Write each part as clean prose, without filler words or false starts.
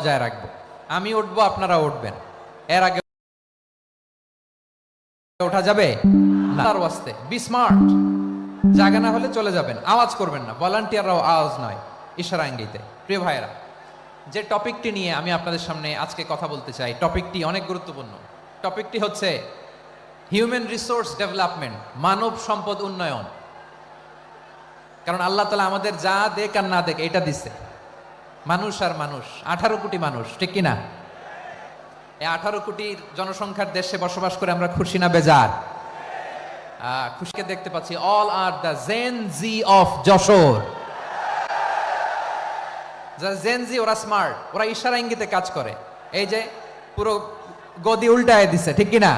যায় রাখবো। আমি উঠবো, আপনারা উঠবেন। এর আগে ওঠা যাবে না। তার ওয়াস্তে বি স্মার্ট। জায়গা না হলে চলে যাবেন, আওয়াজ করবেন না। ভলান্টিয়াররাও আওয়াজ নয়, ইশারা ইঙ্গিতে। প্রিয় ভাইয়েরা, যে টপিকটি নিয়ে আমি আপনাদের সামনে আজকে কথা বলতে চাই, টপিকটি অনেক গুরুত্বপূর্ণ। টপিকটি হচ্ছে হিউম্যান রিসোর্স ডেভেলপমেন্ট, মানব সম্পদ উন্নয়ন। কারণ আল্লাহ তাআলা আমাদের যা দেখ আর না দেখ এটা দিচ্ছে। মানুষ আর মানুষ, 18 কোটি মানুষ, ঠিক কিনা? এই 18 কোটির জনসংখ্যার দেশে বসবাস করে আমরা খুশি না বেজার? খুশিকে দেখতে পাচ্ছি। All are the Gen Z of Jashore. যারা জেন জি, ওরা স্মার্ট, ওরা ইশারা ইঙ্গিতে কাজ করে। এই যে পুরো গদি উল্টায় দিছে, ঠিক কিনা?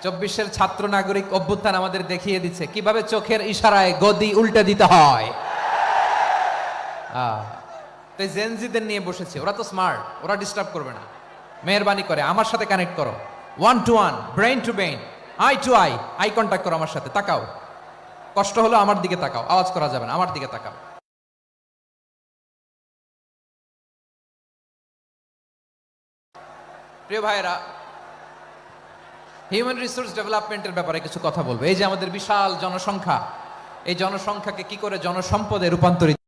24-এর ছাত্র নাগরিক অভ্যুত্থান আমাদের দেখিয়ে দিচ্ছে কিভাবে চোখের ইশারায় গদি উল্টে দিতে হয়। তাই জেনজিদের নিয়ে বসেছে। ওরা তো স্মার্ট, ওরা ডিস্টার্ব করবে না। মেহেরবানি করে আমার সাথে কানেক্ট করো, 1 to 1, brain to brain, eye to eye, eye contact করো আমার সাথে। তাকাও, কষ্ট হলো আমার দিকে তাকাও, আওয়াজ করা যাবে না, আমার দিকে তাকাও। প্রিয় ভাইয়েরা, হিউম্যান রিসোর্স ডেভেলপমেন্টের ব্যাপারে কিছু কথা বলবো। এই যে আমাদের বিশাল জনসংখ্যা, এই জনসংখ্যাকে কি করে জনসম্পদে রূপান্তরিত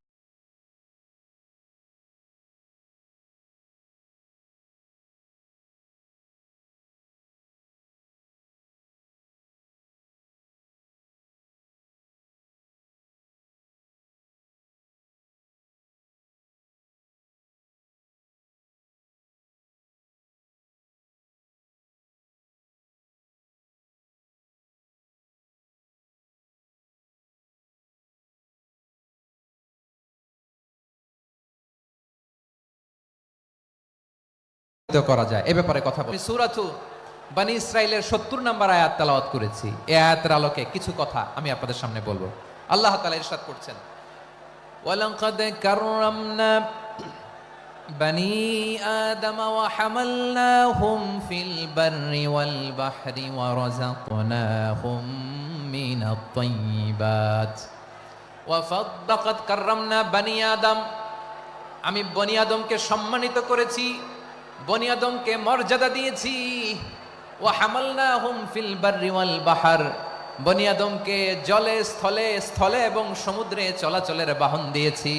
করা যায়, এ ব্যাপারে কথা বলি। সূরাতু বনী ইসরাইলের 70 নম্বর আয়াত তেলাওয়াত করেছি। এই আয়াতের আলোকে কিছু কথা আমি আপনাদের সামনে বলবো। আল্লাহ তাআলা ইরশাদ করছেন, ওয়ালাকাদ কাররামনা বনী আদম ওয়া হামালনাহুম ফিল বাররি ওয়াল বাহরি ওয়া রাযাকনাহুম মিনাত তাইয়্যিবাত ওয়া ফাদ্দাকাদ কাররামনা বনী আদম। আমি বনী আদমকে সম্মানিত করেছি, বনী আদমকে মর্যাদা দিয়েছি। ওয়া হামালনাহুম ফিল বাররি ওয়াল বাহর, বনী আদমকে জলে স্থলে, স্থলে এবং সমুদ্রে চলাচলের বাহন দিয়েছি।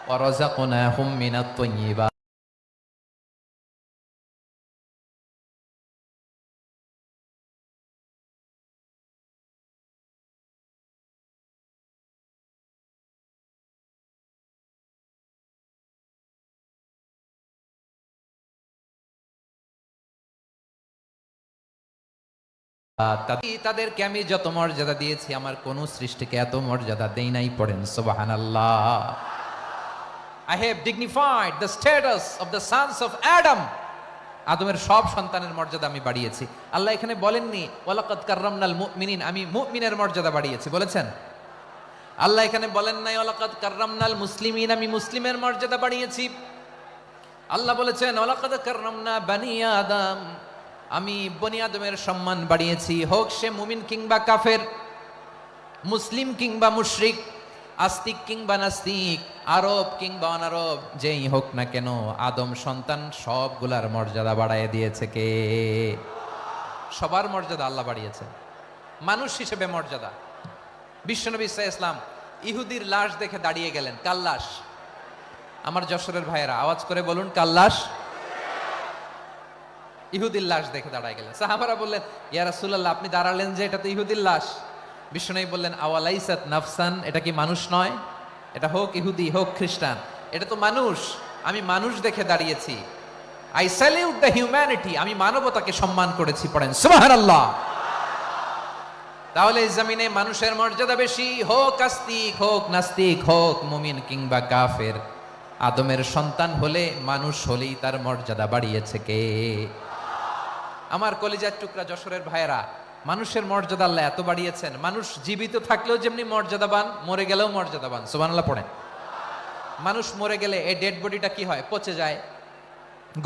ওয়া রাযাকনাহুম মিনাত তাইয়্যিবাত, তাদেরকে আমি যত মর্যাদা দিয়েছি আমার কোন সৃষ্টিকে এত মর্যাদা দেই নাই। পড়েন সুবহানাল্লাহ। I have dignified the status of the sons of Adam. আদমের সব সন্তানের মর্যাদা আমি বাড়িয়েছি। আল্লাহ এখানে বলেননি ওয়ালাকাদ কাররামনাল মুমিনিন, আমি মুমিনের মর্যাদা বাড়িয়েছি, বলেছেন? আল্লাহ এখানে বলেন নাই ওয়ালাকাদ কাররামনাল মুসলিমিন, আমি মুসলিমের মর্যাদা বাড়িয়েছি। আল্লাহ বলেছেন ওয়ালাকাদ কাররামনা বনী আদম, আমি বনী আদমের সম্মান বাড়িয়েছি। হোক সে মুমিন কিংবা কাফের, মুসলিম কিংবা মুশরিক, আস্তিক কিংবা নাস্তিক, আরব কিংবা অনারব, যেই হোক না কেন আদম সন্তান সবগুলার মর্যাদা বাড়ায় দিয়েছে কে? সবার মর্যাদা আল্লাহ বাড়িয়েছে। মানুষ হিসেবে মর্যাদা। বিশ্বনবী সাল্লাল্লাহু আলাইহি ওয়াসাল্লাম ইহুদির লাশ দেখে দাঁড়িয়ে গেলেন। কার লাশ? আমার যশোরের ভাইয়েরা আওয়াজ করে বলুন, কার লাশ? ইহুদির লাশ দেখে দাঁড়ায় গেলেন। সাহাবারা বললেন, ইয়া রাসূলুল্লাহ, আপনি দাঁড়ালেন যে, এটা তো ইহুদির লাশ। বিশ্বনবী বললেন, আওয়ালাইসাত নাফসান, এটা কি মানুষ নয়? এটা হোক ইহুদি হোক খ্রিস্টান, এটা তো মানুষ। আমি মানুষ দেখে দাঁড়িয়েছি। আই স্যালিউট দ্য হিউম্যানিটি, আমি মানবতাকে সম্মান করেছি। পড়েন সুবহানাল্লাহ। তাহলে এই জমিনে মানুষের মর্যাদা বেশি। হোক আস্তিক, হোক নাস্তিক, হোক মুমিন কিংবা কাফের, আদমের সন্তান হলে, মানুষ হলেই তার মর্যাদা বাড়িয়েছে কে? আমার কলিজার টুকরা যশোরের ভাইয়েরা, মানুষের মর্যাদা আল্লাহ এত বাড়িয়েছেন। মানুষ জীবিত থাকলেও যেমনি মর্যাদাবান, মরে গেলেও মর্যাদাবান। সুবহানাল্লাহ পড়েন। মানুষ মরে গেলে এই ডেড বডিটা কি হয়? পচে যায়,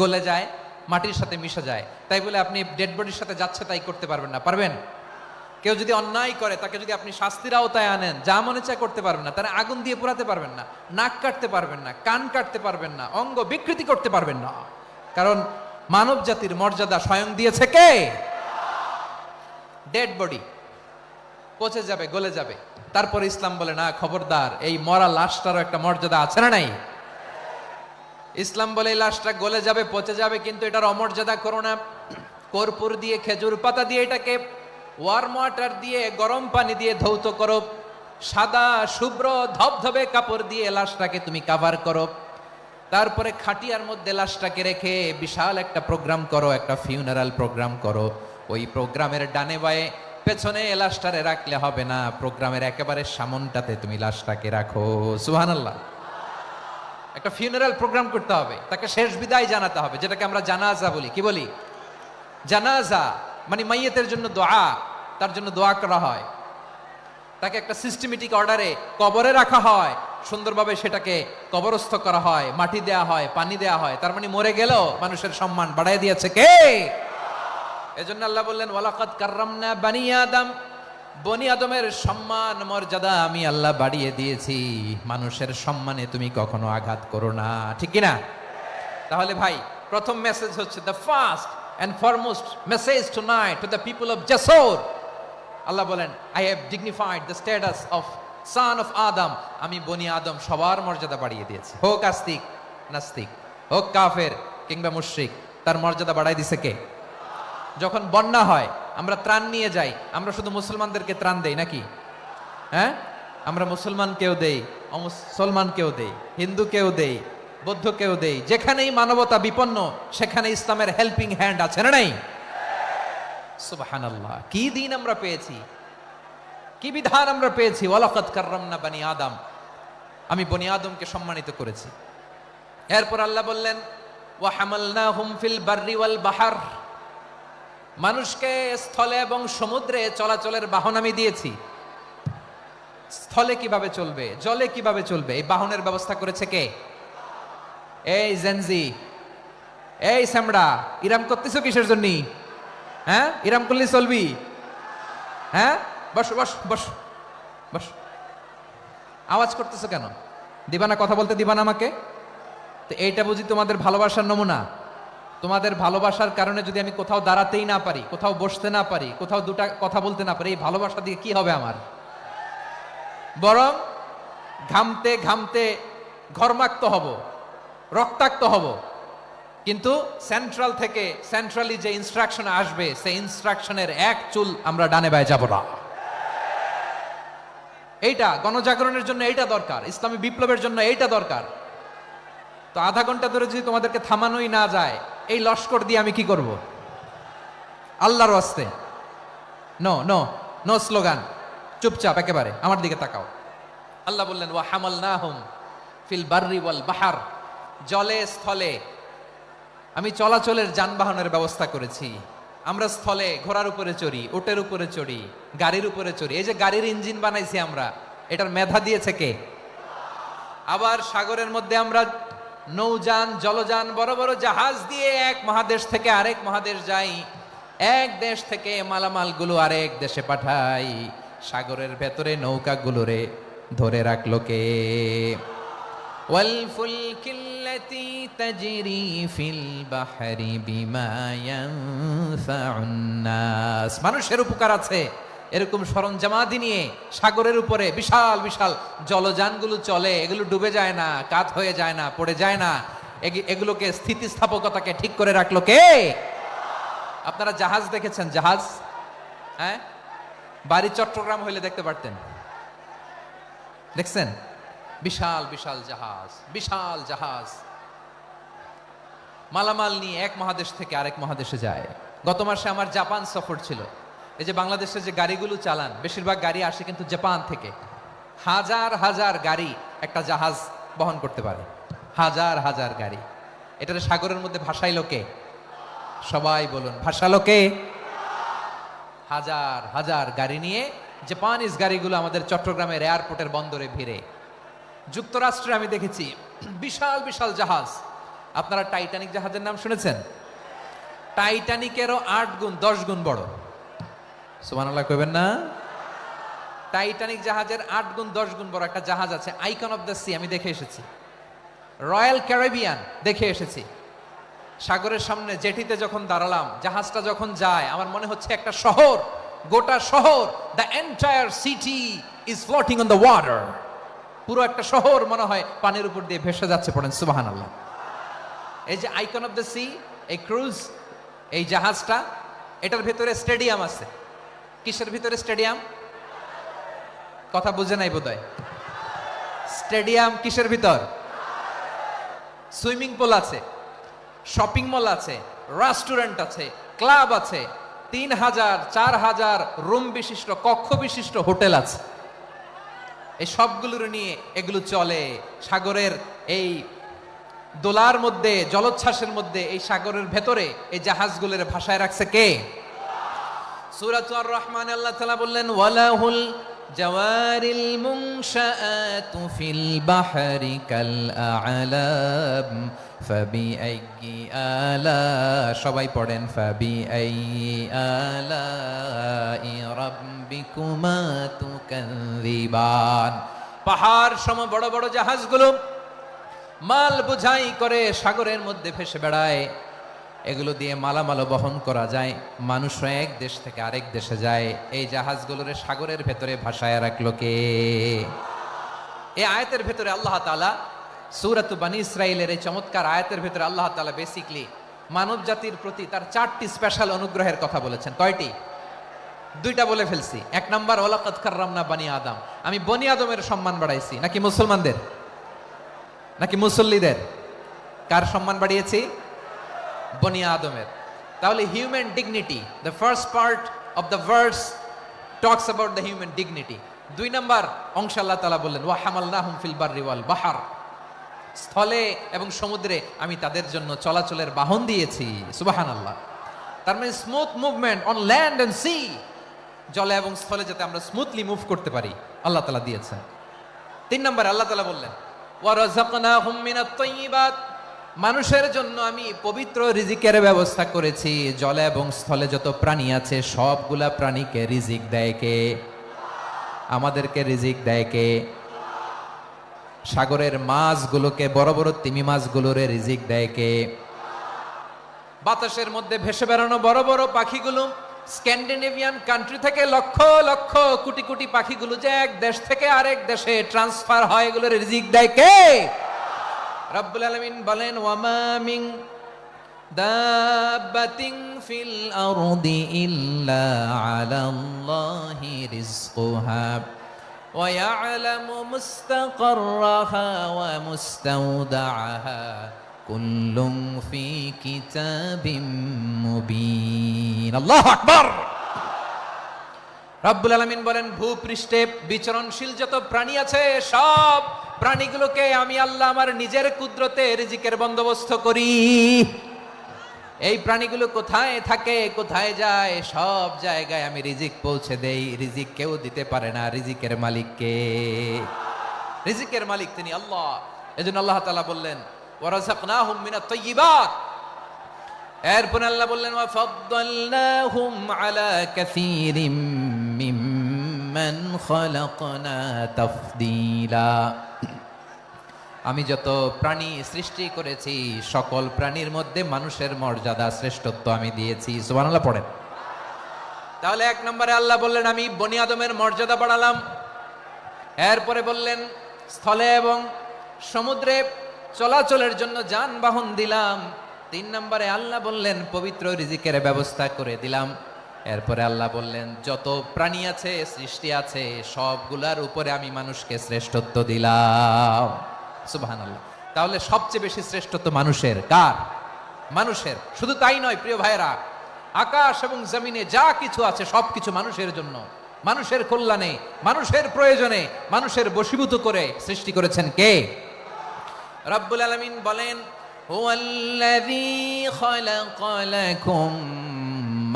গলে যায়, মাটির সাথে মিশে যায়। তাই বলে আপনি ডেড বডির সাথে যাচ্ছে তাই করতে পারবেন না। পারবেন? কেউ যদি অন্যায় করে তাকে যদি আপনি শাস্তির আওতায় আনেন, যা মনে চায় করতে পারবেন না, তারা আগুন দিয়ে পোড়াতে পারবেন না, নাক কাটতে পারবেন না, কান কাটতে পারবেন না, অঙ্গ বিকৃতি করতে পারবেন না। কারণ মানব জাতির মর্যাদা স্বয়ং দিয়েছে কে? ডেড বডি পচে যাবে, গলে যাবে। তারপর ইসলাম বলে না, খবরদার, এই মরা লাশটারও একটা মর্যাদা আছে না নাই? ইসলাম বলে এই লাশটা গলে যাবে, পচে যাবে, কিন্তু এটার অমর্যাদা করো না। কর্পূর দিয়ে, খেজুর পাতা দিয়ে এটাকে ওয়ার্ম ওয়াটার দিয়ে, গরম পানি দিয়ে ধৌত করো, সাদা শুভ্র ধবধবে কাপড় দিয়ে লাশটাকে তুমি কাভার করো, তারপরে খাটিয়ার মধ্যে লাশটাকে রেখে বিশাল একটা প্রোগ্রাম করো, একটা ফিউনারাল প্রোগ্রাম করো। ওই প্রোগ্রামের ডানে বায়ে পেছনে লাশটারে রাখলে হবে না, প্রোগ্রামের একেবারে সামনটাতে তুমি লাশটাকে রাখো। সুবহানাল্লাহ। একটা ফিউনারাল প্রোগ্রাম করতে হবে, তাকে শেষ বিদায় জানাতে হবে, যেটাকে আমরা জানাজা বলি। কি বলি? জানাজা মানে মাইয়েতের জন্য দোয়া, তার জন্য দোয়া করা হয়, তাকে একটা সিস্টেমেটিক অর্ডারে কবরে রাখা হয়, সুন্দরভাবে সেটাকে কবরস্থ করা হয়, মাটি দেয়া হয়, পানি দেয়া হয়। তার মানে মরে গেল মানুষের সম্মান বাড়াই দিয়েছে কে? এজন্য আল্লাহ বললেন ওয়ালাকাদ কাররামনা বানি আদম, বনি আদমের সম্মান মর্যাদা আমি আল্লাহ বাড়িয়ে দিয়েছি, মানুষের সম্মানে তুমি কখনো আঘাত করো না। ঠিক কি না? তাহলে ভাই, প্রথম মেসেজ হচ্ছে, the first and foremost message tonight to the people of Jasor, আল্লাহ বলেন, I have dignified the status of son of Adam, আমি বনি আদম সবার মর্যাদা বাড়িয়ে দিয়েছি। হোক আস্তিক নাস্তিক, হোক কাফের কিংবা মুশরিক, তার মর্যাদা বাড়াই দিছে কে? যখন বন্যা হয় আমরা ত্রাণ নিয়ে যাই, আমরা শুধু মুসলমানদেরকে ত্রাণ দেই নাকি? হ্যাঁ, আমরা মুসলমানকেও দেই, অমুসলমানকেও দেই, হিন্দুকেও দেই, বৌদ্ধকেও দেই। যেখানেই মানবতা বিপন্ন সেখানে ইসলামের হেল্পিং হ্যান্ড আছে না নাই? সুবহানাল্লাহ। কি দিন আমরা পেয়েছি, কি বিধান আমরা পেয়েছি। ওয়ালাকাদ কাররামনা বানি আদম, আমি বনি আদমকে সম্মানিত করেছি। এরপর আল্লাহ বললেন ওয়া হামালনাহুম ফিল বাররি ওয়াল বাহর, মানুষকে স্থলে এবং সমুদ্রে চলাচলের বাহন আমি দিয়েছি। স্থলে কিভাবে চলবে, জলে কিভাবে চলবে, এই বাহনের ব্যবস্থা করেছে কে? এই জেনজি, এই সামড়া, ইরাম করতেছো কিসের জন্য? হ্যাঁ, ইরাম করলে চলবি? হ্যাঁ, বস বস বস বস। আওয়াজ করতেছো কেন? দিবা না, কথা বলতে দিবা না আমাকে? তো এইটা বুঝি তোমাদের ভালোবাসার নমুনা? তোমাদের ভালোবাসার কারণে যদি আমি কোথাও দাঁড়াতেই না পারি, কোথাও বসতে না পারি, কোথাও দুটা কথা বলতে না পারি, এই ভালোবাসা দিয়ে কি হবে আমার? বরং ঘামতে ঘামতে ঘর্মাক্ত হব, রক্তাক্ত হব। কিন্তু সেন্ট্রাল থেকে, সেন্ট্রালি যে ইনস্ট্রাকশন আসবে, সেই ইনস্ট্রাকশনের এক চুল আমরা ডানে বায়ে যাব না। এইটা গণজাগরণের জন্য এইটা দরকার, ইসলামী বিপ্লবের জন্য এইটা দরকার। তো আধা ঘন্টা ধরে যদি তোমাদেরকে থামানোই না যায়, এই লস্কর দিয়ে আমি কি করব? আল্লাহর ওয়াস্তে নো নো নো স্লোগান, চুপচাপ একেবারে আমার দিকে তাকাও। আল্লাহ বললেন ওয়া হামালনাহুম ফিল বাররি ওয়াল বাহর, জলে স্থলে আমি চলাচলের যানবাহনের ব্যবস্থা করেছি। আমরা স্থলে ঘোড়ার উপরে চড়ি, উটের উপরে চড়ি, গাড়ির উপরে চড়ি। এই যে গাড়ির ইঞ্জিন বানাইছি আমরা, এটার মেধা দিয়েছে কে? আবার সাগরের মধ্যে আমরা নৌযান, জলযান, বড় বড় জাহাজ দিয়ে এক মহাদেশ থেকে আরেক মহাদেশ যাই, এক দেশ থেকে মালামালগুলো আরেক দেশে পাঠাই। সাগরের ভেতরে নৌকাগুলোরে ধরে রাখলো কে? ওয়ালফুলকিল্লাতী তাজরি ফিল বাহরি বিমা ইয়ানফাউন নাস, মানুষের উপকার আছে এরকম সরঞ্জামাদি নিয়ে সাগরের উপরে বিশাল বিশাল জলযানগুলো চলে। এগুলো ডুবে যায় না, কাত হয়ে যায় না, পড়ে যায় না। এগুলোকে স্থিতিস্থাপকতাকে ঠিক করে রাখলো কে? আপনারা জাহাজ দেখেছেন? জাহাজ, হ্যাঁ, বাড়ি চট্টগ্রাম হইলে দেখতে পারতেন। দেখছেন? বিশাল বিশাল জাহাজ, বিশাল জাহাজ মালামাল নিয়ে এক মহাদেশ থেকে আরেক মহাদেশে যায়। গত মাসে আমার জাপান সফর ছিল। এই যে বাংলাদেশে যে গাড়িগুলো চালান, বেশিরভাগ গাড়ি আসে কিন্তু জাপান থেকে। হাজার হাজার গাড়ি একটা জাহাজ বহন করতে পারে, হাজার হাজার গাড়ি। এটার সাগরের মধ্যে ভাসাইলো কে? সবাই বলুন, ভাসালো কে? হাজার হাজার গাড়ি নিয়ে জাপানিজ গাড়িগুলো আমাদের চট্টগ্রামের এয়ারপোর্টের বন্দরে ভিড়ে। যুক্তরাষ্ট্রে আমি দেখেছি বিশাল বিশাল জাহাজ। আপনারা টাইটানিক জাহাজের নাম শুনেছেন? টাইটানিকেরও 8 গুণ 10 গুণ বড়। সুবহানাল্লাহ কইবেন না? টাইটানিক জাহাজের 8 গুণ 10 গুণ বড় একটা জাহাজ আছে, আইকন অফ দ্য সি, আমি দেখে এসেছি। রয়্যাল ক্যারিবিয়ান দেখে এসেছি। সাগরের সামনে জেটিতে যখন দাঁড়ালাম, জাহাজটা যখন যায়, আমার মনে হচ্ছে একটা শহর, গোটা শহর, the entire city is floating on the water. পুরো একটা শহর মনে হয় পানির উপর দিয়ে ভেসে যাচ্ছে। পড়েন সুবহানাল্লাহ। এই যে আইকন অফ দ্য সি, এই ক্রুজ, এই জাহাজটা, এটার ভিতরে স্টেডিয়াম আছে। কিসের ভিতরে স্টেডিয়াম? কথা বুঝে নাই বোধহয়। স্টেডিয়াম কিসের ভিতর? সুইমিং পুল আছে, শপিং মল আছে, রেস্টুরেন্ট আছে, ক্লাব আছে, 3000 4000 রুম বিশিষ্ট, কক্ষ বিশিষ্ট হোটেল আছে। এই সবগুলোর নিয়ে এগুলো চলে সাগরের এই দোলার মধ্যে, জলোচ্ছ্বাসের মধ্যে, এই সাগরের ভেতরে এই জাহাজগুলোর ভাষায় রাখছে কে? সূরাতুর রহমান আল্লাহ তাআলা বললেন, ওয়ালাহুল জাওয়ারিল মুনশাআতু ফিল বাহরি কাল আ'লাম ফাবিআইয়ি আলা, সবাই পড়েন, ফাবিআইয়ি আলাই রাব্বিকুমা তুকাযিবান। পাহাড় সম বড় বড় জাহাজগুলো মাল বোঝাই করে সাগরের মধ্যে ভেসে বেড়ায়। এগুলো দিয়ে মালামাল বহন করা যায়, মানুষরা এক দেশ থেকে আরেক দেশে যায়। এই জাহাজগুলোর সাগরের ভেতরে ভাসায় রাখলো কে? এই আয়াতের ভেতরে আল্লাহ তাআলা সূরাত বনী ইসরাঈলের এই চমৎকার আয়াতের ভেতরে আল্লাহ তাআলা বেসিক্যালি মানব জাতির প্রতি তার 4টি স্পেশাল অনুগ্রহের কথা বলেছেন। কয়টি? 2টা বলে ফেলছি। 1 নাম্বার, ওয়ালাকাদ কাররামনা বনী আদম, আমি বনী আদমের সম্মান বাড়াইছি। নাকি মুসলমানদের? নাকি মুসল্লিদের? কার সম্মান বাড়িয়েছি? বনী আদমের। তাহলে human dignity, the first part of the verse talks about the human dignity. 2 number অংশ আল্লাহ তাআলা বললেন, ওয়া হামালনাহুম ফিল বাররি ওয়াল বাহর, স্থলে এবং সমুদ্রে আমি তাদের জন্য চলাচলের বাহন দিয়েছি। সুবহানাল্লাহ। তার মানে smooth movement on land and sea, জলে এবং স্থলে যাতে আমরা স্মুথলি মুভ করতে পারি আল্লাহ তাআলা দিয়েছেন। 3 নাম্বার আল্লাহ তাআলা বললেন, ওয়া রাযাকনাহুম মিনাত তাইয়্যিবাত, মানুষের জন্য আমি পবিত্র রিজিকের ব্যবস্থা করেছি। জলে এবং স্থলে যত প্রাণী আছে সবগুলা প্রাণীকে রিজিক দেয় কে? আমাদেরকে রিজিক দেয় কে? সাগরের মাছগুলোকে, বড় বড় তিমি মাছগুলোরে রিজিক দেয় কে? বাতাসের মধ্যে ভেসে বেড়ানো বড় বড় পাখিগুলো, স্ক্যান্ডিনেভিয়ান কান্ট্রি থেকে লক্ষ লক্ষ কোটি কোটি পাখিগুলো যে এক দেশ থেকে আরেক দেশে ট্রান্সফার হয়, এগুলোর রিজিক দেয় কে? রব্বুল আলামিন বলেন, ওয়ামা মিন দাব্বাতিন ফিল আরদি ইল্লা আলাল্লাহি রিজকুহা ওয়া ইয়ালামু মুস্তাকাররাহা ওয়া মুস্তাওদাআহা কুল্লুম ফি কিতাবিম মুবিন। আল্লাহু আকবার। রব্বুল আলামিন বলেন, ভূপৃষ্ঠে বিচরণশীল যত প্রাণী আছে সব প্রাণীগুলোকে আমি আল্লাহ আমার নিজের কুদরতে রিজিকের বন্দোবস্ত করি। এই প্রাণীগুলো কোথায় থাকে, কোথায় যায়, সব জায়গায় আমি রিজিক পৌঁছে দেই। রিজিক কেউ দিতে পারে না, রিজিকের মালিক কে? রিজিকের মালিক তিনি আল্লাহ। এজন্য আল্লাহ তাআলা বললেন, ওয়া রাযাকনাহুম মিনাত তাইয়্যিবাত। এরপর আল্লাহ বললেন, ওয়া ফাদ্দালনাহুম আলা কাসীরিম মিম্মান খালাকনা তাফদীলা। আমি যত প্রাণী সৃষ্টি করেছি সকল প্রাণীর মধ্যে মানুষের মর্যাদা, শ্রেষ্ঠত্ব আমি দিয়েছি। সুবহানাল্লাহ পড়েন। তাহলে 1 নম্বরে আল্লাহ বললেন, আমি বনী আদমের মর্যাদা বাড়ালাম। এরপরে বললেন, স্থলে এবং সমুদ্রে চলাচলের জন্য যানবাহন দিলাম। 3 নম্বরে আল্লাহ বললেন, পবিত্র রিজিকের ব্যবস্থা করে দিলাম। এরপরে আল্লাহ বললেন, যত প্রাণী আছে, সৃষ্টি আছে, সবগুলার উপরে আমি মানুষকে শ্রেষ্ঠত্ব দিলাম। সুবহানাল্লাহ। তাহলে সবচেয়ে বেশি শ্রেষ্ঠত্ব মানুষের। কার? মানুষের। শুধু তাই নয় প্রিয় ভাইরা, আকাশ এবং জমিনে যা কিছু আছে সবকিছু মানুষের জন্য, মানুষের কল্যাণে, মানুষের প্রয়োজনে, মানুষের বশীভূত করে সৃষ্টি করেছেন কে? রব্বুল আলামিন বলেন, হুয়াল্লাযী খালাকা লাকুম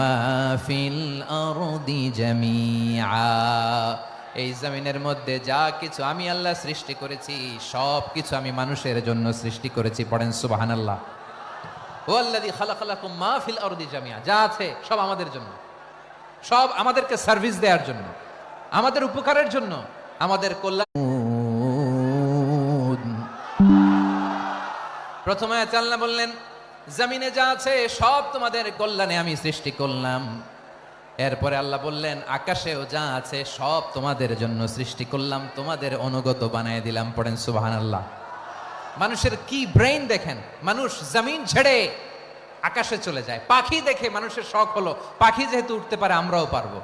মা ফিল আরদি জামিআ, এই জমিনের মধ্যে যা কিছু আমি আল্লাহ সৃষ্টি করেছি সব কিছু আমি মানুষের জন্য সৃষ্টি করেছি। পড়েন সুবহানাল্লাহ। হুয়াল্লাযী খালাকা লাকুম মা ফিল আরদি জামিআ, যা আছে সব আমাদের জন্য। সব আমাদেরকে সার্ভিস দেওয়ার জন্য, আমাদের উপকারের জন্য, আমাদের কল্যাণ। প্রথমে আল্লাহ বললেন জমিনে যা আছে সব তোমাদের কল্যাণে আমি সৃষ্টি করলাম। এরপরে আল্লাহ বললেন আকাশেও যা আছে সব তোমাদের জন্য সৃষ্টি করলাম, তোমাদের অনুগত বানিয়ে দিলাম। পড়েন সুবহানাল্লাহ। মানুষের কি ব্রেইন দেখেন, মানুষ জমিন ছেড়ে আকাশে চলে যায়। পাখি দেখে মানুষের শখ হলো পাখি যেহেতু উঠতে পারে আমরাও পারবো।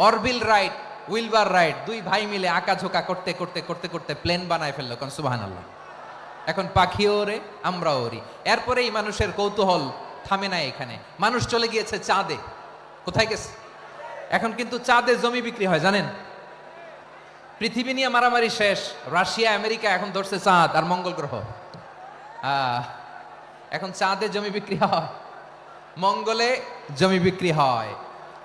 অরবিল রাইট, উইলবার রাইট, দুই ভাই মিলে আঁকাঝোঁকা করতে করতে করতে করতে প্লেন বানায় ফেললো। কোন সুবহানাল্লাহ। এখন পাখিও ওরে, আমরাও ওরি। এরপরেই মানুষের কৌতূহল থামে না এখানে, মানুষ চলে গিয়েছে চাঁদে। কোথায় গেছে? এখন কিন্তু চাঁদে জমি বিক্রি হয় জানেন। পৃথিবী নিয়ে মারামারি শেষ, রাশিয়া আমেরিকা এখন ধরছে চাঁদ আর মঙ্গল গ্রহ। এখন চাঁদে জমি বিক্রি হয়, মঙ্গলে জমি বিক্রি হয়।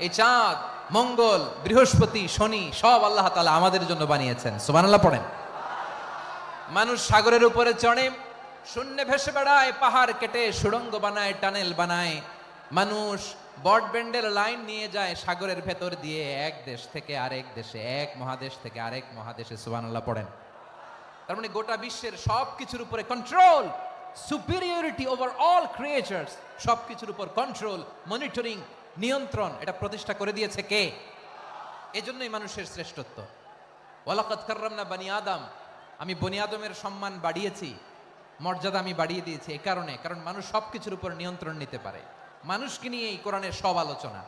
এই চাঁদ, মঙ্গল, বৃহস্পতি, শনি সব আল্লাহ তাআলা আমাদের জন্য বানিয়েছেন। সুবহানাল্লাহ পড়েন। মানুষ সাগরের উপরে চড়ে, শূন্যে ভেসে বেড়ায়, পাহাড় কেটে সুড়ঙ্গ বানায়, টানেল বানায়। মানুষ ব্রডব্যান্ডের লাইন নিয়ে যায় সাগরের ভেতর দিয়ে, এক দেশ থেকে আরেক দেশে, এক মহাদেশ থেকে আরেক মহাদেশে। সুবহানাল্লাহ পড়েন। তার মানে গোটা বিশ্বের সবকিছুর উপরে control, superiority over all creatures, সবকিছুর উপর কন্ট্রোল, মনিটরিং, নিয়ন্ত্রণ, এটা প্রতিষ্ঠা করে দিয়েছে কে? এজন্যই মানুষের শ্রেষ্ঠত্ব। ওয়ালাকাদ কাররামনা বানি আদম, আমি বনি আদমের সম্মান বাড়িয়েছি, মর্যাদা আমি বাড়িয়ে দিয়েছি এই কারণে, কারণ মানুষ সবকিছুর উপর নিয়ন্ত্রণ নিতে পারে। মানুষকে নিয়ে এই কোরআনের সব আলোচনা,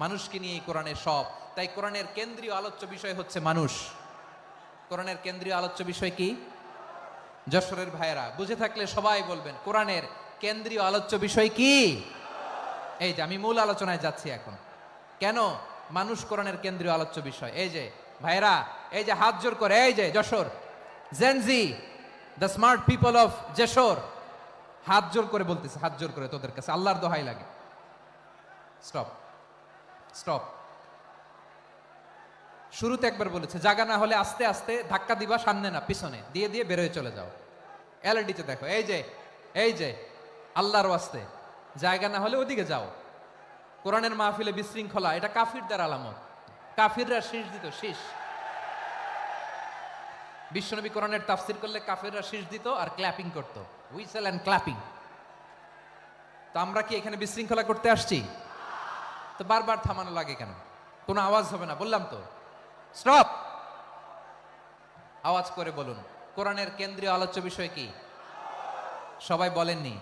মানুষকে নিয়ে এই কোরআনের সব। তাই কোরআনের কেন্দ্রীয় আলোচ্য বিষয় হচ্ছে মানুষ। কোরআনের কেন্দ্রীয় আলোচ্য বিষয় কি? যশোরের ভাইয়েরা বুঝে থাকলে সবাই বলবেন কোরআনের কেন্দ্রীয় আলোচ্য বিষয় কি? এই যে আমি মূল আলোচনায় যাচ্ছি এখন। কেন মানুষ কোরআনের কেন্দ্রীয় আলোচ্য বিষয়? এই যে ভাইয়েরা, এই যে হাত জোর করে, এই যে Jessore Gen Z, the smart people of Jessore, হাত জোর করে বলতেছে, হাত জোর করে তোদের কাছে আল্লাহর দোহাই লাগে, স্টপ স্টপ। শুরুতে একবার বলেছে জায়গা না হলে আস্তে আস্তে ধাক্কা দিবা, সামনে না পিছনে, দিয়ে দিয়ে বেরোয় চলে যাও। এলইডিতে দেখো, এই যে আল্লাহর ওয়াস্তে জায়গা না হলে ওদিকে যাও। কোরআনের মাহফিলে বিশৃঙ্খলা, এটা কাফিরদের আলামত। কাফিররা শীষ দিত, শীষ। বিশ্বনবী কোরআনের তাফসির করলে কাফিররা শীষ দিত আর ক্ল্যাপিং করত, হুইসেল এন্ড ক্ল্যাপিং। তো আমরা কি এখানে বিশৃঙ্খলা করতে আসছি? তো বারবার থামানো লাগে কেন? কোনো আওয়াজ হবে না, বললাম তো স্টপ। আওয়াজ করে বলুন কোরআনের কেন্দ্রীয় আলোচ্য বিষয় কি? সবাই বলেননি।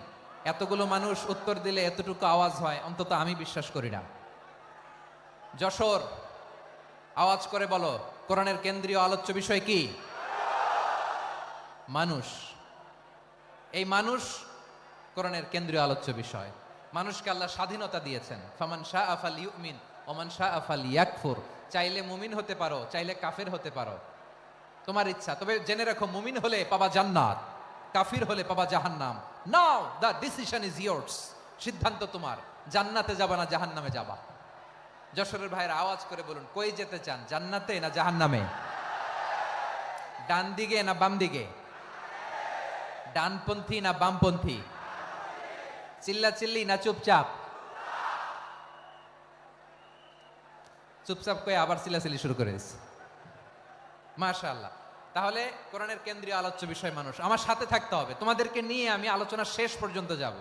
এতগুলো মানুষ উত্তর দিলে এতটুকু আওয়াজ হয়, অন্তত আমি বিশ্বাস করি না। যশোর আওয়াজ করে বলো কোরআনের কেন্দ্রীয় আলোচ্য বিষয় কি? মানুষ। এই মানুষ কোরআনের কেন্দ্রীয় আলোচ্য বিষয়। মানুষকে আল্লাহ স্বাধীনতা দিয়েছেন। ফামান শাআ ফালইউমিন ওয়া মান শাআ ফালইয়াকফুর। চাইলে মুমিন হতে পারো, চাইলে কাফের হতে পারো, তোমার ইচ্ছা। তবে জেনে রাখো মুমিন হলে পাবা জান্নাত, কাফির হলে পাবা জাহান্নাম। নাও দ্য ডিসিশন ইজ ইয়ার্স। সিদ্ধান্ত তোমার, জান্নাতে যাবা না জাহান্নামে যাবা। যশোরের ভাইয়ের আওয়াজ করে বলুন কই যেতে চান, জান্নাতে না জাহান্নামে? ডান দিকে না বাম দিকে? ডানপন্থী না বামপন্থী? চিল্লা চিল্লি না চুপচাপ? চুপচাপ কয়ে আবার চিল্লাচিল্লি শুরু করে দিচ্ছে। মাশাআল্লাহ। তাহলে কোরআনের কেন্দ্রীয় আলোচ্য বিষয় মানুষ। আমার সাথে থাকতে হবে, তোমাদেরকে নিয়ে আমি আলোচনা শেষ পর্যন্ত যাব।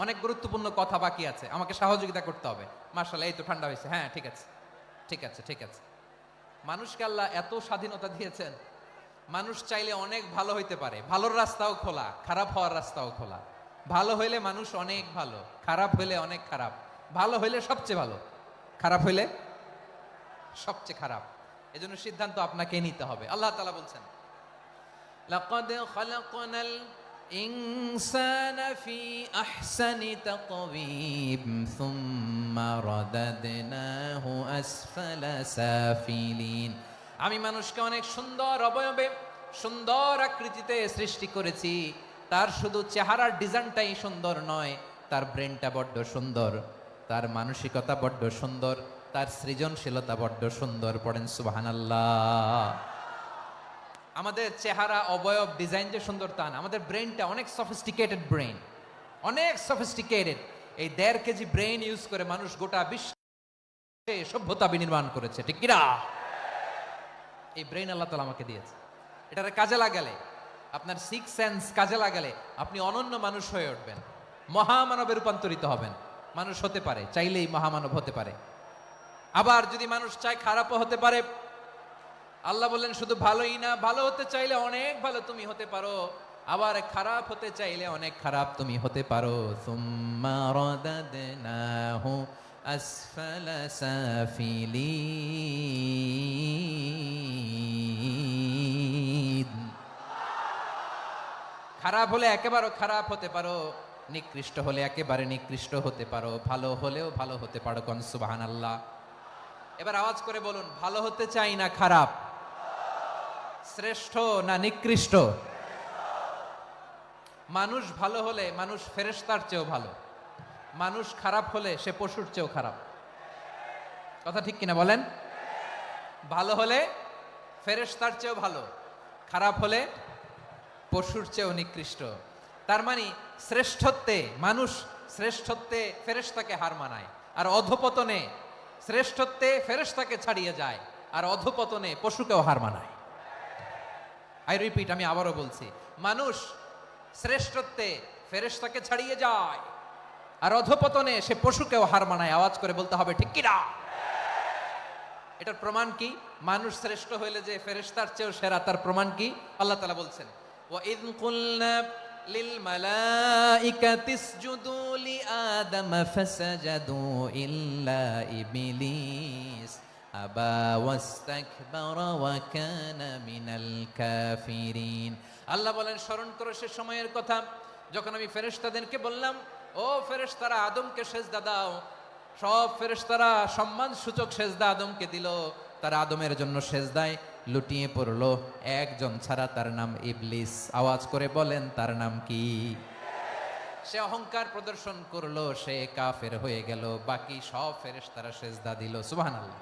অনেক গুরুত্বপূর্ণ কথা বাকি আছে, আমাকে সহযোগিতা করতে হবে। মাশাআল্লাহ, এই তো ঠান্ডা হয়েছে। হ্যাঁ ঠিক আছে ঠিক আছে ঠিক আছে। মানুষকে আল্লাহ এত স্বাধীনতা দিয়েছেন, মানুষ চাইলে অনেক ভালো হইতে পারে। ভালোর রাস্তাও খোলা, খারাপ হওয়ার রাস্তাও খোলা। ভালো হইলে মানুষ অনেক ভালো, খারাপ হইলে অনেক খারাপ। ভালো হইলে সবচেয়ে ভালো, খারাপ হইলে সবচেয়ে খারাপ। এজন্য সিদ্ধান্ত আপনাকে নিতে হবে। আল্লাহ তাআলা বলছেন লাকাদ খালাকনাল ইনসানা ফি আহসানি তাকওয়িম সুম্মা রাদাদনাহু আসফালা সাফিলিন। আমি মানুষকে অনেক সুন্দর অবয়বে, সুন্দর আকৃতিতে সৃষ্টি করেছি। তার শুধু চেহারার ডিজাইনটাই সুন্দর নয়, তার ব্রেনটা বড্ড সুন্দর, তার মানসিকতা বড্ড সুন্দর, তার সৃজনশীলতা বড্ড সুন্দর। পড়েন সুবহানাল্লাহ। আমাদের চেহারা, অবয়ব, ডিজাইন যে সুন্দর তা না, আমাদের ব্রেনটা অনেক সফিস্টিকেটেড ব্রেন, অনেক সফিস্টিকেটেড। এই 1.5 কেজি ব্রেন ইউজ করে মানুষ গোটা বিশ্ব সভ্যতা বিনির্মাণ করেছে, ঠিক কিনা? এই ব্রেন আল্লাহ তাআলা আমাকে দিয়েছে। এটারে কাজে লাগালে, আপনার সিক্স সেন্স কাজে লাগালে আপনি অনন্য মানুষ হয়ে উঠবেন, মহামানবে রূপান্তরিত হবেন। মানুষ হতে পারে, চাইলেই মহামানব হতে পারে। আবার যদি মানুষ চায় খারাপও হতে পারে। আল্লাহ বললেন শুধু ভালোই না, ভালো হতে চাইলে অনেক ভালো তুমি হতে পারো, আবার খারাপ হতে চাইলে অনেক খারাপ তুমি হতে পারো। সুম্মা রাদাদনাহু আসফালা সাফিলিন। খারাপ হলে একেবারে খারাপ হতে পারো, নিকৃষ্ট হলে একেবারে নিকৃষ্ট হতে পারো, ভালো হলেও ভালো হতে পারো। কোন সুবহানাল্লাহ। এবার আওয়াজ করে বলুন, ভালো হতে চাই না খারাপ, শ্রেষ্ঠ না নিকৃষ্ট? মানুষ ভালো হলে মানুষ ফেরেশতার চেয়েও ভালো, মানুষ খারাপ হলে সে পশুর চেয়েও খারাপ। কথা ঠিক কিনা বলেন? ভালো হলে ফেরেশতার চেয়েও ভালো, খারাপ হলে পশুর চেয়েও নিকৃষ্ট। তার মানে শ্রেষ্ঠত্বে মানুষ, শ্রেষ্ঠত্বে ফেরেশতাকে হার মানায়, আর অধপতনে শ্রেষ্ঠত্বে ফেরেশতাকে ছাড়িয়ে যায়, আর অধপতনে পশুকেও হার মানায়। আই রিপিট, আমি আবারও বলছি, মানুষ শ্রেষ্ঠত্বে ফেরেশতাকে ছাড়িয়ে যায়, আর অধপতনে সে পশুকেও হার মানায়। আওয়াজ করে বলতে হবে ঠিক কিনা? এটার প্রমাণ কি? মানুষ শ্রেষ্ঠ হইলে যে ফেরেশতার চেয়েও সেরা, তার প্রমাণ কি? আল্লাহ তাআলা বলছেন, ওয়া ইয কুলনা লিল মালাইকাতি ইসজুদু লিআদম ফাসাজাদু ইল্লা ইবলিস আবা ওয়াস্তাকবারা ওয়া কানা মিনাল কাফিরিন। আল্লাহ বলেন, স্মরণ করো সে সময়ের কথা যখন আমি ফেরেশতাদেরকে বললাম, ও ফেরেশতারা আদমকে সেজদা দাও। সব ফেরেশতারা সম্মান সূচক সেজদা আদমকে দিল, তারা আদমের জন্য সেজদায় লুটিয়ে পড়লো, একজন ছাড়া, তার নাম ইবলিস। আওয়াজ করে বলেন, তার নাম কি? সে অহংকার প্রদর্শন করলো, সে কাফের হয়ে গেল, বাকি সব ফেরেশতারা সেজদা দিল। সুবহানাল্লাহ।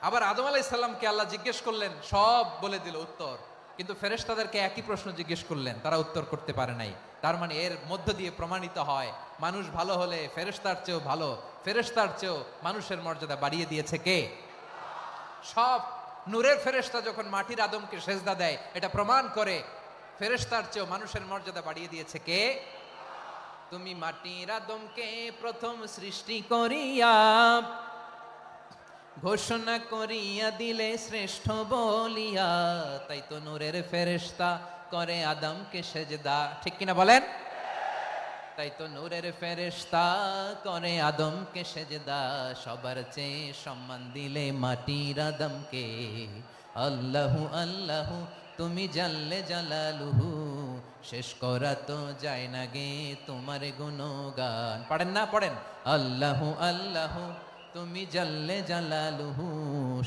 আবার আদম আলাইহিস সালামকে আল্লাহ জিজ্ঞেস করলেন, সব বলে দিল উত্তর, কিন্তু ফেরেশতাদেরকে একই প্রশ্ন জিজ্ঞেস করলেন, তারা উত্তর করতে পারে নাই। তার মানে এর মধ্য দিয়ে প্রমাণিত হয়, মানুষ ভালো হলে ফেরেশতার চেয়েও ভালো, ফেরেশতার চেয়েও মানুষের মর্যাদা বাড়িয়ে দিয়েছে কে? সব নূরের ফেরেশতা যখন মাটির আদমকে সেজদা দেয়, এটা প্রমাণ করে ফেরেশতার চেয়েও মানুষের মর্যাদা বাড়িয়ে দিয়েছে কে? তুমি মাটির আদমকে প্রথম সৃষ্টি করিয়া ঘোষণা করিয়া দিলে শ্রেষ্ঠ বলিয়া, তাই তো নূরের ফেরেশতা করে আদমকে সেজদা। ঠিক কিনা বলেন? তাই তো নূরের ফেরেশতা করে আদমকে সেজদা, সবার চেয়ে সম্মান দিলে মাটির আদমকে। আল্লাহু আল্লাহু তুমি জাল্লে জালালুহু, শেষ করা তো যায় না গে তোমার গুণগান। পড়েন না? পড়েন। আল্লাহু আল্লাহু তুমি জাল্লে জালালুহু,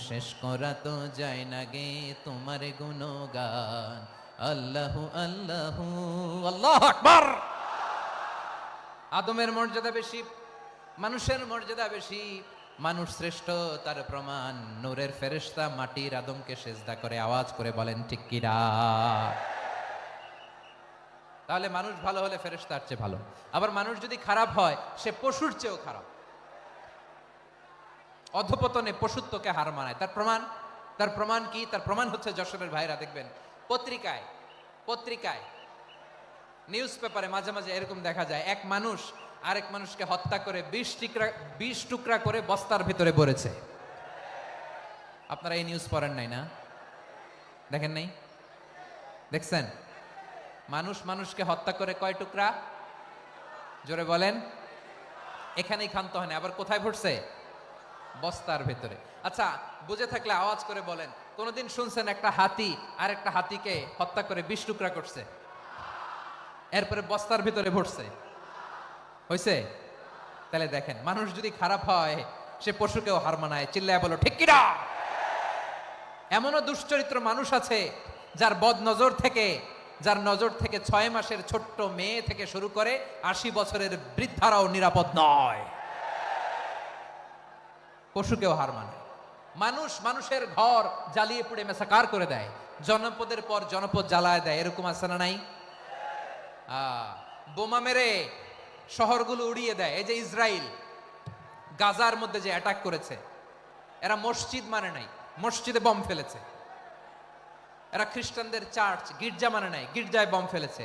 শেষ করা তো যায় না গে তোমার গুণগান। আল্লাহু আল্লাহু। আল্লাহু আকবার। আদমের মর্যাদা বেশি, মানুষের মর্যাদা বেশি, মানুষ শ্রেষ্ঠ, তার প্রমাণ নূরের ফেরেশতা মাটির আদমকে সেজদা করে। আওয়াজ করে বলেন ঠিক কিনা? তাহলে মানুষ ভালো হলে ফেরেশতার চেয়ে ভালো, আবার মানুষ যদি খারাপ হয় সে পশুর চেয়েও খারাপ, অধপতনে পশুত্বকে হার মানায়। তার প্রমাণ, তার প্রমাণ কি? তার প্রমাণ হচ্ছে, যশোরের ভাইরা দেখবেন পত্রিকায়, পত্রিকায় নিউজ পেপারে মাঝে মাঝে এরকম দেখা যায়, এক মানুষ আরেক মানুষকে হত্যা করে 20 টুকরা করে বস্তার ভিতরে ভরেছে। আপনারা এই নিউজ পড়েন নাই না? দেখেন নাই? দেখছেন? মানুষ মানুষকে হত্যা করে কয় টুকরা? জোরে বলেন। এখানেই ক্ষান্ত হয় না, আবার কোথায় ভরছে? বস্তার ভেতরে। আচ্ছা, বুঝে থাকলে আওয়াজ করে বলেন, কোনদিন শুনছেন একটা হাতি আর একটা হাতিকে হত্যা করে 20 টুকরা করছে, এরপরে বস্তার ভিতরে ভরছে? হইছে? তাহলে দেখেন, মানুষ যদি খারাপ হয় সে পশুকেও হার মানায়। চিল্লায় বলো ঠিক কিনা? এমনও দুশ্চরিত্র মানুষ আছে যার বদ নজর থেকে, যার নজর থেকে 6 মাসের ছোট্ট মেয়ে থেকে শুরু করে 80 বছরের বৃদ্ধারাও নিরাপদ নয়। পশুকেও হার মানায়। মানুষ মানুষের ঘর জ্বালিয়ে পুড়ে মেসাকার করে দেয়, জনপদের পর জনপদ জ্বালায় দেয়। এরকম আছে না নাই? বোমা মেরে শহরগুলো উড়িয়ে দেয়। এই যে ইসরায়েল, গাজার মধ্যে যে অ্যাটাক করেছে, এরা মসজিদ মানে নাই, মসজিদে বম ফেলেছে। এরা খ্রিস্টানদের চার্চ, গির্জা মানে নাই, গির্জায় বম ফেলেছে।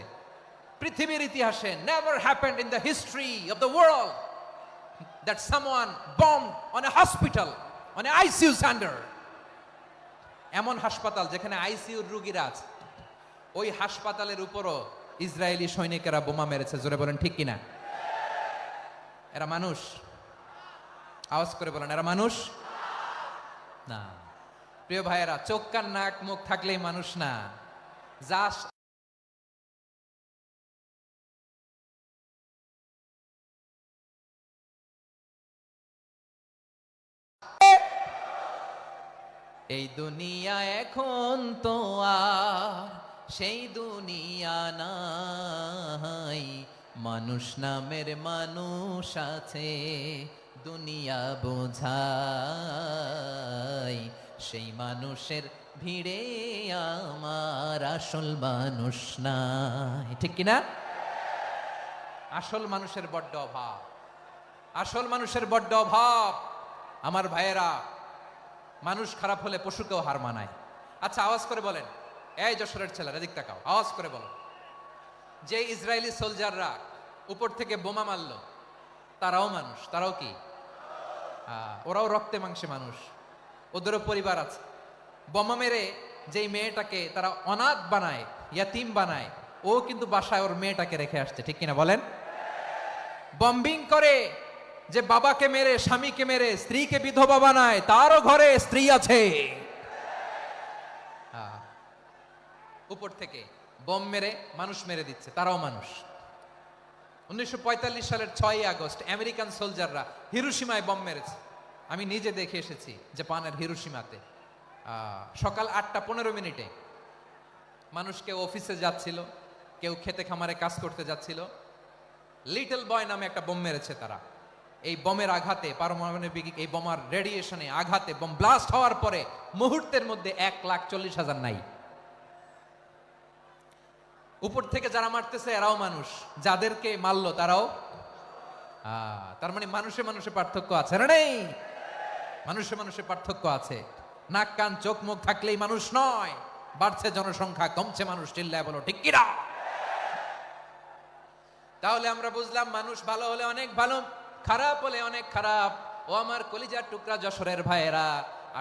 পৃথিবীর ইতিহাসে never happened in the history of the world that someone bombed on a hospital, on a ICU center. এমন হাসপাতাল যেখানে আইসিইউর রোগীরা আছে, ওই হাসপাতালের উপরও ইসরায়েলি সৈনিকেরা বোমা মেরেছে। জোরে বলেন ঠিক কিনা? এরা মানুষ? আওয়াজ করে বলেন, এরা মানুষ না। প্রিয় ভাইয়েরা, চোখ কান নাক মুখ থাকলেই মানুষ না। যা এই দুনিয়া এখন তো আর সেই দুনিয়া নাই, মানুষ নামের মানুষ আছে দুনিয়া বোঝাই, সেই মানুষের ভিড়ে আমার আসল মানুষ নাই। ঠিক কিনা? আসল মানুষের বড্ড অভাব, আসল মানুষের বড্ড অভাব। আমার ভাইয়েরা, মানুষ খারাপ হলে পশুকেও হার মানায়। আচ্ছা, আওয়াজ করে বলেন, এই যশোরের ছেলেরা দিক তাকাও, আওয়াজ করে বলো, যে ইসরায়েলি সোলজাররা উপর থেকে বোমা মারলো, তারাও মানুষ? তারাও কি? ওরাও রক্তে মাংসে মানুষ, ওদেরও পরিবার আছে। বোমা মেরে যেই মেয়েটাকে তারা অনাথ বানায়, ইয়াতিম বানায়, ও কিন্তু বাসায় ওর মেয়েটাকে রেখে আসছে। ঠিক কিনা বলেন? বম্বিং করে যে বাবাকে মেরে, স্বামীকে মেরে স্ত্রীকে বিধবা বানায়, তারও ঘরে স্ত্রী আছে। উপর থেকে বোম মেরে মানুষ মেরে দিচ্ছে, তারাও মানুষ। 1945 সালের 6ই আগস্ট আমেরিকান সোলজাররা হিরোশিমায় বোম মেরেছে। আমি নিজে দেখে এসেছি জাপানের হিরোশিমাতে। সকাল 8:15 মানুষ কেউ অফিসে যাচ্ছিল, কেউ খেতে খামারে কাজ করতে যাচ্ছিল, লিটল বয় নামে একটা বোম মেরেছে তারা। এই বোমের আঘাতে, পারমাণবিক এই বোমার রেডিয়েশনে আঘাতে, বোম ব্লাস্ট হওয়ার পরে মুহূর্তের মধ্যে 1,40,000 নাই। উপর থেকে যারা মারতেছে এরাও মানুষ, যাদেরকে মারলো তারাও। তার মানে মানুষে মানুষে পার্থক্য আছে না? নেই? মানুষে মানুষে পার্থক্য আছে। নাক কান চোখ মুখ থাকলেই মানুষ নয়। বাড়ছে জনসংখ্যা, কমছে মানুষ। চিল্লায় বলো ঠিক কিনা? তাহলে আমরা বুঝলাম, মানুষ ভালো হলে অনেক ভালো, খারাপ হলে অনেক খারাপ। ও আমার কলিজার টুকরা যশোরের ভাইয়েরা,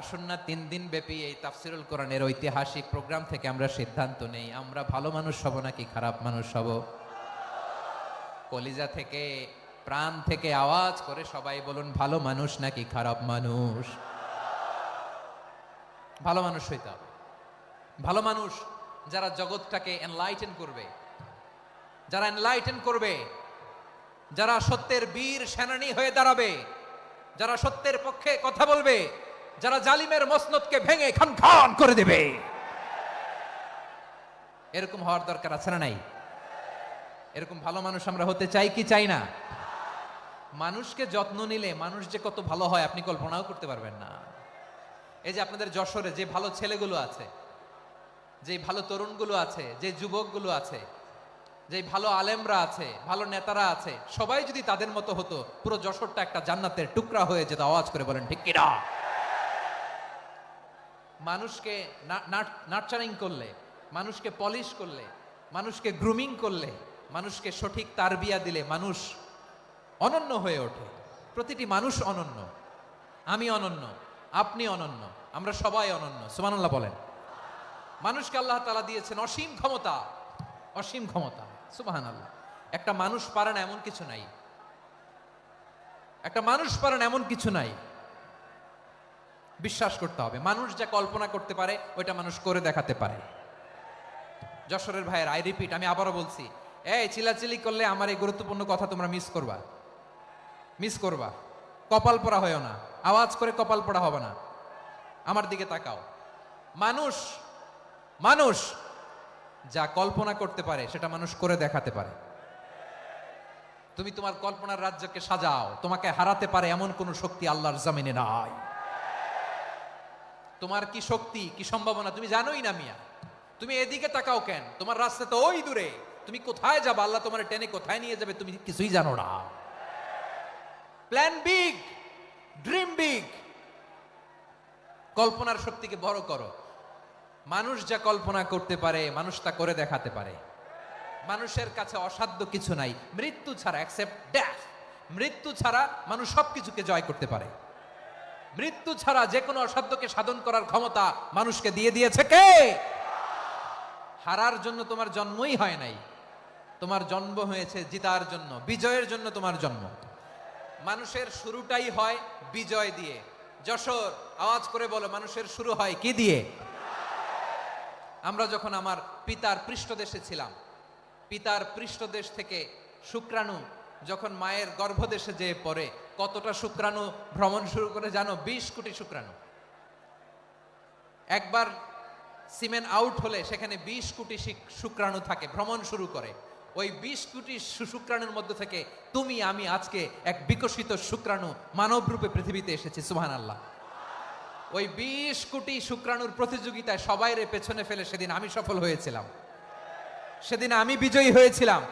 আসুন না 3 দিন ব্যাপী এই তাফসিরুল কোরআনের ঐতিহাসিক প্রোগ্রাম থেকে আমরা সিদ্ধান্ত নেই, আমরা ভালো মানুষ হব নাকি খারাপ মানুষ হব? কলিজা থেকে, প্রাণ থেকে আওয়াজ করে সবাই বলুন, ভালো মানুষ নাকি খারাপ মানুষ? ভালো মানুষ হইতে হবে। ভালো মানুষ যারা জগৎটাকে এনলাইটেন করবে, যারা এনলাইটেন করবে, যারা সত্যের বীর সেনানী হয়ে দাঁড়াবে, যারা সত্যের পক্ষে কথা বলবে, যারা জালিমের মসনদকে ভেঙে খান খান করে দেবে। এরকম হওয়ার দরকার আছে না নাই? এরকম ভালো মানুষ আমরা হতে চাই কি চাই না? মানুষকে যত্ন নিলে মানুষ যে কত ভালো হয় আপনি কল্পনাও করতে পারবেন না। এই যে আপনাদের যশোরে যে ভালো ছেলেগুলো আছে, যে ভালো তরুণগুলো আছে, যে যুবকগুলো আছে, যে ভালো আলেমরা আছে, ভালো নেতারা আছে, সবাই যদি তাদের মতো হতো, পুরো যশোরটা একটা জান্নাতের টুকরা হয়ে যেত। আওয়াজ করে বলেন ঠিক কিনা? মানুষকে নার্চারিং করলে, মানুষকে পলিশ করলে, মানুষকে গ্রুমিং করলে, মানুষকে সঠিক তারবিয়া দিলে মানুষ অনন্য হয়ে ওঠে। প্রতিটি মানুষ অনন্য। আমি অনন্য, আপনি অনন্য, আমরা সবাই অনন্য। সুবহানাল্লাহ বলেন। মানুষকে আল্লাহ তাআলা দিয়েছেন অসীম ক্ষমতা, অসীম ক্ষমতা। সুবহানাল্লাহ। একটা মানুষ পারে না এমন কিছু নাই, একটা মানুষ পারে না এমন কিছু নাই। বিশ্বাস করতে হবে, মানুষ যা কল্পনা করতে পারে ওইটা মানুষ করে দেখাতে পারে। যশোরের ভাইয়ের, আই রিপিট, আমি আবারও বলছি, এই চিল্লাচিল্লি করলে আমার এই গুরুত্বপূর্ণ কথা তোমরা মিস করবা, মিস করবা। কপাল পোড়া হয়েও না, আওয়াজ করে কপাল পোড়া হবে না। আমার দিকে তাকাও। মানুষ, মানুষ যা কল্পনা করতে পারে সেটা মানুষ করে দেখাতে পারে। তুমি তোমার কল্পনার রাজ্যকে সাজাও, তোমাকে হারাতে পারে এমন কোন শক্তি আল্লাহর জমিনে নাই। তোমার কি শক্তি, কি সম্ভাবনা তুমি জানোই না মিয়া। তুমি এদিকে তাকাও কেন? তোমার রাস্তা তো ওই দূরে। তুমি কোথায় যাবে, আল্লাহ তোমার টেনে কোথায় নিয়ে যাবে তুমি কিছুই জানো না। প্ল্যান বিগ, ড্রিম বিগ, কল্পনার শক্তিকে বড় করো। মানুষ যা কল্পনা করতে পারে মানুষ তা করে দেখাতে পারে। মানুষের কাছে অসাধ্য কিছু নাই, মৃত্যু ছাড়া, অ্যাকসেপ্ট ডেথ, মৃত্যু ছাড়া মানুষ সবকিছুকে জয় করতে পারে। মৃত্যু ছাড়া যে কোনো অসাধ্যকে সাধন করার ক্ষমতা মানুষকে দিয়ে দিয়েছে কে? হারার জন্য তোমার জন্মই হয় নাই, তোমার জন্ম হয়েছে জিতার জন্য, বিজয়ের জন্য তোমার জন্ম। মানুষের শুরুটাই হয় বিজয় দিয়ে। যশোর, আওয়াজ করে বলো, মানুষের শুরু হয় কি দিয়ে? আমরা যখন আমার পিতার পৃষ্ঠদেশে ছিলাম, পিতার পৃষ্ঠদেশ থেকে শুক্রাণু যখন মায়ের গর্ভদেশে যেয়ে পড়ে, কতটা শুক্রাণু ভ্রমণ শুরু করে জানো? 20 কোটি শুক্রাণু। একবার সিমেন আউট হলে সেখানে 20 কোটি শুক্রাণু থাকে, ভ্রমণ শুরু করে। ওই 20 কোটি শুক্রাণুর মধ্যে থেকে তুমি আমি আজকে এক বিকশিত শুক্রাণু মানব রূপে পৃথিবীতে এসেছি। সুবহানাল্লাহ। ওই 20 কোটি শুক্রাণুর প্রতিযোগিতায় সবাইরে পেছনে ফেলে সেদিন আমি সফল হয়েছিলাম, সেদিন আমি বিজয়ী হয়েছিলাম।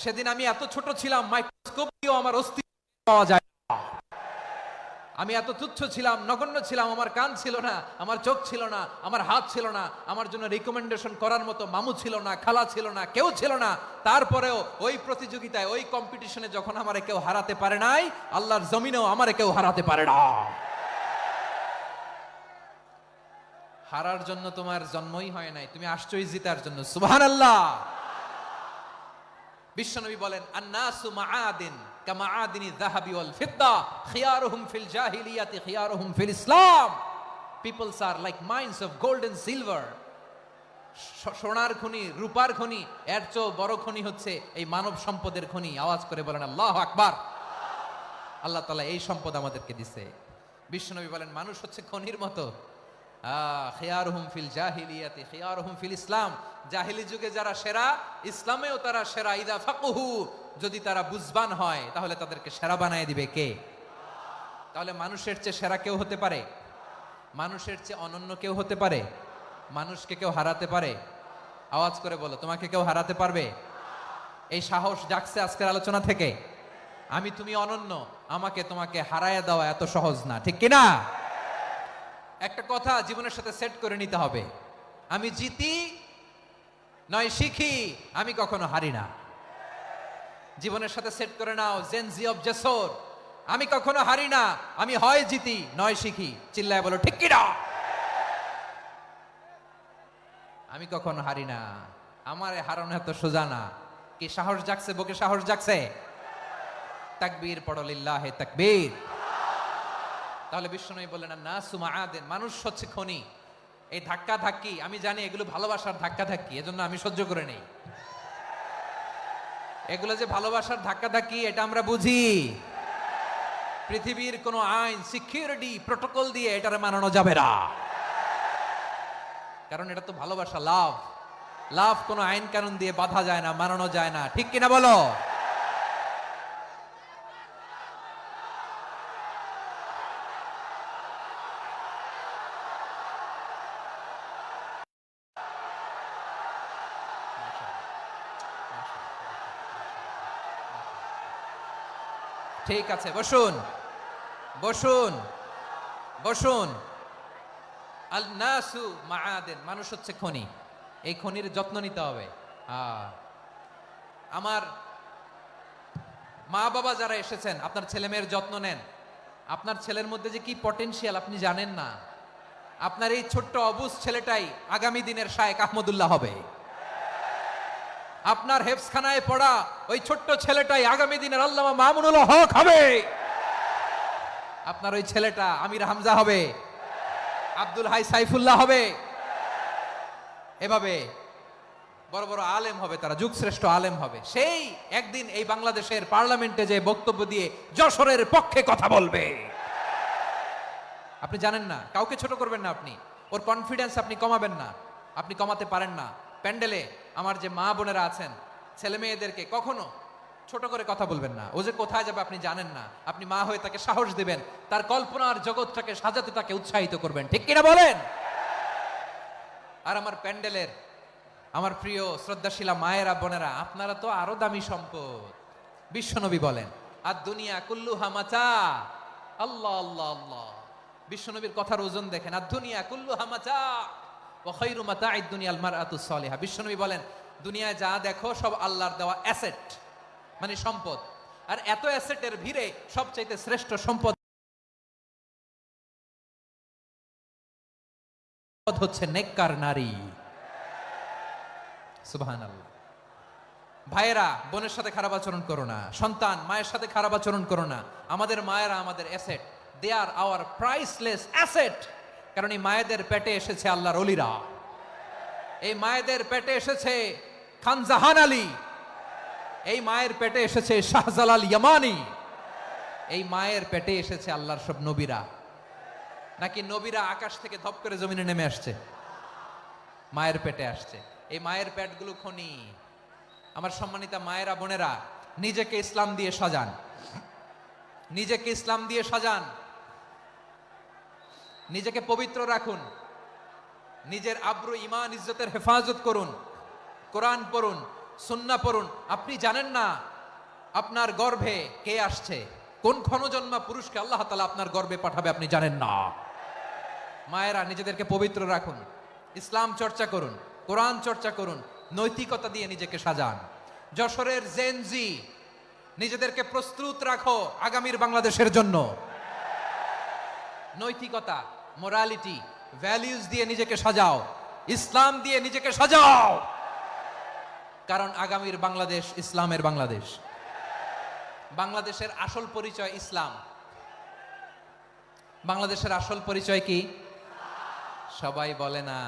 সেদিন আমি এত ছোট ছিলাম, মাইক্রোস্কোপ দিয়েও আমার অস্তিত্ব পাওয়া যায় না। আমি এত তুচ্ছ ছিলাম, নগণ্য ছিলাম, আমার কান ছিল না, আমার চোখ ছিল না, আমার হাত ছিল না, আমার জন্য রিকমেন্ডেশন করার মতো মামু ছিল না, খালা ছিল না, কেউ ছিল না। তারপরেও ওই প্রতিযোগিতায়, ওই কম্পিটিশনে যখন আমারে কেউ হারাতে পারে নাই, আল্লাহর জমিনেও আমারে কেউ হারাতে পারে না। হারার জন্য তোমার জন্মই হয় নাই, তুমি আসছই জিতার জন্য। সুবহানাল্লাহ। বিশ্বনবী বলেন, আন্নাসু মাআদিন কামাআদিনি যাহাবি ওয়াল ফিদ্দা খিয়ারুহুম ফিল জাহিলিয়াতি খিয়ারুহুম ফিল ইসলাম। Peoples are like mines of gold and silver. সোনার খনি, রূপার খনি, এর চেয়েও বড় খনি হচ্ছে এই মানব সম্পদের খনি। আওয়াজ করে বলেন আল্লাহু আকবার। আল্লাহ তাআলা এই সম্পদ আমাদেরকে দিয়েছে। বিশ্বনবী বলেন, মানুষ হচ্ছে খনির মতো। খিয়ারুহুম ফিল জাহিলিয়াতি খিয়ারুহুম ফিল ইসলাম। জাহিলি যুগে যারা সেরা, ইসলামেও তারা সেরা। ইদা ফাকুহু, যদি তারা বুঝবান হয় তাহলে তাদেরকে সেরা বানায় দিবে কে? তাহলে মানুষের চেয়ে সেরা কেউ হতে পারে? মানুষের চেয়ে অনন্য কেউ হতে পারে? মানুষকে কেউ হারাতে পারে? আওয়াজ করে বলো, তোমাকে কেউ হারাতে পারবে? এই সাহস জাগছে আজকের আলোচনা থেকে। আমি তুমি অনন্য, আমাকে তোমাকে হারায় দেওয়া এত সহজ না, ঠিক কিনা? একটা কথা জীবনের সাথে সেট করে নিতে হবে, আমি জিতি নয় শিখি, আমি কখনো হারি না। জীবনের সাথে সেট করে নাও, জেনজি অফ জেসর, আমি কখনো হারি না, আমি হয় জিতি নয় শিখি। চিল্লায় বলো ঠিক কিনা? আমি কখনো হারি না, আমার হারানো এত সোজা না। কি সাহস জাগছে? বুকে সাহস জাগছে? তাকবীর পড়ো, লিল্লাহে তাকবীর। তাহলে বিশ্বনবী বললেন, নাসু মাআদিন, মানুষ হচ্ছে খনি। এই ধাক্কা ধাক্কি, আমি জানি এগুলো ভালোবাসার ধাক্কা ধাক্কি, এজন্য আমি সহ্য করে নেই। এগুলো যে ভালোবাসার ধাক্কা ধাক্কি, এটা আমরা বুঝি। পৃথিবীর কোন আইন, সিকিউরিটি প্রটোকল দিয়ে এটারে মানানো যাবে না, কারণ এটা তো ভালোবাসা, লাভ। লাভ কোনো আইন কানুন দিয়ে বাধা যায় না, মানানো যায় না, ঠিক কিনা বলো? ঠিক আছে, বসুন বসুন বসুন। আল নাসু মাআদিন, মানুষ হচ্ছে খনি। এই খনির যত্ন নিতে হবে। আমার মা বাবা যারা এসেছেন, আপনার ছেলে মেয়ের যত্ন নেন। আপনার ছেলের মধ্যে যে কি পটেনশিয়াল আপনি জানেন না। আপনার এই ছোট্ট অবুজ ছেলেটাই আগামী দিনের শায়েখ আহমদুল্লাহ হবে। আপনার হেফজখানায় পড়া ওই ছোট্ট ছেলেটাই আগামী দিনের আল্লামা মামুনুল হক হবে। আপনার ওই ছেলেটা আমির হামজা হবে, আব্দুল হাই সাইফুল্লাহ হবে। এভাবে বড় বড় আলেম হবে, তারা যুগশ্রেষ্ঠ আলেম হবে। সেই একদিন এই বাংলাদেশের পার্লামেন্টে যে বক্তব্য দিয়ে যশোরের পক্ষে কথা বলবে। আপনি জানেন না, কাউকে ছোট করবেন না আপনি। ওর কনফিডেন্স আপনি কমাবেন না, আপনি কমাতে পারেন না। প্যান্ডেলে আমার যে মা বোনেরা আছেন, ছেলে মেয়েদেরকে কখনো ছোট করে কথা বলবেন না। ও যে কোথায় যাবে আপনি জানেন না। আপনি মা হয়ে তাকে সাহস দিবেন, তার কল্পনার জগৎটাকে সাজাতে তাকে উৎসাহিত করবেন, ঠিক কিনা বলেন? আর আমার প্যান্ডেলের আমার প্রিয় শ্রদ্ধাশীলা মায়েরা বোনেরা, আপনারা তো আরো দামি সম্পদ। বিশ্বনবী বলেন, আর দুনিয়া কুল্লুহা মাতা, আল্লাহ আল্লাহ আল্লাহ। বিশ্বনবীর কথার ওজন দেখেন, আদ-দুনিয়া কুল্লুহা মাতা ওয়া খায়রু মাতা'আদ দুনিয়াল মারআতুস সালিহা। বিশ্বনবী বলেন, দুনিয়ায় যা দেখো সব আল্লাহর দেওয়া অ্যাসেট, মানে সম্পদ। আর এত অ্যাসেটের ভিড়ে সবচাইতে শ্রেষ্ঠ সম্পদ হচ্ছে নেককার নারী। সুবহানাল্লাহ। ভাইয়েরা বোনের সাথে খারাপ আচরণ করো না, সন্তান মায়ের সাথে খারাপ আচরণ করো না। আমাদের মায়েরা আমাদের asset, they are our priceless asset. কারণ এই মায়েদের পেটে এসেছে আল্লাহর ওলিরা, এই মায়েদের পেটে এসেছে খান জাহান আলী, এই মায়ের পেটে এসেছে শাহজালাল ইয়ামানি, এই মায়ের পেটে এসেছে আল্লাহর সব নবীরা। নাকি নবীরা আকাশ থেকে ধপ করে জমিনে নেমে আসছে? মায়ের পেটে আসছে। এই মায়ের পেটগুলো খনি। আমার সম্মানিতা মায়েরা বোনেরা, নিজেকে ইসলাম দিয়ে সাজান, নিজেকে ইসলাম দিয়ে সাজান, নিজেকে পবিত্র রাখুন, নিজের আব্রু ইমান ইজ্জতের হেফাজত করুন, কোরআন পড়ুন, সুন্নাহ পড়ুন। আপনি জানেন না আপনার গর্ভে কে আসছে, কোন ক্ষণজন্মা পুরুষকে আল্লাহ তাআলা আপনার গর্ভে পাঠাবে, আপনি জানেন না। মায়েরা নিজেদেরকে পবিত্র রাখুন, ইসলাম চর্চা করুন, কোরআন চর্চা করুন, নৈতিকতা দিয়ে নিজেকে সাজান। যশোরের জেনজি, নিজেদেরকে প্রস্তুত রাখো আগামীর বাংলাদেশের জন্য। নৈতিকতা, মোরালিটি, ভ্যালিউজ দিয়ে নিজেকে সাজাও, ইসলাম দিয়ে নিজেকে সাজাও। কারণ আগামীর বাংলাদেশ ইসলামের বাংলাদেশ। বাংলাদেশের আসল পরিচয় ইসলাম। বাংলাদেশের আসল পরিচয় কি? সবাই বলে না।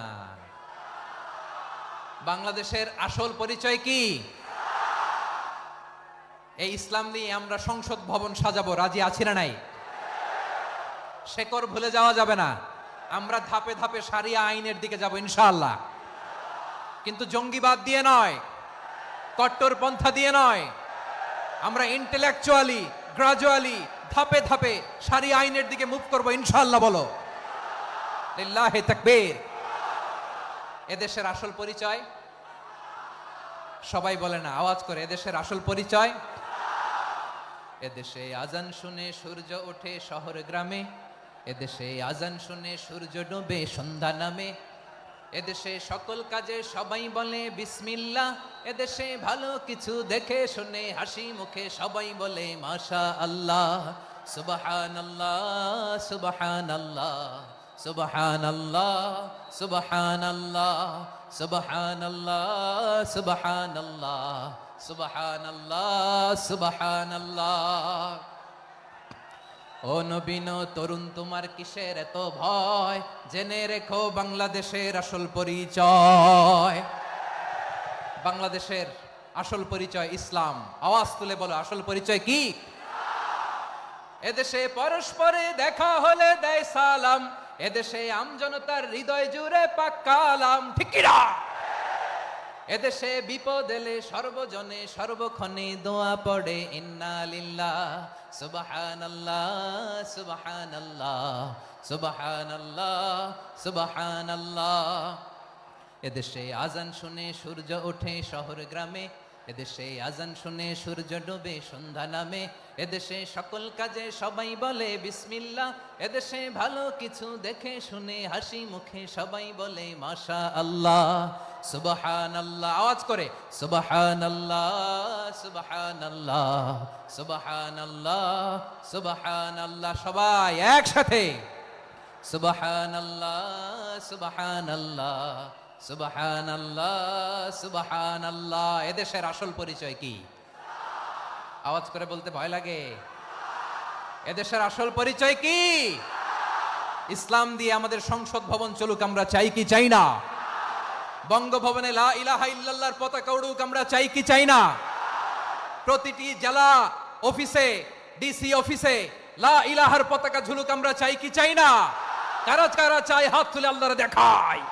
বাংলাদেশের আসল পরিচয় কি? এই ইসলাম নিয়ে আমরা সংসদ ভবন সাজাবো, রাজি আছি না নাই? শেকড় ভুলে যাওয়া যাবে না। আমরা ধাপে ধাপে শারিয়া আইনের দিকে যাব ইনশাআল্লাহ, কিন্তু জঙ্গিবাদ দিয়ে নয়, কট্টরপন্থা দিয়ে নয়। আমরা ইন্টেলেকচুয়ালি, গ্রাজুয়ালি, ধাপে ধাপে শারিয়া আইনের দিকে মুভ করব ইনশাআল্লাহ। বলো লিল্লাহি তাকবীর। এদেশের আসল পরিচয় সবাই বলে না, আওয়াজ করে, এদেশের আসল পরিচয়। এদেশে আজান শুনে সূর্য ওঠে শহর গ্রামে, এদেশে আজান শুনে সূর্য ডোবে সন্ধ্যা নামে, এদেশে সকল কাজে সবাই বলে বিসমিল্লাহ, এদেশে ভালো কিছু দেখে শুনে হাসি মুখে সবাই বলে মাশা আল্লাহ। সুবহানাল্লাহ সুবহানাল্লাহ সুবহানাল্লাহ সুবহানাল্লাহ সুবহানাল্লাহ সুবহানাল্লাহ সুবহানাল্লাহ সুবহানাল্লাহ। ও নবীন তরুণ, তোমার কিসের এত ভয়? জেনে রেখো বাংলাদেশের আসল পরিচয়। বাংলাদেশের আসল পরিচয় ইসলাম। আওয়াজ তুলে বলো, আসল পরিচয় কি? এদেশে পরস্পরে দেখা হলে দেয় সালাম, এদেশে আমজনতার হৃদয় জুড়ে পাক্কা আলাম। ঠিক কি না? এদেশে বিপদ এলে সর্বজনে সর্বক্ষণে দোয়া পড়ে ইন্না লিল্লাহ সুবহানাল্লাহ সুবহানাল্লাহ সুবহানাল্লাহ সুবহানাল্লাহ। এদেশে আজান শুনে সূর্য ওঠে শহর গ্রামে, এদেশে আজান শুনে সূর্য ডোবে সন্ধ্যা নামে, এদেশে সকল কাজে সবাই বলে বিসমিল্লাহ, এদেশে ভালো কিছু দেখে শুনে হাসি মুখে সবাই বলে মাশা আল্লাহ। সুবহানাল্লাহ, আওয়াজ করে সুবহানাল্লাহ সুবহানাল্লাহ সুবহানাল্লাহ সুবহানাল্লাহ। সবাই একসাথে সুবহানাল্লাহ সুবহানাল্লাহ সুবহানাল্লাহ সুবহানাল্লাহ। এদেশের আসল পরিচয় কি? আওয়াজ করে বলতে ভয় লাগে। এদেশের আসল পরিচয় কি? ইসলাম দিয়ে আমাদের সংসদ ভবন চলুক, আমরা চাই কি চাই না? বঙ্গভবনে লা ইলাহা ইল্লাল্লাহর পতাকা উড়ুক, আমরা চাই কি চাই না? প্রতিটি জেলা অফিসে, ডিসি অফিসে লা ইলাহার পতাকা ঝুলুক, আমরা চাই কি চাই না? কারা কারা চাই হাত তুলে আল্লাহরে দেখায়।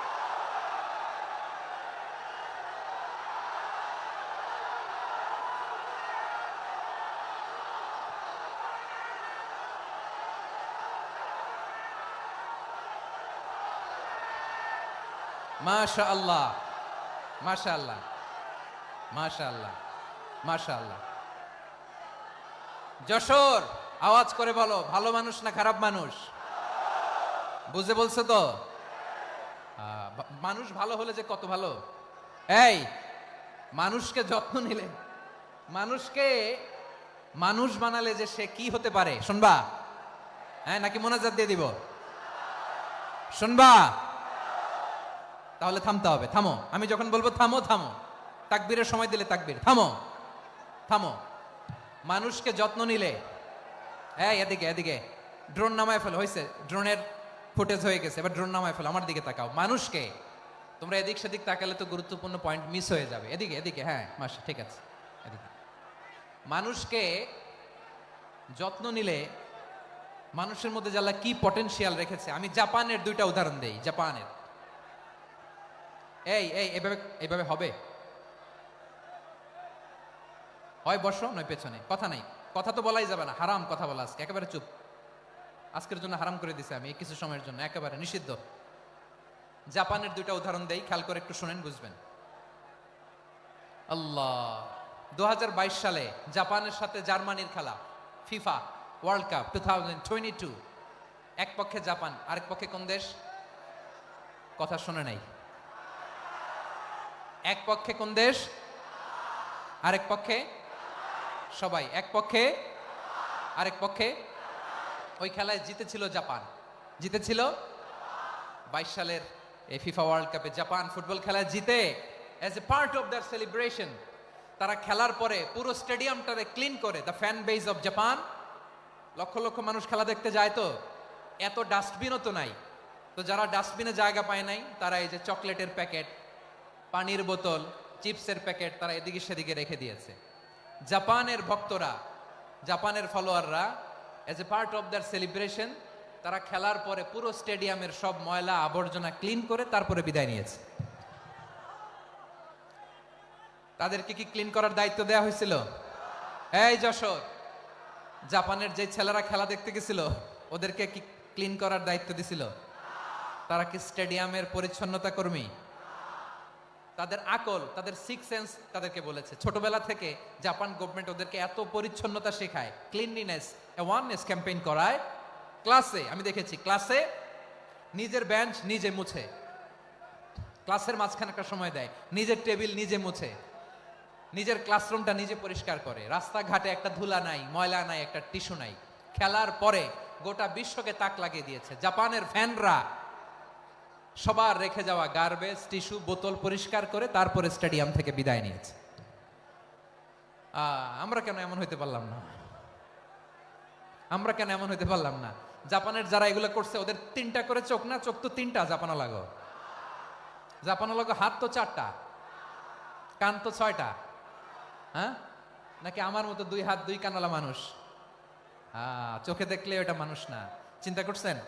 মাশাআল্লাহ মাশাআল্লাহ মাশাআল্লাহ মাশাআল্লাহ। যশোর আওয়াজ করে বলো, ভালো মানুষ না খারাপ মানুষ? বুঝে বলছে তো? মানুষ ভালো হলে যে কত ভালো। এই মানুষকে যত্ন নিলে, মানুষকে মানুষ বানালে যে সে কি হতে পারে শুনবা? হ্যাঁ, নাকি মোনাজাত দিয়ে দিব? শুনবা? তাহলে থামতে হবে। থামো, আমি যখন বলবো থামো থামো, তাকবীরের সময় দিলে তাকবীর। থামো থামো। মানুষকে যত্ন নিলে, এই এদিকে এদিকে, ড্রোন নামায় ফেলো। হয়েছে, ড্রোনের ফুটেজ হয়ে গেছে, এবার ড্রোন নামায় ফেলো। আমার দিকে তাকাও। মানুষকে, তোমরা এদিক সেদিক তাকালে তো গুরুত্বপূর্ণ পয়েন্ট মিস হয়ে যাবে। এদিকে এদিকে, হ্যাঁ মাসা ঠিক আছে, এদিকে। মানুষকে যত্ন নিলে মানুষের মধ্যে যারা কি পটেনশিয়াল রেখেছে, আমি জাপানের দুইটা উদাহরণ দেই। জাপানের, এই এই এভাবে এভাবে হবে হয় বসো নয় পেছনে, কথা নাই, কথা তো বলাই যাবে না, হারাম কথা বলা আজকে, একেবারে চুপ। আজকের জন্য হারাম করে দিছে আমি, কিছু সময়ের জন্য একেবারে নিষিদ্ধ। জাপানের দুইটা উদাহরণ দেই, খেয়াল করে একটু শুনেন, বুঝবেন। আল্লাহ, 2022 সালে জাপানের সাথে জার্মানির খেলা, ফিফা ওয়ার্ল্ড কাপ 2022। এক পক্ষে জাপান, আরেক পক্ষে কোন দেশ? কথা শুনে নাই। এক পক্ষে কোন দেশ, আরেক পক্ষে? সবাই এক পক্ষে, আরেক পক্ষে। ওই খেলায় জিতেছিল জাপান, জিতেছিল 22 সালের এই ফিফা ওয়ার্ল্ড কাপে জাপান ফুটবল খেলায় জিতে। As a part of their celebration, তারা খেলার পরে পুরো স্টেডিয়ামটারে ক্লিন করে। The fan base of Japan, লক্ষ লক্ষ মানুষ খেলা দেখতে যায়, তো এত ডাস্টবিনও তো নাই। তো যারা ডাস্টবিনে জায়গা পায় নাই, তারা এই যে চকলেটের প্যাকেট, পানির বোতল, চিপসের প্যাকেট তারা এদিকে সেদিকে রেখে দিয়েছে। জাপানের ভক্তরা, জাপানের ফলোয়াররা, as a part of their celebration, তারা খেলার পরে পুরো স্টেডিয়ামের সব ময়লা আবর্জনা ক্লিন করে তারপরে বিদায় নিয়েছে। তাদেরকে কি ক্লিন করার দায়িত্ব দেওয়া হয়েছিল? এই যশোর, জাপানের যে ছেলেরা খেলা দেখতে গেছিল, ওদেরকে কি ক্লিন করার দায়িত্ব দিছিল? তারা কি স্টেডিয়ামের পরিচ্ছন্নতা কর্মী? তাদের আকল, তাদের সিক্স সেন্স তাদেরকে বলেছে। ছোটবেলা থেকে জাপান গভর্নমেন্ট ওদেরকে এত পরিচ্ছন্নতা শেখায়, ক্লিনলিনেস অ্যাওয়ারনেস ক্যাম্পেইন করায়। ক্লাসে আমি দেখেছি, ক্লাসে নিজের বেঞ্চ নিজে মুছে, ক্লাসের মাঝখানে একটা সময় দেয়, নিজের টেবিল নিজে মুছে, নিজের ক্লাসরুমটা নিজে পরিষ্কার করে। রাস্তাঘাটে একটা ধুলা নাই, ময়লা নাই, একটা টিস্যু নাই। খেলার পরে গোটা বিশ্বকে তাক লাগিয়ে দিয়েছে। জাপানের ফ্যানরা সবার রেখে যাওয়া গার্বেজ, টিস্যু, বোতল পরিষ্কার করে তারপরে স্টেডিয়াম থেকে বিদায় নিয়েছে। আমরা কেন এমন হইতে পারলাম না? আমরা কেন এমন হইতে পারলাম না? জাপানের যারা এগুলো করছে, ওদের 3টা করে চোখ না? চোখ তো 3টা, জাপানো লাগো, জাপানো লাগো। হাত তো 4টা, কান তো 6টা। হ্যাঁ, নাকি আমার মতো 2 হাত 2 কানালা মানুষ? চোখে দেখলে ওটা মানুষ না। চিন্তা করছেন?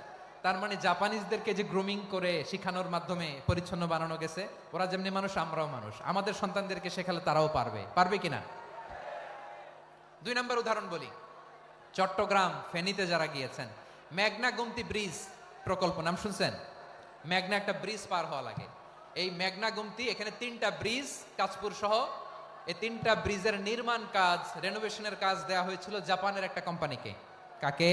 তার মানে জাপানিজদেরকে যে গ্রুমিং করে শিখানোর মাধ্যমে পরিচ্ছন্ন বানানো গেছে, ওরা যেমনি মানুষ আমরাও মানুষ। আমাদের সন্তানদেরকে শেখালে তারাও পারবে, পারবে কিনা? 2 নম্বর উদাহরণ বলি। চট্টগ্রাম ফেনীতে যারা গিয়েছেন, মেঘনা গুমতি ব্রিজ প্রকল্প নাম শুনছেন? মেঘনা একটা ব্রিজ পার হওয়া লাগে। এই মেঘনা গুমতি, এখানে 3টা ব্রিজ, কাঁচপুর সহ, এই 3টা ব্রিজের নির্মাণ কাজ, রেনোভেশনের কাজ দেওয়া হয়েছিল জাপানের একটা কোম্পানিকে। কাকে?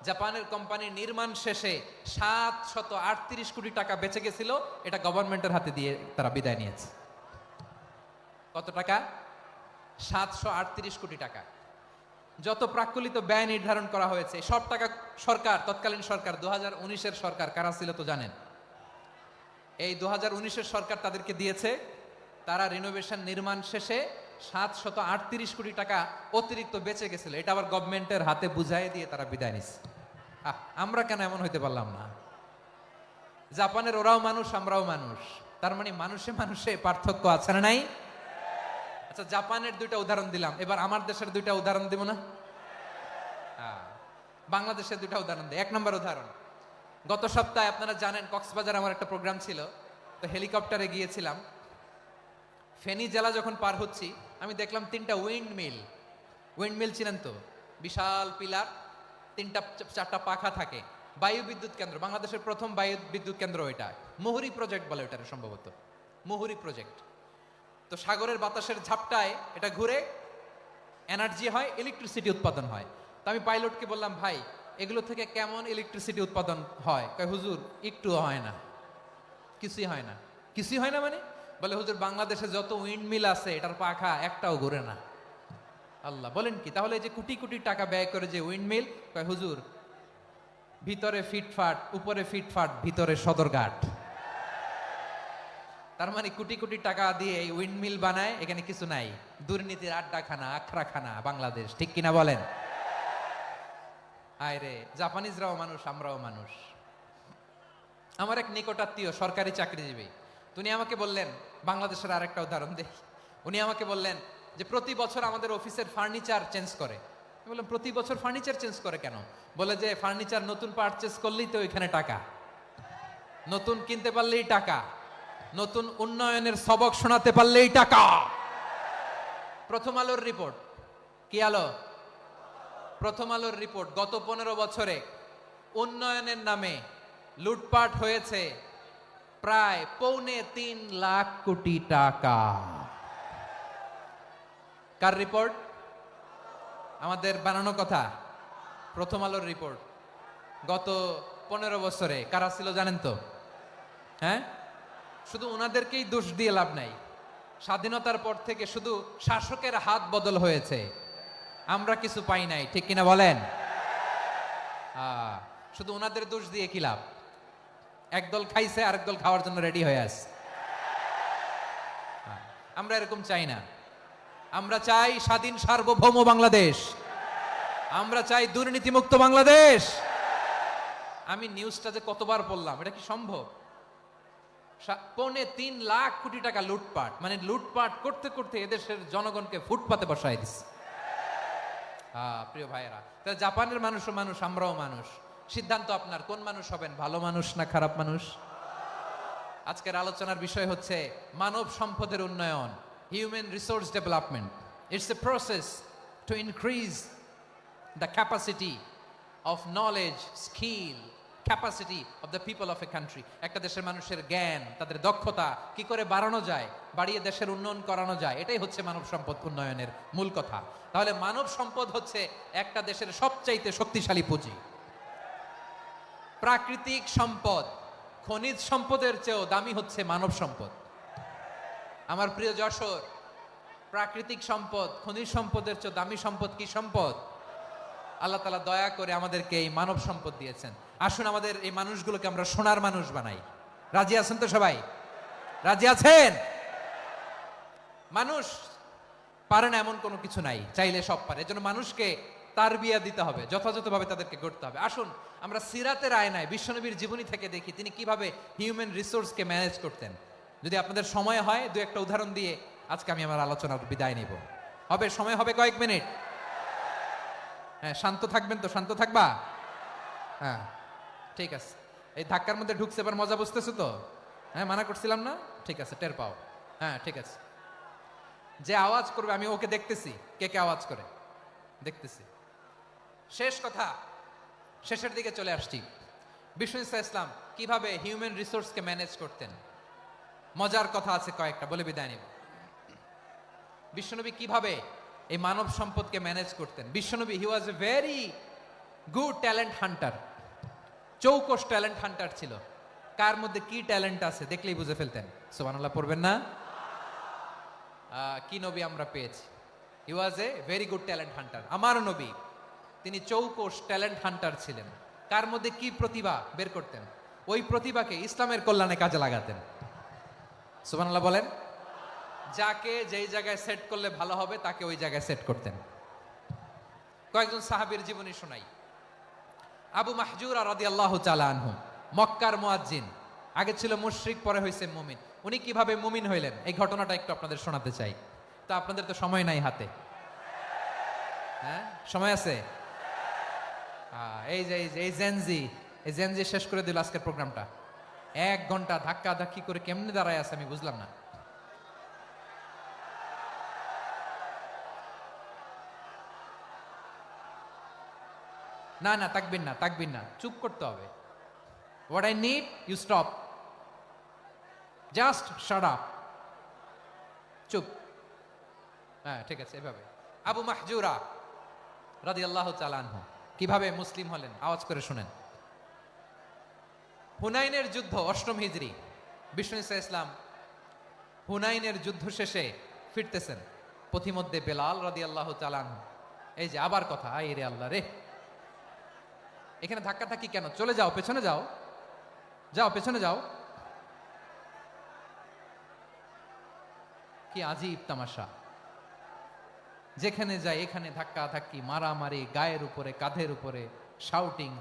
জাপানের কোম্পানির নির্মাণ শেষে 738 কোটি টাকা বেঁচে গেছিল, এটা গভর্নমেন্টের হাতে দিয়ে তারা বিদায় নিয়েছে। কত টাকা? 738 কোটি টাকা। যত প্রাক্কলিত ব্যয় নির্ধারণ করা হয়েছে, সব টাকা সরকার, তৎকালীন সরকার, 2019-এর সরকার, কারা ছিল তো জানেন? এই 2019-এর সরকার তাদেরকে দিয়েছে। তারা রিনোভেশন নির্মাণ শেষে 738 কোটি টাকা অতিরিক্ত বেঁচে গেছিল, এটা আবার গভর্নমেন্টের হাতে বুঝাই দিয়ে তারা বিদায় নিচ্ছে। আমরা কেন এমন হইতে পারলাম না? জাপানের ওরাও মানুষ, আমরাও মানুষ, তার মানে মানুষে মানুষে পার্থক্য আছে না নাই? আচ্ছা, জাপানের 2টা উদাহরণ দিলাম, এবার আমার দেশের 2টা উদাহরণ দিব না? বাংলাদেশের 2টা উদাহরণ দিই। 1 নম্বর উদাহরণ, গত সপ্তাহে আপনারা জানেন কক্সবাজার আমার একটা প্রোগ্রাম ছিল, তো হেলিকপ্টারে গিয়েছিলাম। ফেনী জেলা যখন পার হচ্ছি, আমি দেখলাম 3টা উইন্ডমিল। উইন্ডমিল চিনেন তো? বিশাল পিলার, 3টা-4টা পাখা থাকে। বায়ু বিদ্যুৎ কেন্দ্র, বাংলাদেশের প্রথম বায়ু বিদ্যুৎ কেন্দ্র এটা। মুহুরী প্রজেক্ট বলে ওটার, সম্ভবত মুহুরী প্রজেক্ট। তো সাগরের বাতাসের ঝাপটায় এটা ঘুরে এনার্জি হয়, ইলেকট্রিসিটি উৎপাদন হয়। তো আমি পাইলটকে বললাম, ভাই এগুলো থেকে কেমন ইলেকট্রিসিটি উৎপাদন হয়? কয় হুজুর একটুও হয় না, কিছুই হয় না। কিছুই হয় না মানে? বলে হুজুর বাংলাদেশে যত উইন্ড মিল আছে এটার পাখা একটাও ঘুরে না। আল্লাহ, বলেন কি? তাহলে এই যে কোটি কোটি টাকা ব্যয় করে যে উইন্ড মিল, কয় হুজুর ভিতরে ফিটফাট, উপরে ফিটফাট, ভিতরে সদরঘাট। তার মানে কোটি কোটি টাকা দিয়ে এই উইন্ড মিল বানায়, এখানে কিছু নাই। দুর্নীতির আড্ডাখানা, আখড়াখানা বাংলাদেশ, ঠিক কিনা বলেন? আয় রে, জাপানিজরাও মানুষ, আমরাও মানুষ। আমার এক নিকটাত্মীয় সরকারি চাকরিজীবী, উনি আমাকে বললেন, বাংলাদেশের আরেকটা উদাহরণ দেখি। উনি আমাকে বললেন যে প্রতি বছর আমাদের অফিসের ফার্নিচার চেঞ্জ করে। আমি বললাম প্রতি বছর ফার্নিচার চেঞ্জ করে কেন? বলে যে ফার্নিচার নতুন পারচেজ করলেই তো ওইখানে টাকা, নতুন কিনতে পারলেই টাকা, নতুন উন্নয়নের সবক শোনাতে পারলেই টাকা। প্রথম আলোর রিপোর্ট, কি আলো? প্রথম আলোর রিপোর্ট, গত 15 বছরে উন্নয়নের নামে লুটপাট হয়েছে প্রায় 3.25 লাখ কোটি টাকা। কার রিপোর্ট? আমাদের বানানো কথা। প্রথম আলোর রিপোর্ট। গত 15 বছরে কারা ছিল জানেন তো? হ্যাঁ, শুধু ওনাদেরকেই দোষ দিয়ে লাভ নাই। স্বাধীনতার পর থেকে শুধু শাসকের হাত বদল হয়েছে, আমরা কিছু পাই নাই, ঠিক কিনা বলেন? শুধু ওনাদের দোষ দিয়ে কি লাভ? একদল খাইছে, আরেক দল খাওয়ার জন্য রেডি হয়ে আছে। আমরা এরকম চাই না। আমরা চাই স্বাধীন সার্বভৌম বাংলাদেশ। আমরা চাই দুর্নীতিমুক্ত বাংলাদেশ। আমি নিউজটা যে কতবার বললাম, এটা কি সম্ভব? 3.25 লাখ কোটি টাকা লুটপাট, মানে লুটপাট করতে করতে এদেশের জনগণকে ফুটপাতে বসায় দিচ্ছে। প্রিয় ভাইয়েরা, তাহলে জাপানের মানুষও মানুষ, আমরাও মানুষ। সিদ্ধান্ত আপনার, কোন মানুষ হবেন, ভালো মানুষ না খারাপ মানুষ? আজকের আলোচনার বিষয় হচ্ছে মানব সম্পদের উন্নয়ন, human resource development. It's a process to increase the capacity of knowledge, skill, capacity of the people of a country. একটা দেশের মানুষের জ্ঞান, তাদের দক্ষতা কি করে বাড়ানো যায়, বাড়িয়ে দেশের উন্নয়ন করানো যায়, এটাই হচ্ছে মানব সম্পদ উন্নয়নের মূল কথা। তাহলে মানব সম্পদ হচ্ছে একটা দেশের সবচাইতে শক্তিশালী পুঁজি। প্রাকৃতিক সম্পদ, খনিজ সম্পদের চেয়েও দামি হচ্ছে মানব সম্পদ। আমার প্রিয় যশোর, প্রাকৃতিক সম্পদ, খনিজ সম্পদের চেয়ে দামি সম্পদ কি সম্পদ? আল্লাহ তাআলা দয়া করে আমাদেরকে এই মানব সম্পদ দিয়েছেন। আসুন আমাদের এই মানুষগুলোকে আমরা সোনার মানুষ বানাই। রাজি আছেন তো সবাই? রাজি আছেন? মানুষ পারে না এমন কোনো কিছু নাই, চাইলে সব পারে। এজন্য মানুষকে তারবিয়া দিতে হবে, যথাযথভাবে তাদেরকে গড়তে হবে। আসুন আমরা সিরাতের আয়নায় বিশ্বনবীর জীবনী থেকে দেখি তিনি কিভাবে হিউম্যান রিসোর্সকে ম্যানেজ করতেন। যদি আপনাদের সময় হয়, দু একটা উদাহরণ দিয়ে আজকে আমি আমার আলোচনার বিদায় নিব। হবে? সময় হবে কয়েক মিনিট? হ্যাঁ, শান্ত থাকবেন তো? শান্ত থাকবা? হ্যাঁ, ঠিক আছে। এই ধাক্কার মধ্যে ঢুকছে, এবার মজা বুঝতেছো তো? হ্যাঁ, মানা করছিলাম না? ঠিক আছে, টের পাও। হ্যাঁ, ঠিক আছে। যে আওয়াজ করবে আমি ওকে দেখতেছি, কে কে আওয়াজ করে দেখতেছি। শেষ কথা, শেষের দিকে চলে আসছি। বিষ্ণু ইসলাম কিভাবে হিউম্যান রিসোর্সকে ম্যানেজ করতেন, মজার কথা আছে কয়েকটা, বলে বিদায় নিব। বিশ্বনবী কিভাবে এই মানব সম্পদকে ম্যানেজ করতেন। বিশ্বনবী, he was a very good talent hunter, চৌকস ট্যালেন্ট হান্টার ছিল। কার মধ্যে কি ট্যালেন্ট আছে দেখলেই বুঝে ফেলতেন। সুবহানাল্লাহ পড়বেন না? কি নবী আমরা পেয়েছি! He was a very good talent hunter. আমার নবী, তিনি চৌকস ট্যালেন্ট হান্টার ছিলেন। কার মধ্যে কি প্রতিভা বের করতেন, ওই প্রতিভাকে ইসলামের কল্যাণে কাজে লাগাতেন। সুবহানাল্লাহ বলেন। যাকে যেই জায়গায় সেট করলে ভালো হবে তাকে ওই জায়গায় সেট করতেন। কয়েকজন সাহাবীর জীবনী শোনাই। আবু মাহজুরা রাদিয়াল্লাহু তাআলা আনহু, মক্কার মুয়াজ্জিন, আগে ছিল মুশরিক, পরে হয়েছে মুমিন। উনি কিভাবে মুমিন হইলেন এই ঘটনাটা একটু আপনাদের শোনাতে চাই। তো আপনাদের তো সময় নাই হাতে। হ্যাঁ, সময় আছে? এই যে এই জেনজি শেষ করে দিল আজকের প্রোগ্রামটা। 1 ঘন্টা ধাক্কা ধাক্কি করে কেমনে দাঁড়ায় আছে আমি বুঝলাম না। না না, তাকবির না, চুপ করতে হবে। What I need, you stop, just shut up, চুপ। হ্যাঁ, ঠিক আছে, এভাবে। আবু মাহজুরা রাদিয়াল্লাহু তাআলা আনহু কিভাবে মুসলিম হলেন আওয়াজ করে শুনেন। হুনাইনের যুদ্ধ ৮ম হিজরি, বিষ্ণু ঈসা ইসলাম হুনাইনের যুদ্ধ শেষে ফিরতেছেন, পথিমধ্যে বেলাল রাদিয়াল্লাহু তাআলা আনহু, এই যে আবার কথা, আই রে আল্লাহ রে, এখানে ধাক্কা ধাক্কি কেন? চলে যাও, পেছনে যাও, যাও পেছনে যাও। কি আজীব তামাশা, যেখানে যায় এখানে ধাক্কা ধাক্কি, মারামারি, গায়ের উপরে কাঁধের উপরে শাউটিং।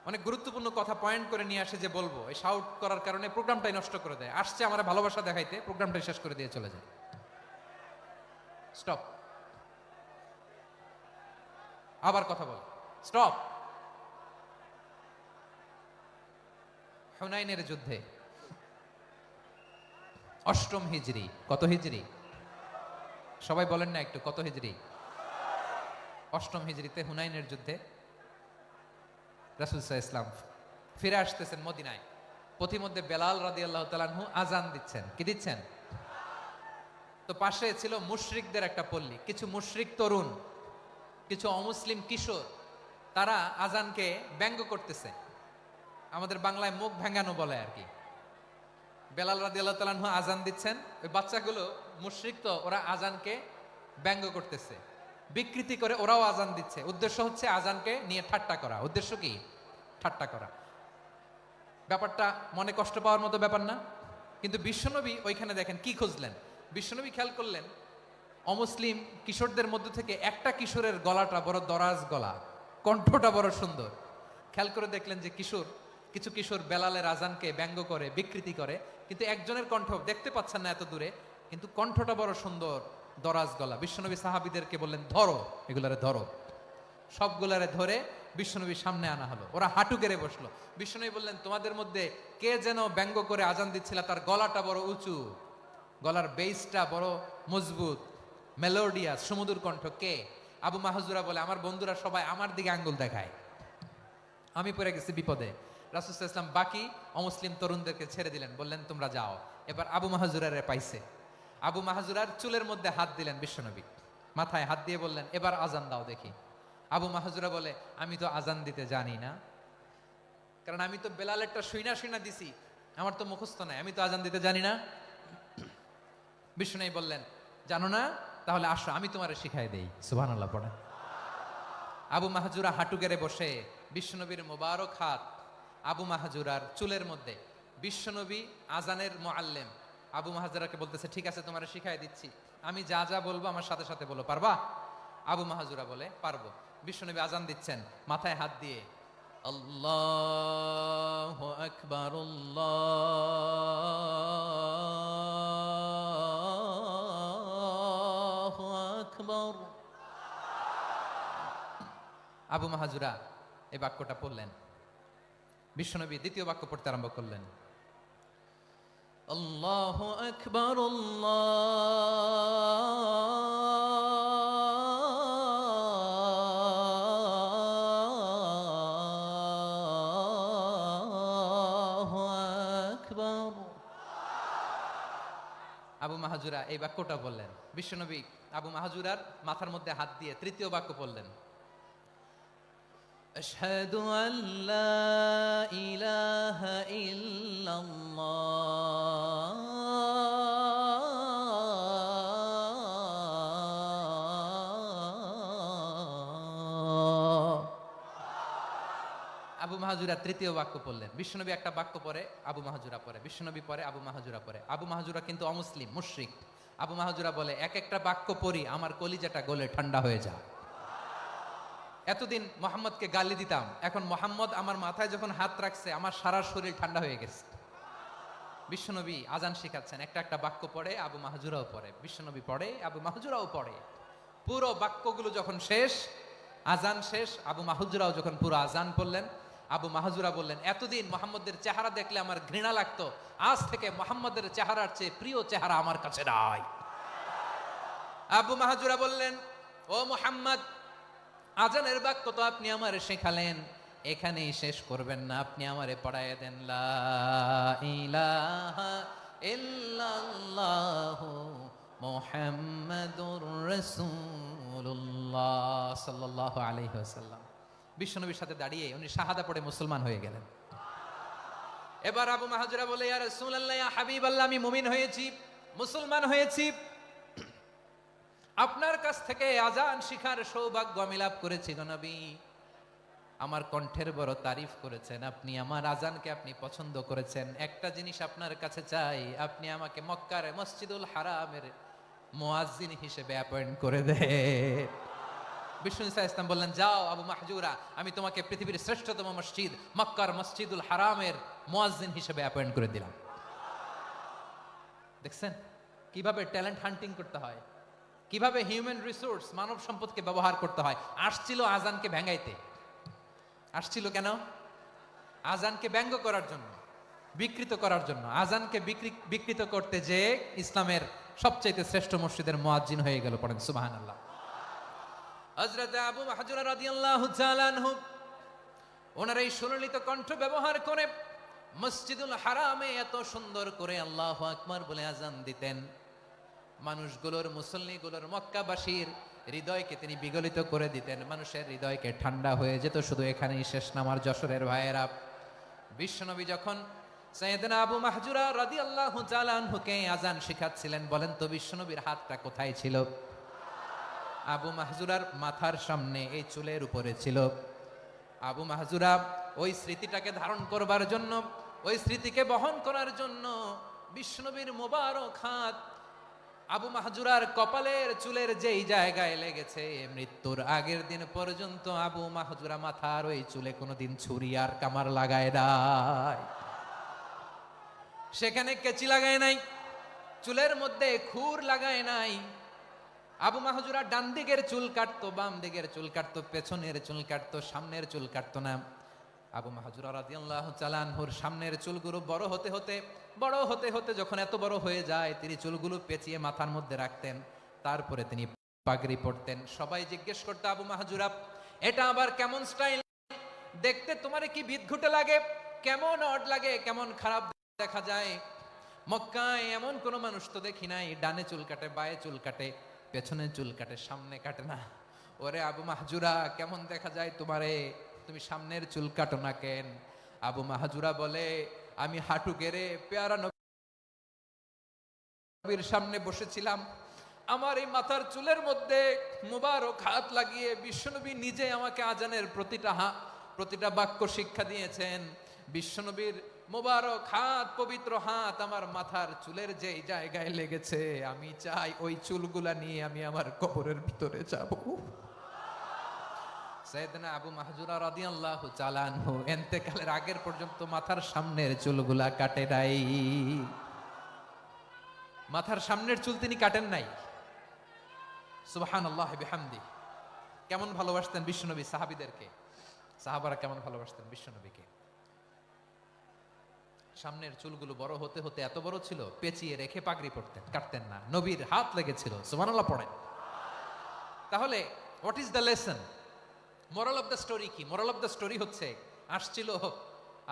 অনেক গুরুত্বপূর্ণ কথা পয়েন্ট করে নিয়ে আসে যে বলবো, এই শাউট করার কারণে প্রোগ্রামটাই নষ্ট করে দেয়। আসছে আমার ভালোবাসা দেখাইতে, প্রোগ্রামটাই শেষ করে দিয়ে চলে যায়। স্টপ, আবার কথা বল, স্টপ। হুনাইনের যুদ্ধে ৮ম হিজরি, কত হিজরি সবাই বলেন না একটু, কত হিজরি? ৮ম হিজরিতে হুনাইনের যুদ্ধে রাসূল সাল্লাল্লাহু আলাইহি ওয়াসাল্লাম ফিরে আসতেছেন মদিনায়। পথিমধ্যে বেলাল রাদিয়াল্লাহু তাআলা আনহু আজান দিচ্ছেন। কি দিচ্ছেন? তো পাশে ছিল মুশরিকদের একটা পল্লী, কিছু মুশরিক তরুণ, কিছু অমুসলিম কিশোর, তারা আজানকে ব্যঙ্গ করতেছে, আমাদের বাংলায় মুখ ভেঙ্গানো বলে আর কি। বেলাল রাদিয়াল্লাহু তাআলা আনহু আজান দিচ্ছেন, ওই বাচ্চাগুলো মুশরিক তো, ওরা আজানকে ব্যঙ্গ করতেছে, বিকৃতি করে ওরাও আজান দিচ্ছে। উদ্দেশ্য হচ্ছে আজানকে নিয়ে ঠাট্টা করা। উদ্দেশ্য কি? ঠাট্টা করা। ব্যাপারটা মনে কষ্ট পাওয়ার মতো ব্যাপার না? কিন্তু বিশ্বনবী ওইখানে দেখেন কি খুঁজলেন। বিশ্বনবী খেয়াল করলেন অমুসলিম কিশোরদের মধ্য থেকে একটা কিশোরের গলাটা বড় দরাজ গলা, কণ্ঠটা বড় সুন্দর। খেয়াল করে দেখলেন যে কিছু কিশোর বেলালের আজানকে ব্যঙ্গ করে, বিকৃতি করে, কিন্তু একজনের কণ্ঠ দেখতে পাচ্ছেন না এত দূরে, কিন্তু কণ্ঠটা বড় সুন্দর, দরাজ গলা। বিশ্বনবী সাহাবীদেরকে বললেন, ধরো এগুলারে, ধরো। সবগুলারে ধরে বিশ্বনবীর সামনে আনা হলো, ওরা হাঁটু গেড়ে বসলো। বিশ্বনবী বললেন, তোমাদের মধ্যে কে যেন ব্যঙ্গ করে আজান দিচ্ছিল, তার গলাটা বড় উঁচু, গলার বেসটা বড় মজবুত, মেলোডিয়াস, সুমধুর কণ্ঠ। কে? আবু মাহজুরা বলে, আমার বন্ধুরা সবাই আমার দিকে আঙ্গুল দেখায়, আমি পড়ে গেছি বিপদে। রাসূল সাল্লাল্লাহু আলাইহি ওয়াসাল্লাম বাকি অমুসলিম তরুণদেরকে ছেড়ে দিলেন, বললেন তোমরা যাও। এবার আবু মাহজুরারে পাইছে। আবু মাহজুরার চুলের মধ্যে হাত দিলেন বিশ্বনবী, মাথায় হাত দিয়ে বললেন, এবার আজান দাও দেখি। আবু মাহজুরা বলে, আমি তো আজান দিতে জানি না, কারণ আমি তো বেলালেরটা শুইনা দিছি, আমার তো মুখস্থ নাই, আমি তো আজান দিতে জানি না। বিশ্বনবী বললেন, জানো না? তাহলে আসো, আমি তোমারে শিখাই দেই। সুবহানাল্লাহ পড়ে। আবু মাহজুরা হাঁটু গেড়ে বসে, বিশ্বনবীর মোবারক হাত আবু মাহজুরার চুলের মধ্যে। বিশ্বনবী আজানের মুআল্লিম আবু মাহজুরাকে বলতেছে, ঠিক আছে তোমারে শিখাই দিচ্ছি, আমি যা যা বলবো আমার সাথে সাথে বলো, পারবা? আবু মাহজুরা বলে, পারবো। বিশ্বনবী আজান দিচ্ছেন মাথায় হাত দিয়ে, আল্লাহু আকবার, আল্লাহু আকবার। আবু মাহজুরা এই বাক্যটা পড়লেন। বিশ্বনবী দ্বিতীয় বাক্য পড়তে আরম্ভ করলেন, আল্লাহু আকবার, আল্লাহু আকবার। আবু মাহজুরা এই বাক্যটা বললেন। বিশ্বনবী আবু মাহজুরার মাথার মধ্যে হাত দিয়ে তৃতীয় বাক্য পড়লেন, আশহাদু আল্লা ইলাহা ইল্লাল্লাহ। আবু মাহজুরা তৃতীয় বাক্য পড়লেন। বিশ্বনবী একটা বাক্য পরে আবু মাহজুরা পরে, বিশ্বনবী পরে আবু মাহজুরা পরে। আবু মাহজুরা কিন্তু অমুসলিম, মুশরিক। আবু মাহজুরা বলে, এক একটা বাক্য পড়ি আমার কলিজাটা গলে ঠান্ডা হয়ে যায়। এতদিন মোহাম্মদকে গালি দিতাম, এখন মোহাম্মদ আমার মাথায় যখন হাত রাখছে আমার সারা শরীর ঠান্ডা হয়ে গেছে। বিশ্বনবী আজান শিখাচ্ছেন, একটা একটা বাক্য পড়ে আবু মাহজুরাও পড়ে, বিশ্বনবী পড়ে, আবু মাহজুরাও পড়ে। পুরো বাক্যগুলো যখন শেষ, আজান শেষ, আবু মাহজুরাও যখন পুরো আজান পড়লেন, আবু মাহজুরা বললেন, এতদিন মোহাম্মদের চেহারা দেখলে আমার ঘৃণা লাগতো, আজ থেকে মোহাম্মদের চেহারার চেয়ে প্রিয় চেহারা আমার কাছে নাই। আবু মাহজুরা বললেন, ও মুহাম্মদ, আজানের বাক্য তো আপনি আমারে শেখালেন, এখানেই শেষ করবেন না, আপনি আমারে পড়ায় দেন, লা ইলাহা ইল্লাল্লাহু মুহাম্মাদুর রাসূলুল্লাহ সাল্লাল্লাহু আলাইহি ওয়াসাল্লাম। বিশ্বনবীর সাথে দাঁড়িয়ে উনি শাহাদা পড়ে মুসলমান হয়ে গেলেন। এবার আবু মাহজুরা বলে, ইয়া রাসূলুল্লাহ, ইয়া হাবিবাল্লাহ, আমি মুমিন হয়েছি, মুসলমান হয়েছি, আপনার কাছ থেকে আজান শিখার সৌভাগ্য আমি লাভ করেছি গো নবী। আমার কণ্ঠের বড় তারিফ করেছেন আপনি, আমার আজানকে আপনি পছন্দ করেছেন। একটা জিনিস আপনার কাছে চাই, আপনি আমাকে মক্কার মসজিদুল হারামের মুয়াজ্জিন হিসেবে অ্যাপয়েন্ট করে দেন। বিষ্ণু ইসা ইসলাম বললেন, যাও আবু মাহজুরা, আমি তোমাকে পৃথিবীর শ্রেষ্ঠতম মসজিদ মক্কার মসজিদুল হারামের মুয়াজ্জিন হিসেবে অ্যাপয়েন্ট করে দিলাম। দেখছেন কিভাবে ট্যালেন্ট হান্টিং করতে হয়, কিভাবে হিউম্যান রিসোর্স মানব সম্পদকে ব্যবহার করতে হয়। আসছিল আজানকে ভেঙাইতে, আসছিল কেন? আজানকে ব্যঙ্গ করার জন্য, বিকৃত করার জন্য। আজানকে বিকৃত করতে যে ইসলামের সবচেয়ে শ্রেষ্ঠ মসজিদের মুয়াজ্জিন হয়ে গেল। পড়েন সুবহানাল্লাহ। হযরত আবু মাহজুরা রাদিয়াল্লাহু তাআলা আনহু ওনার এই সুললিত কণ্ঠ ব্যবহার করে মসজিদুল হারামে এত সুন্দর করে আল্লাহু আকবার বলে আজান দিতেন। মানুষগুলোর, মুসল্লিগুলোর, মক্কাবাসীর হৃদয়কে তিনি বিগলিত করে দিতেন। মানুষের হৃদয়কে ঠান্ডা হয়ে যেত। শুধু এখানেই শেষ না আমার যশোরের ভাইয়েরা। বিশ্বনবী যখন সাইয়েদনা আবু মাহজুরা রাদিয়াল্লাহু তাআলা আনহুকে আজান শিখাচ্ছিলেন, বলেন তো বিশ্বনবীর হাতটা কোথায় ছিল? আবু মাহজুরার মাথার সামনে, এই চুলের উপরে ছিল। আবু মাহজুরা ওই স্মৃতিটাকে ধারণ করবার জন্য, ওই স্মৃতিকে বহন করার জন্য বিশ্বনবীর মোবারক হাত আবু মাহজুরার কপালের চুলের যেই জায়গায় লেগেছে, মৃত্যুর আগের দিন পর্যন্ত আবু মাহজুরা মাথার ওই চুলে কোনোদিন ছুরি আর কামার লাগায় নাই, সেখানে কেচি লাগায় নাই, চুলের মধ্যে খুর লাগায় নাই। আবু মাহজুরা ডান দিকের চুল কাটতো, বাম দিকের চুল কাটতো, পেছনের চুল কাটতো, সামনের চুল কাটতো না। আবু মাহজুরা রাদিয়াল্লাহু তাআলা আনহুর সামনের চুলগুলো বড় হতে হতে যখন এত বড় হয়ে যায়, তিনি চুলগুলো পেঁচিয়ে মাথার মধ্যে রাখতেন। তারপরে তিনি পাগড়ি পরতেন। সবাই জিজ্ঞেস করতো, আবু মাহজুরা, এটা আবার কেমন স্টাইল? দেখতে তোমার কি বিদঘুটে লাগে? কেমন অড লাগে? কেমন খারাপ দেখা যায়? মক্কায় এমন কোন মানুষ তো দেখি নাই, ডানে চুল কাটে, বায়ে চুল কাটে, পেছনে চুল কাটে, সামনে কাটে না। ওরে আবু মাহজুরা, কেমন দেখা যায় তোমারে? তুমি সামনের চুল কাটো না কেন? আবু মাহজুরা বলে, আমি হাঁটু গেড়ে পেয়ারা নবীর সামনে বসেছিলাম, আমার এই মাথার চুলের মধ্যে মুবারক হাত লাগিয়ে বিশ্বনবী নিজে আমাকে আজানের প্রতিটা বাক্য শিক্ষা দিয়েছেন। বিশ্বনবীর মুবারক হাত, পবিত্র হাত আমার মাথার চুলের যে জায়গায় লেগেছে, আমি চাই ওই চুলগুলা নিয়ে আমি আমার কবরের ভিতরে যাব। সাইয়েদনা আবু মাহজুরা রাদিয়াল্লাহু তাআলা আনহু ইন্তেকালের আগের পর্যন্ত মাথার সামনের চুলগুলা কাটে নাই। মাথার সামনের চুল তিনি কাটেন নাই। সুবহানাল্লাহ বিহামদি। কেমন ভালোবাসতেন বিশ্বনবী সাহাবীদেরকে, সাহাবারা কেমন ভালোবাসতেন বিশ্বনবীকে। সামনের চুলগুলো বড় হতে হতে এত বড় ছিল, পেঁচিয়ে রেখে পাগড়ি পরতেন, কাটতেন না। নবীর হাত লেগেছিল। সুবহানাল্লাহ পড়েন। তাহলে what is the lesson? Moral of the story কি? মোরাল অফ দ্য স্টোরি হচ্ছে, আসছিল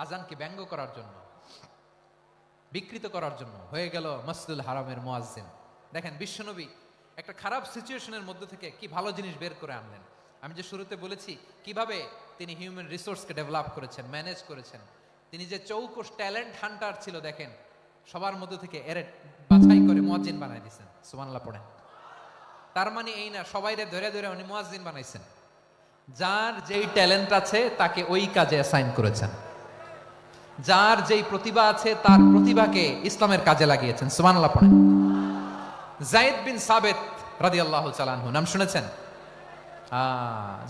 আজানকে ব্যঙ্গ করার জন্য, বিকৃত করার জন্য, হয়ে গেল মসজিদুল হারামের মুয়াজ্জিন। দেখেন বিশ্বনবী একটা খারাপ সিচুয়েশনের মধ্যে থেকে কি ভালো জিনিস বের করে আনলেন। আমি যে শুরুতে বলেছি কিভাবে তিনি হিউম্যান রিসোর্সকে ডেভেলপ করেছেন, ম্যানেজ করেছেন। তিনি যে চৌকস ট্যালেন্ট হান্টার ছিল, দেখেন সবার মধ্যে থেকে এরে বাছাই করে মুয়াজ্জিন বানাই দিয়েছেন। সুবহানাল্লাহ পড়েন। তার মানে এই না সবাইরে ধরে ধরে উনি মুয়াজ্জিন বানাইছেন। যার যেই ট্যালেন্ট আছে তাকে ওই কাজে অ্যাসাইন করেছেন। যার যেই প্রতিভা আছে তার প্রতিভাকে ইসলামের কাজে লাগিয়েছেন। সুবহানাল্লাহ পড়েন। যায়েদ বিন সাবিত রাদিয়াল্লাহু তাআলা আনহু নাম শুনেছেন?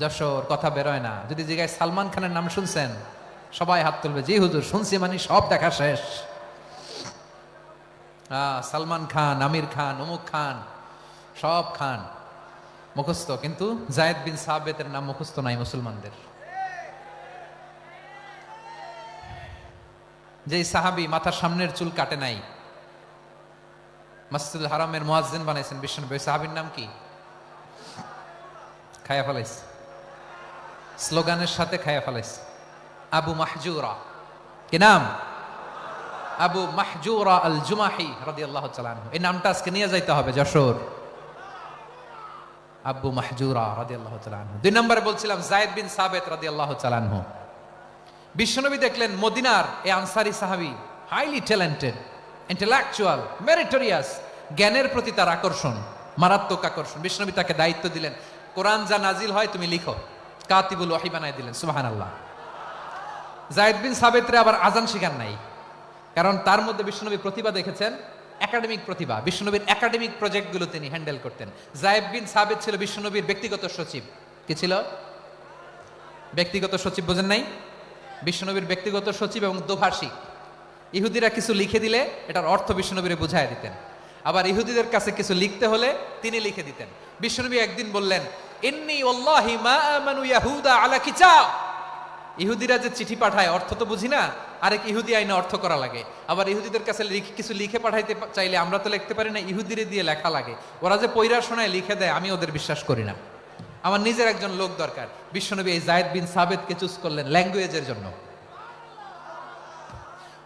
যশোর কথা বেরোয় না। যদি জিজ্ঞাসা সালমান খানের নাম শুনছেন, সবাই হাত তুলবে, জি হুজুর শুনছি, মানে সব দেখা শেষ। সালমান খান, আমির খান, অমুক খান, সব খান মুখস্থ, কিন্তু যায়েদ বিন সাবিতের নাম মুখস্থ নাই মুসলমানদের। যেই সাহাবী মাথার সামনের চুল কাটে নাই, মসজিদুল হারামের মুয়াজ্জিন বানাইছেন বিশ্বনবী, ওই সাহাবীর নাম কি? খায়া ফেলাইছে, স্লোগানের সাথে খায়া ফেলাইছে। আবু মাহজুরা। কি নাম? আবু মাহজুরা আল জুমাহি রাদিয়াল্লাহু তাআলা আনহু। এই নামটা আজকে নিয়ে যাইতে হবে যশোর। আবু মাহজুরা রাদিয়াল্লাহু তাআলা আনহু। 2 নম্বরে বলছিলাম যায়েদ বিন সাবিত রাদিয়াল্লাহু তাআলা আনহু। বিশ্বনবী দেখলেন মদিনার এই আনসারী সাহাবী হাইলি ট্যালেন্টেড, ইন্টেলেকচুয়াল, মেরিটোরিয়াস, জ্ঞানের প্রতি তার আকর্ষণ, মারাত্মক আকর্ষণ। বিশ্বনবী তাকে দায়িত্ব দিলেন, কোরআন যা নাজিল হয় তুমি লিখো, কাতিবুল ওয়াহি বানায় দিলেন। সুবহানাল্লাহ। যায়েদ বিন সাবিতরে আবার আজান শিখান নাই, কারণ তার মধ্যে বিশ্বনবী প্রতিভা দেখেছেন, একাডেমিক প্রতিভা। বিশ্বনবীর একাডেমিক প্রজেক্টগুলো তিনি হ্যান্ডেল করতেন। যায়েদ বিন সাবিত ছিল বিশ্বনবীর ব্যক্তিগত সচিব। কি ছিল? ব্যক্তিগত সচিব। বোঝেন নাই? বিশ্বনবীর ব্যক্তিগত সচিব এবং দোভাষী। ইহুদিরা কিছু লিখে দিলে এটার অর্থ বিশ্বনবীরে বুঝায় দিতেন, আবার ইহুদিদের কাছে কিছু লিখতে হলে তিনি লিখে দিতেন। বিশ্বনবী একদিন বললেন, ইন্নী ওয়াল্লাহি মা আমানু ইয়াহুদা আলা কিতাব। ইহুদিরা যে চিঠি পাঠায় অর্থ তো বুঝি না, আরেক ইহুদি আইনে অর্থ করা লাগে। আবার ইহুদিদের কাছে কিছু লিখে পাঠাইতে চাইলে আমরা তো লিখতে পারি না, ইহুদিরে দিয়ে লেখা লাগে। ওরা যে পয়রা শোনায় লিখে দেয়, আমি ওদের বিশ্বাস করি না। আমার নিজের একজন লোক দরকার। বিশ্বনবী এই যায়েদ বিন সাবিতকে চুজ করলেন ল্যাঙ্গুয়েজের জন্য।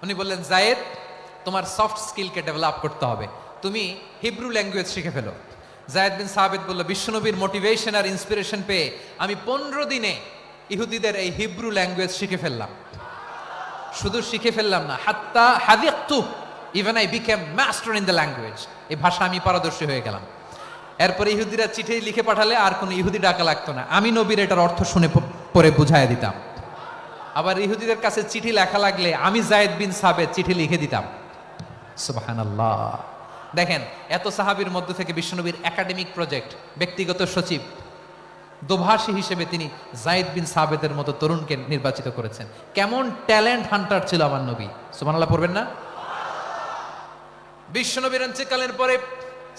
উনি বললেন, যায়েদ, তোমার সফট স্কিলকে ডেভেলপ করতে হবে, তুমি হিব্রু ল্যাঙ্গুয়েজ শিখে ফেলো। যায়েদ বিন সাবিত বলল, বিশ্বনবীর মোটিভেশন আর ইন্সপিরেশন পেয়ে আমি 15 দিনে ইহুদিদের এই হিব্রু ল্যাঙ্গুয়েজ শিখে ফেললাম। শুধু শিখে ফেললাম না, হাত্তা হাদিকতু, even I became master in the language. এই ভাষা আমি পারদর্শী হয়ে গেলাম। এরপরে ইহুদিরা চিঠি লিখে পাঠালে আর কোনো ইহুদি ডাকা লাগতো না, আমি নবীর এটার অর্থ শুনে পরে বুঝাই দিতাম। আবার ইহুদিদের কাছে চিঠি লেখা লাগলে আমি যায়েদ বিন সাবিত চিঠি লিখে দিতাম। সুবহানাল্লাহ। দেখেন, এত সাহাবীর মধ্য থেকে বিশ্বনবীর একাডেমিক প্রজেক্ট, ব্যক্তিগত সচিব, দোভাষী হিসেবে তিনি যায়েদ বিন সাবিতের মতো তরুণকে নির্বাচিত করেছেন। কেমন ট্যালেন্ট হান্টার ছিল আমার নবী। সুবহানাল্লাহ পড়বেন না? বিশ্বনবীর ইন্তেকালের পরে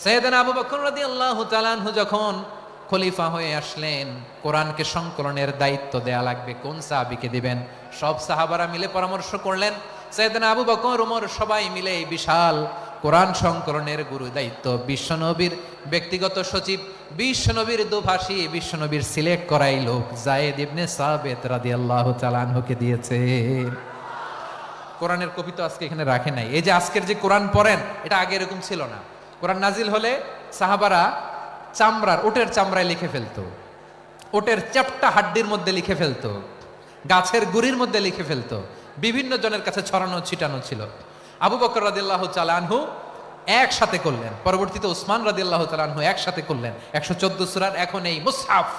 সাইয়েদনা আবু বকর রাদিয়াল্লাহু তাআলা আনহু যখন খলিফা হয়ে আসলেন, কোরআনকে সংকলনের দায়িত্ব দেয়া লাগবে, কোন সাহাবীকে দিবেন? সব সাহাবারা মিলে পরামর্শ করলেন। সাইয়েদনা আবু বকর, ওমর সবাই মিলে এই বিশাল কোরআন সংকলনের গুরু দায়িত্ব বিশ্বনবীর ব্যক্তিগত সচিব, বিশ্বনবীর দোভাষী, বিশ্বনবীর সিলেক্ট করাই লোক যায়েদ ইবনে সাবিত রাদিয়াল্লাহু তাআলা আনহুকে দিয়েছে। কোরআনের কপি তো আজকে এখানে রাখে নাই। এই যে আজকের যে কোরআন পড়েন, এটা আগে এরকম ছিল না। কোরআন নাজিল হলে সাহাবারা চামড়ার, ওটের চামড়ায় লিখে ফেলতো, ওটের চ্যাপ্টা হাড্ডির মধ্যে লিখে ফেলতো, গাছের গুড়ির মধ্যে লিখে ফেলতো, বিভিন্ন জনের কাছে ছড়ানো ছিটানো ছিল। আবু বকর রাদিয়াল্লাহু তাআলা আনহু একসাথে করলেন, পরবর্তীতে উসমান রাদিয়াল্লাহু তাআলা আনহু একসাথে করলেন 114 সূরার। এখন এই মুসহাফ,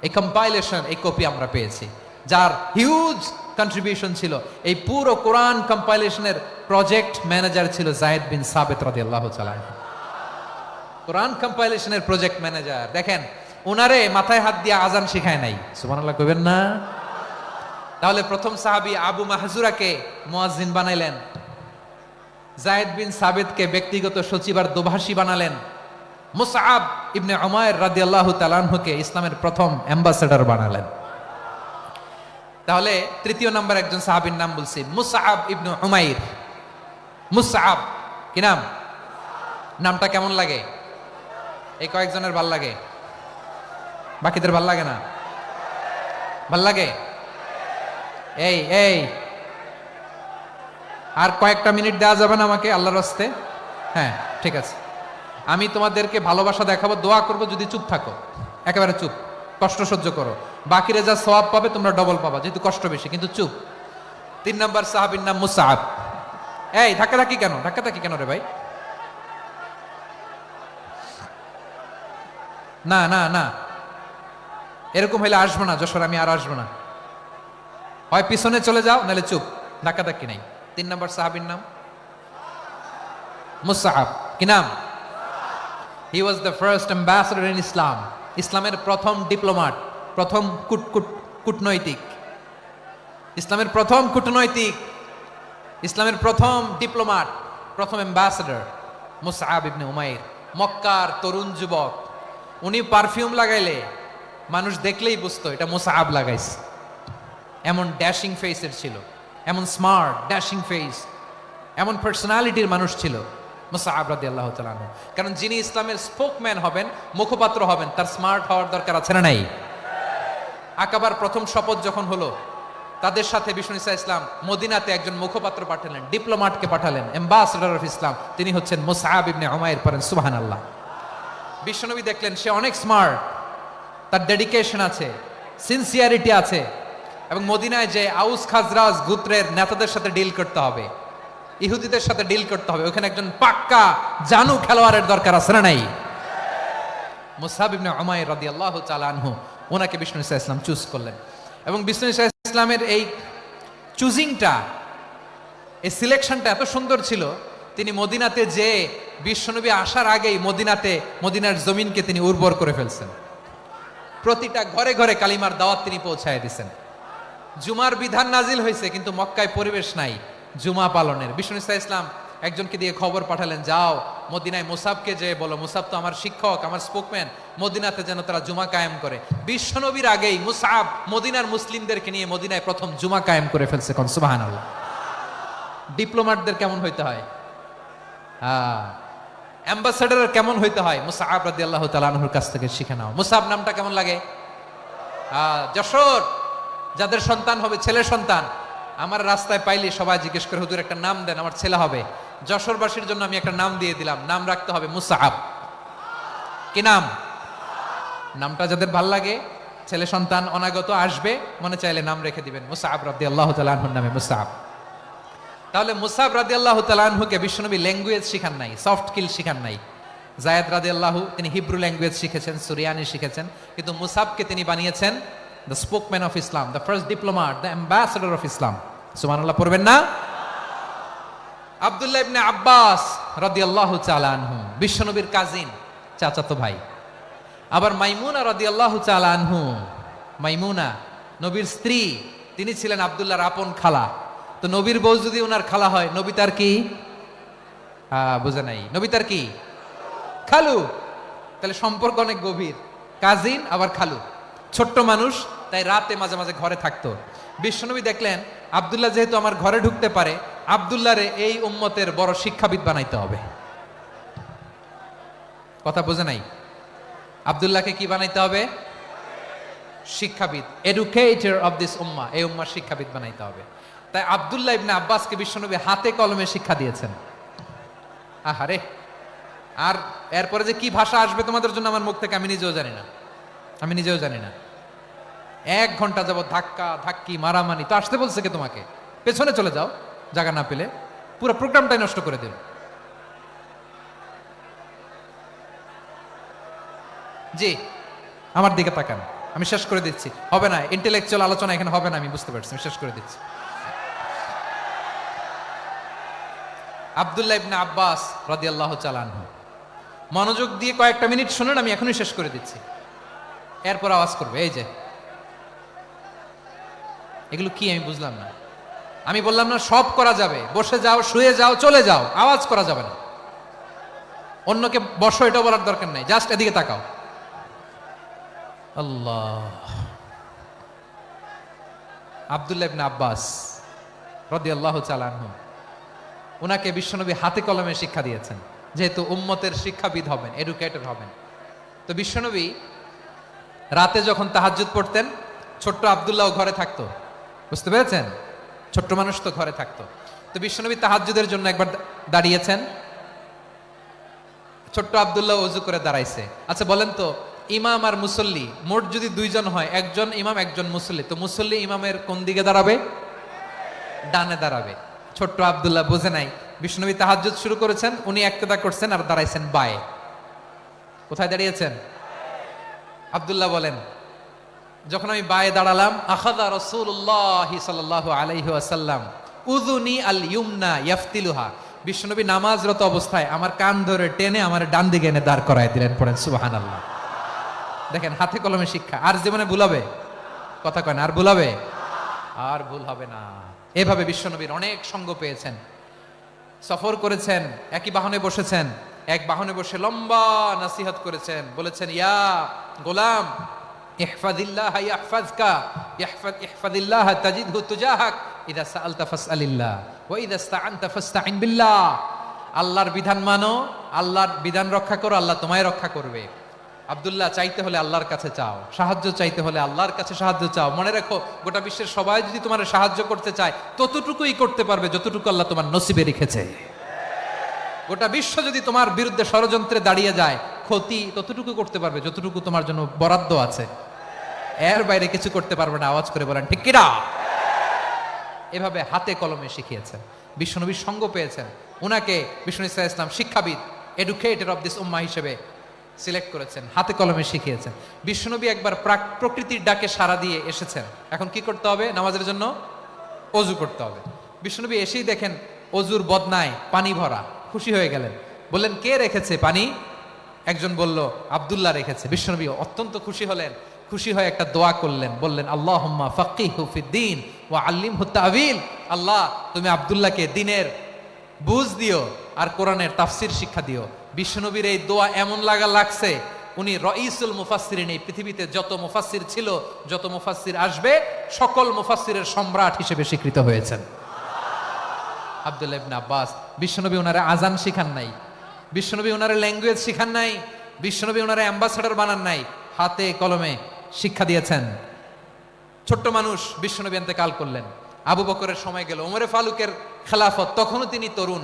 এই কম্পাইলেশন, এই কপি আমরা পেয়েছি, যার হিউজ কন্ট্রিবিউশন ছিল। এই পুরো কোরআন কম্পাইলেশনের প্রজেক্ট ম্যানেজার ছিল যায়েদ বিন সাবিত রাদিয়াল্লাহু তাআলা আনহু। কোরআন কম্পাইলেশনের প্রজেক্ট ম্যানেজার। দেখেন, উনারে মাথায় হাত দিয়ে আজান শিখায় নাই। সুবহানাল্লাহ কইবেন না? তাহলে প্রথম সাহাবী আবু মাহজুরাকে মুয়াজ্জিন বানাইলেন, যায়েদ বিন সাবিতকে ব্যক্তিগত সচিব আর দোভাষী বানালেন, মুসআব ইবনে উমাইর রাদিয়াল্লাহু তাআলা আনহুকে ইসলামের প্রথম অ্যাম্বাসেডর বানালেন। তাহলে তৃতীয় নাম্বার একজন সাহাবীর নাম বলছি, মুসআব ইবনে উমাইর। মুসআব কি নাম? নামটা কেমন লাগে? এই কয়েকজনের ভাল লাগে, বাকিদের ভাল লাগে না? ভাল লাগে? এই এই আর কয়েকটা মিনিট দেওয়া যাবে না আমাকে আল্লাহর রাস্তে? হ্যাঁ, ঠিক আছে। আমি তোমাদেরকে ভালোবাসা দেখাবো, দোয়া করবো, যদি চুপ থাকো, একেবারে চুপ, কষ্ট সহ্য করো। বাকিরা যা সওয়াব পাবে তোমরা ডবল পাবা, যেহেতু কষ্ট বেশি, কিন্তু চুপ। 3 নম্বর সাহাবীর নাম মুসআব। এই ধাক্কাধাক্কি কেন? ধাক্কাধাক্কি কেন রে ভাই? না না না, এরকম হইলে আসবো না যশোর, আমি আর আসবো না। হয় পিছনে চলে যাও, নাহলে চুপ, ধাক্কাধাক্কি নাই। 3 নম্বর সাহাবীর নাম মুসআব। কি নাম? He was the first ambassador in Islam. ইসলামের প্রথম ডিপ্লোমাট, প্রথম কূটনৈতিক, ইসলামের প্রথম কূটনৈতিক, ইসলামের প্রথম ডিপ্লোমাট, প্রথম অ্যাম্বাসেডর মুসআব ইবনে উমাইর। মক্কার তরুণ যুবক, উনি পারফিউম লাগাইলে মানুষ দেখলেই বুঝতো এটা মুসআব লাগাইছে। এমন ড্যাশিং ফেসের ছিল, এমন স্মার্ট ড্যাশিং ফেস, এমন পার্সোনালিটির মানুষ ছিল মুসআব রাদিয়াল্লাহু তাআলা আনহু। কারণ যিনি ইসলামের স্পোকম্যান হবেন, মুখপাত্র হবেন, তার স্মার্ট হওয়ার দরকার আছে না নাই? আকাবার প্রথম শপথ যখন হলো, তাদের সাথে বিষ্ণু ইসা ইসলাম মদিনাতে একজন মুখপাত্র পাঠালেন, ডিপ্লোম্যাটকে পাঠালেন, অ্যাম্বাসেডর অফ ইসলাম। তিনি হচ্ছেন মুসআব ইবনে উমাইর। পড়েন সুবহানাল্লাহ। বিশ্বনবী দেখলেন সে অনেক স্মার্ট, তার ডেডিকেশন আছে, সিনসিয়ারিটি আছে, এবং মদিনায় যে আউস খাজরাজ গোত্রের নেতাদের সাথে ডিল করতে হবে, ইহুদিদের সাথে ডিল করতে হবে, ওখানে একজন পাক্কা জানু খেলোয়াড়ের দরকার আছে না নাই? মুসআব ইবনে উমাইর রাদিয়াল্লাহু তাআলা আনহু, ওনাকে বিষ্ণু ইসা ইসলাম চুজ করলেন। এবং বিষ্ণু ইসা ইসলামের এই চুজিংটা, এই সিলেকশনটা এত সুন্দর ছিল, তিনি মদিনাতে যে বিশ্বনবী আসার আগেই মদিনার জমিনকে তিনি উর্বর করে ফেলছেন। প্রতিটা ঘরে ঘরে কালিমার দাওয়াত তিনি পৌঁছায় দিয়েছেন। জুমার বিধান নাজিল হয়েছে, কিন্তু মক্কায় পরিবেশ নাই জুমা পালনের। বিষ্ণু ইসা ইসলাম একজনকে দিয়ে খবর পাঠালেন, যাও মদিনায় মুসাবকে যে বলো, মুসাব তো আমার শিক্ষক, আমার স্পোকম্যান, মদিনাতে যেন তারা জুমা কায়েম করে। বিশ্বনবীর আগেই মুসাব মদিনার মুসলিমদেরকে নিয়ে মদিনায় প্রথম জুমা কায়েম করে ফেলছে। কোন সুবহানাল্লাহ। ডিপ্লোম্যাটদের কেমন হইতে হয়, অ্যাম্বাসেডারের কেমন হইতে হয়, মুসআব রাদিয়াল্লাহু তাআলা আনহুর কাছ থেকে শিখে নাও। মুসআব নামটা কেমন লাগে? যশোর যাদের সন্তান হবে, ছেলে সন্তান, আমার রাস্তায় পাইলে সবাই জিজ্ঞেস করে, হুজুর একটা নাম দেন, আমার ছেলে হবে। যশোরবাসীর জন্য আমি একটা নাম দিয়ে দিলাম, নাম রাখতে হবে মুসআব। কি নাম? নামটা যাদের ভাল লাগে, ছেলে সন্তান অনাগত আসবে, মনে চাইলে নাম রেখে দিবেন মুসআব রাদিয়াল্লাহু তাআলা আনহুর নামে মুসআব। তাহলে মুসআব রাদিয়াল্লাহু তাআলা আনহুকে বিশ্বনবী ল্যাঙ্গুয়েজ শিখান নাই, সফট স্কিল শিখান নাই। যায়েদ রাদিয়াল্লাহু তিনি হিব্রু ল্যাঙ্গুয়েজ শিখেছেন, সুরিয়ানি শিখেছেন, কিন্তু মুসআবকে তিনি বানিয়েছেন the spokesman of Islam, the first diplomat, the ambassador of Islam. সুবহানাল্লাহ পড়বেন না? আব্দুল্লাহ ইবনে আব্বাস রাদিয়াল্লাহু তাআলা আনহু বিশ্বনবীর কাজিন, চাচাতো ভাই। আবার মাইমুনা রাদিয়াল্লাহু তাআলা আনহু, মাইমুনা নবীর স্ত্রী, তিনি ছিলেন আব্দুল্লাহর আপন খালা। তো নবীর বউ যদি ওনার খালা হয়, নবী তার কি? বুঝে নাই, নবী তার কি? খালু। তাহলে সম্পর্ক অনেক গভীর, কাজিন আবার খালু। ছোট্ট মানুষ, তাই রাতে মাঝে মাঝে ঘরে থাকতো। বিশ্বনবী দেখলেন আব্দুল্লাহ যেহেতু আমার ঘরে ঢুকতে পারে, আব্দুল্লাহরে এই উম্মতের বড় শিক্ষাবিদ বানাইতে হবে। কথা বোঝে নাই? আব্দুল্লাহকে কি বানাইতে হবে? শিক্ষাবিদ, এডুকেটর অফ দিস উম্মাহ, এই উম্মার শিক্ষাবিদ বানাইতে হবে। তাই আব্দুল্লাহ ইবনে আব্বাসকে বিশ্বনবী হাতে কলমে শিক্ষা দিয়েছেন। আহারে, আর এরপরে যে কি ভাষা আসবে তোমাদের জন্য আমার মুখ থেকে আমি নিজেও জানি না, আমি নিজেও জানি না। 1 ঘন্টা যাবত ধাক্কা ধাক্কি মারামারি। তো আসতে বলছে কে তোমাকে? পেছনে চলে যাও, জায়গা না পেলে। পুরো প্রোগ্রামটাই নষ্ট করে দিল। জি, আমার দিকে তাকান, আমি শেষ করে দিচ্ছি। হবে না, ইন্টেলেকচুয়াল আলোচনা এখানে হবে না, আমি বুঝতে পারছি, আমি শেষ করে দিচ্ছি। আব্দুল্লাহ ইবনে আব্বাস রাদিয়াল্লাহু তাআলা আনহু, মনোযোগ দিয়ে কয়েকটা মিনিট শুনুন, আমি এখনই শেষ করে দিচ্ছি। এরপর আওয়াজ করবে, এই যে এগুলো কি আমি বুঝলাম না। আমি বললাম না সব করা যাবে, বসে যাও, শুয়ে যাও, চলে যাও, আওয়াজ করা যাবে না। অন্যকে বসো এটা বলার দরকার নাই, জাস্ট এদিকে তাকাও। আল্লাহ। আব্দুল্লাহ ইবনে আব্বাস রাদিয়াল্লাহু তাআলা আনহু, ওনাকে বিশ্বনবী হাতে কলমে শিক্ষা দিয়েছেন, যেহেতু উম্মতের শিক্ষাবিদ হবেন, এডুকেটর হবেন। তো বিশ্বনবী রাতে যখন তাহাজ্জুদ পড়তেন, ছোট্ট আব্দুল্লাহ ঘরে থাকতো। বুঝতে পেরেছেন? ছোট্ট মানুষ তো ঘরে থাকতো। তো বিশ্বনবী তাহাজ্জুদের জন্য একবার দাঁড়িয়েছেন, ছোট্ট আব্দুল্লাহ ওযু করে দাঁড়াইছে। আচ্ছা বলেন তো, ইমাম আর মুসল্লি মোট যদি 2 জন হয়, একজন ইমাম একজন মুসল্লি, তো মুসল্লি ইমামের কোন দিকে দাঁড়াবে? ডানে দাঁড়াবে। ছোট্ট আব্দুল্লাহ বোঝে নাই, বিশ্বনবী তাহাজ্জুদ শুরু করেছেন, উনি একতেদা করছেন আর দাঁড়াইছেন বায়ে। কোথায় দাঁড়িয়েছেন? আব্দুল্লাহ বলেন, যখন আমি বায়ে দাঁড়ালাম, আখাযা রাসূলুল্লাহ সাল্লাল্লাহু আলাইহি ওয়াসাল্লাম উযুনি আল ইউমনা ইয়াফতিলুহা, বিশ্বনবী নামাজরত অবস্থায় আমার কান ধরে টেনে আমার ডান দিকে এনে দাঁড় করায় দিলেন। পড়েন সুবহানাল্লাহ। দেখেন, হাতে কলমে শিক্ষা। আর জীবনে ভুল হবে? কথা কয় না, আর ভুল হবে? আর ভুল হবে না। এভাবে বিশ্বনবীর অনেক সঙ্গ পেয়েছেন, সফর করেছেন, একই বাহনে বসেছেন, এক বাহনে বসে লম্বা নসিহত করেছেন, বলেছেন, ইয়া গোলাম ইহফাজিল্লাহ ইয়াহফাজকা, ইহফাজিল্লাহ তাজিদহু তুজাহাক, ইযা সাআলতা ফাসআলিল্লাহ ওয়া ইযা ইসতাআনতা ফাসতাইন বিল্লাহ। আল্লাহর বিধান মানো, আল্লাহর বিধান রক্ষা করো, আল্লাহ তোমায় রক্ষা করবে। আব্দুল্লাহ, চাইতে হলে আল্লাহর কাছে চাও, সাহায্য চাইতে হলে আল্লাহর কাছে সাহায্য চাও। মনে রাখো, গোটা বিশ্বের সবাই যদি তোমার সাহায্য করতে চায় ততটুকুই করতে পারবে যতটুকু আল্লাহ তোমার নসিবে রেখেছে। গোটা বিশ্ব যদি তোমার বিরুদ্ধে ষড়যন্ত্রে দাঁড়িয়ে যায়, ক্ষতি ততটুকু করতে পারবে যতটুকু তোমার জন্য বরাদ্দ আছে, এর বাইরে কিছু করতে পারবে না। আওয়াজ করে বলেন ঠিক কিনা? এভাবে হাতে কলমে শিখিয়েছেন, বিশ্বনবীর সঙ্গ পেয়েছেন। উনাকে বিষ্ণু ইসলাম শিক্ষাবিদ, এডুকেটর অফ দিস উম্মাহ হিসেবে সিলেক্ট করেছেন, হাতে কলমে শিখিয়েছেন। বিশ্বনবী একবার প্রকৃতির ডাকে সাড়া দিয়ে এসেছেন। এখন কি করতে হবে? নামাজের জন্য অজু করতে হবে। বিশ্বনবী এসেই দেখেন অজুর বদনায় পানি ভরা, খুশি হয়ে গেলেন। বললেন, কে রেখেছে পানি? একজন বলল, আব্দুল্লাহ রেখেছে। বিশ্বনবী অত্যন্ত খুশি হলেন, খুশি হয়ে একটা দোয়া করলেন, বললেন, আল্লাহুম্মা ফাক্কিহু ফিদ্দীন ওয়া আল্লিমহু তা'ওয়ীল। আল্লাহ, তুমি আব্দুল্লাহকে দ্বীনের বুঝ দিও আর কোরআনের তাফসীর শিক্ষা দিও। বিশ্বনবীর এই দোয়া এমন লাগছে, উনি রাইসুল মুফাসসিরিন, এই পৃথিবীতে যত মুফাসসির ছিল, যত মুফাসসির আসবে, সকল মুফাসসিরের সম্রাট হিসেবে স্বীকৃত হয়েছেন আব্দুল্লাহ ইবনে আব্বাস। বিশ্বনবী ওনারে আজান শিখান নাই, বিশ্বনবী ওনারে ল্যাঙ্গুয়েজ শিখান নাই, বিশ্বনবী ওনারে অ্যাম্বাসেডর বানান নাই, হাতে কলমে শিক্ষা দিয়েছেন। ছোট্ট মানুষ, বিশ্বনবী ইন্তেকাল করলেন। আবু বকরের সময় গেল, ওমরে ফারুকের খেলাফত, তখনও তিনি তরুণ।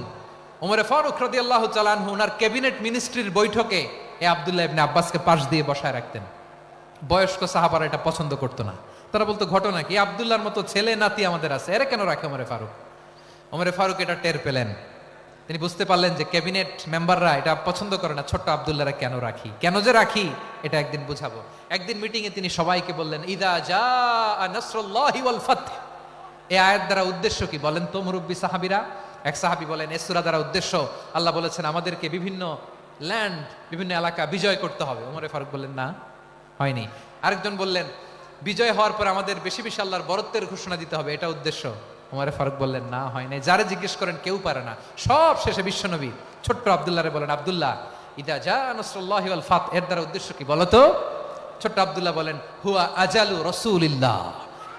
ওমরে ফারুক রাদিয়াল্লাহু তাআলা আনহু ওনার ক্যাবিনেট মিনিস্ট্রির বৈঠকে এই আব্দুল্লাহ ইবনে আব্বাসকে পাশ দিয়ে বসায় রাখতেন। বয়স্ক সাহাবারা এটা পছন্দ করতো না। তারা বলতো, ঘটনা কি? আব্দুল্লাহর মতো ছেলে নাতি আমাদের আছে, এরা কেন রাখে ওমরে ফারুক? ওমরে ফারুক এটা টের পেলেন। তিনি বুঝতে পারলেন যে ক্যাবিনেট মেম্বাররা এটা পছন্দ করে না, ছোট্ট আব্দুল্লাহরা কেন রাখি, কেন যে রাখি, এটা একদিন বুঝাবো। একদিন মিটিংয়ে তিনি সবাইকে বললেন, ইদা জাআ নাসরুল্লাহি ওয়াল ফাতহ। এই আয়াত দ্বারা উদ্দেশ্য কি বলেন তো মুরব্বী সাহাবীরা? এক সাহাবী বলেন, এই সূরা দ্বারা উদ্দেশ্য, আল্লাহ বলেছেন আমাদেরকে বিভিন্ন ল্যান্ড, বিভিন্ন এলাকা বিজয় করতে হবে। ওমরে ফারুক বললেন, না, হয়নি। আরেকজন বললেন, বিজয় হওয়ার পর আমাদের বেশি বেশি আল্লাহর বরত্বের ঘোষণা দিতে হবে, এটা উদ্দেশ্য। ওমরে ফারুক বললেন, না, হয় নাই। যারা জিজ্ঞেস করেন কেউ পারে না। সব শেষে বিশ্বনবী ছোট্ট আব্দুল্লাহরে বলেন, আব্দুল্লাহ, ইদা জাআ নাসরুল্লাহি ওয়াল ফাতহ, এর দ্বারা উদ্দেশ্য কি বলো তো? ছোট্ট আব্দুল্লাহ বলেন, হুয়া আজালু রাসূলিল্লাহ।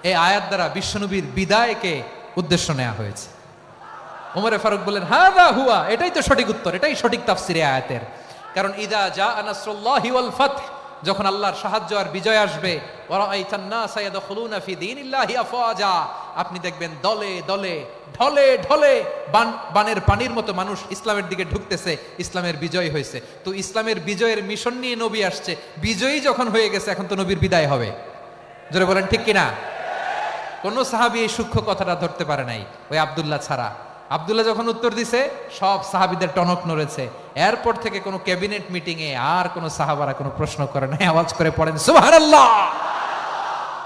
এই আয়াত দ্বারা বিশ্বনবীর বিদায়কে উদ্দেশ্য নেওয়া হয়েছে। ওমরে ফারুক বললেন, হাযা হুয়া, এটাই তো সঠিক উত্তর, এটাই সঠিক তাফসীরে আয়াতের। কারণ ইদা জাআ নাসরুল্লাহি ওয়াল ফাতহ, যখন আল্লাহর সাহায্য আর বিজয় আসবে, ওয়া রাআইতান নাসা ইয়াদখুলুনা ফি দীনিল্লাহি আফওয়াজা, আপনি দেখবেন দলে দলে, ঢলে ঢলে, বানের পানির মতো মানুষ ইসলামের দিকে ঢুকতেছে। ইসলামের বিজয় হয়েছে। তো ইসলামের বিজয়ের মিশন নিয়ে নবী আসছে, বিজয়ী যখন হয়ে গেছে, এখন তো নবীর বিদায় হবে। জোরে বলেন ঠিক কিনা? কোন সাহাবী এই সূক্ষ্ম কথাটা ধরতে পারে নাই, ওই আব্দুল্লাহ ছাড়া। আব্দুল্লাহ যখন উত্তর দিছে, সব সাহাবীদের টনক নড়েছে। এরপর থেকে কোনো ক্যাবিনেট মিটিং এ আর কোনো সাহাবারা কোনো প্রশ্ন করে নাই। আওয়াজ করে পড়েন সুবহানাল্লাহ।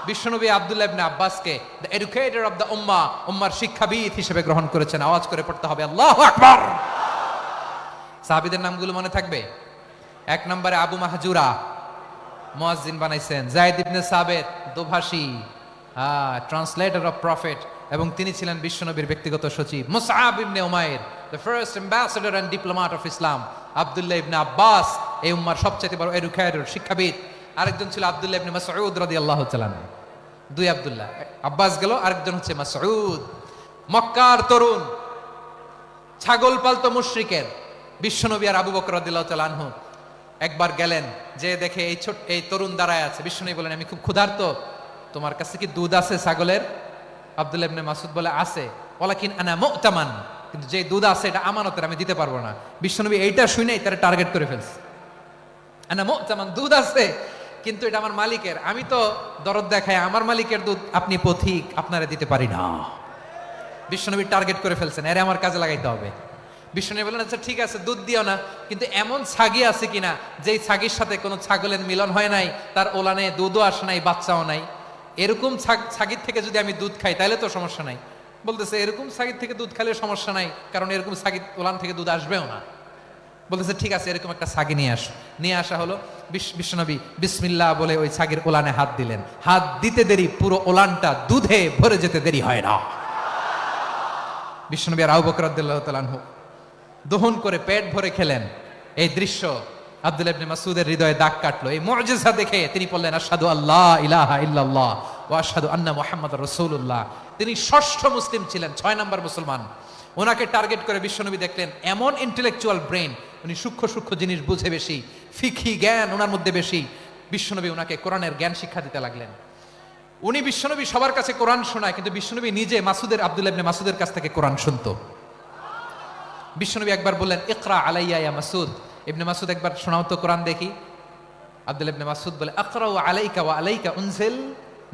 বিশ্বনবী আব্দুল্লাহ ইবনে আব্বাসকে দ্য এডুকেটর অফ দ্য উম্মাহ, উম্মার শিক্ষাবিদ হিসেবে গ্রহণ করেছেন। আওয়াজ করে পড়তে হবে আল্লাহু আকবার। সাহাবীদের নামগুলো মনে থাকবে? এক নম্বরে আবু মাহজুরা, মুয়াজ্জিন বানাইছেন। যায়েদ ইবনে সাবিত, দোভাষী, ট্রান্সলেটর অফ প্রফেট, এবং তিনি ছিলেন বিশ্বনবীর ব্যক্তিগত সচিব। Musab ibn Umair, the first ambassador and diplomat of Islam. Abdullah ibn Abbas, এই উম্মার সবচেয়ে বড় এডুকেটর, শিক্ষাবিদ। আরেকজন ছিল আব্দুল্লাহ ইবনে মাসউদ রাদিয়াল্লাহু তাআলা। দুই আব্দুল্লাহ, আব্বাস গেল, আরেকজন হচ্ছে মাসউদ। মক্কার তরুণ, ছাগল পালতো মুশরিকের। বিশ্বনবী আর আবু বকর রাদিয়াল্লাহু তাআলা আনহু একবার গেলেন, যে দেখে এই তরুণ দাঁড়ায় আছে। বিশ্বনবী বলেন, আমি খুব ক্ষুধার্ত, তোমার কাছে কি দুধ আছে ছাগলের? আব্দুল্লাহ ইবনে মাসউদ বলে, আছে। ওয়ালাকিন আনা মুতামান, কিন্তু যে দুধ আছে এটা আমানতের, আমি দিতে পারবো না। বিশ্বনবী এইটা শুনেই তারা টার্গেট করে ফেলছে। আনা মুতামান, দুধ আছে কিন্তু এটা আমার মালিকের, আমি তো দরদ দেখাই, আমার মালিকের দুধ, আপনি পথিক, আপনারা দিতে পারি না। বিশ্বনবী টার্গেট করে ফেলছেন, এরে আমার কাজে লাগাইতে হবে। বিশ্বনবী বললেন, আচ্ছা ঠিক আছে, দুধ দিও না, কিন্তু এমন ছাগি আছে কিনা যেই ছাগির সাথে কোনো ছাগলের মিলন হয় নাই, তার ওলানে দুধও আসে নাই, বাচ্চাও নাই, এরকম ছাগির থেকে যদি আমি দুধ খাই তাহলে তো সমস্যা নাই। বলতেছে, এরকম ছাগির থেকে দুধ খাইলে সমস্যা নাই, কারণ এরকম ছাগির ওলান থেকে দুধ আসবেও না। বলতেছে, ঠিক আছে, এরকম একটা ছাগি নিয়ে আসো। নিয়ে আসা হলো। বিশ্বনবী বিসমিল্লাহ বলে ওই ছাগির ওলানে হাত দিলেন। হাত দিতে দেরি, পুরো ওলানটা দুধে ভরে যেতে দেরি হয় না। বিশ্বনবী আর আবু বকর রাদিয়াল্লাহু তাআলা আনহু দহন করে পেট ভরে খেলেন। এই দৃশ্য আব্দুল্লাহ ইবনে মাসউদের হৃদয়ে দাগ কাটলো। এই মুজিজা দেখে তিনি বললেন, আশহাদু আল্লা ইলাহা ইল্লাল্লাহ ওয়া আশহাদু আন্না মুহাম্মাদুর রাসূলুল্লাহ। তিনি ষষ্ঠ মুসলিম ছিলেন, 6 নম্বর মুসলমান। ওনাকে টার্গেট করে বিশ্বনবী দেখলেন এমন ইন্টেলেকচুয়াল ব্রেন, উনি সূক্ষ্ম সূক্ষ্ম জিনিস বুঝে বেশি, ফিকহি জ্ঞান ওনার মধ্যে বেশি। বিশ্বনবী ওনাকে কোরআনের জ্ঞান শিক্ষা দিতে লাগলেন। উনি বিশ্বনবী সবার কাছে কোরআন শোনায়, কিন্তু বিশ্বনবী নিজে আব্দুল্লাহ ইবনে মাসুদের কাছ থেকে কোরআন শুনতো। বিশ্বনবী একবার বললেন, ইকরা আলাইয়া ইয়া মাসুদ, ইবনে মাসুদ একবার শোনাও তো কোরআন দেখি। আব্দুল্লাহ ইবনে মাসুদ বলে, আকরাউ আলাইকা ওয়া আলাইকা উনজিল,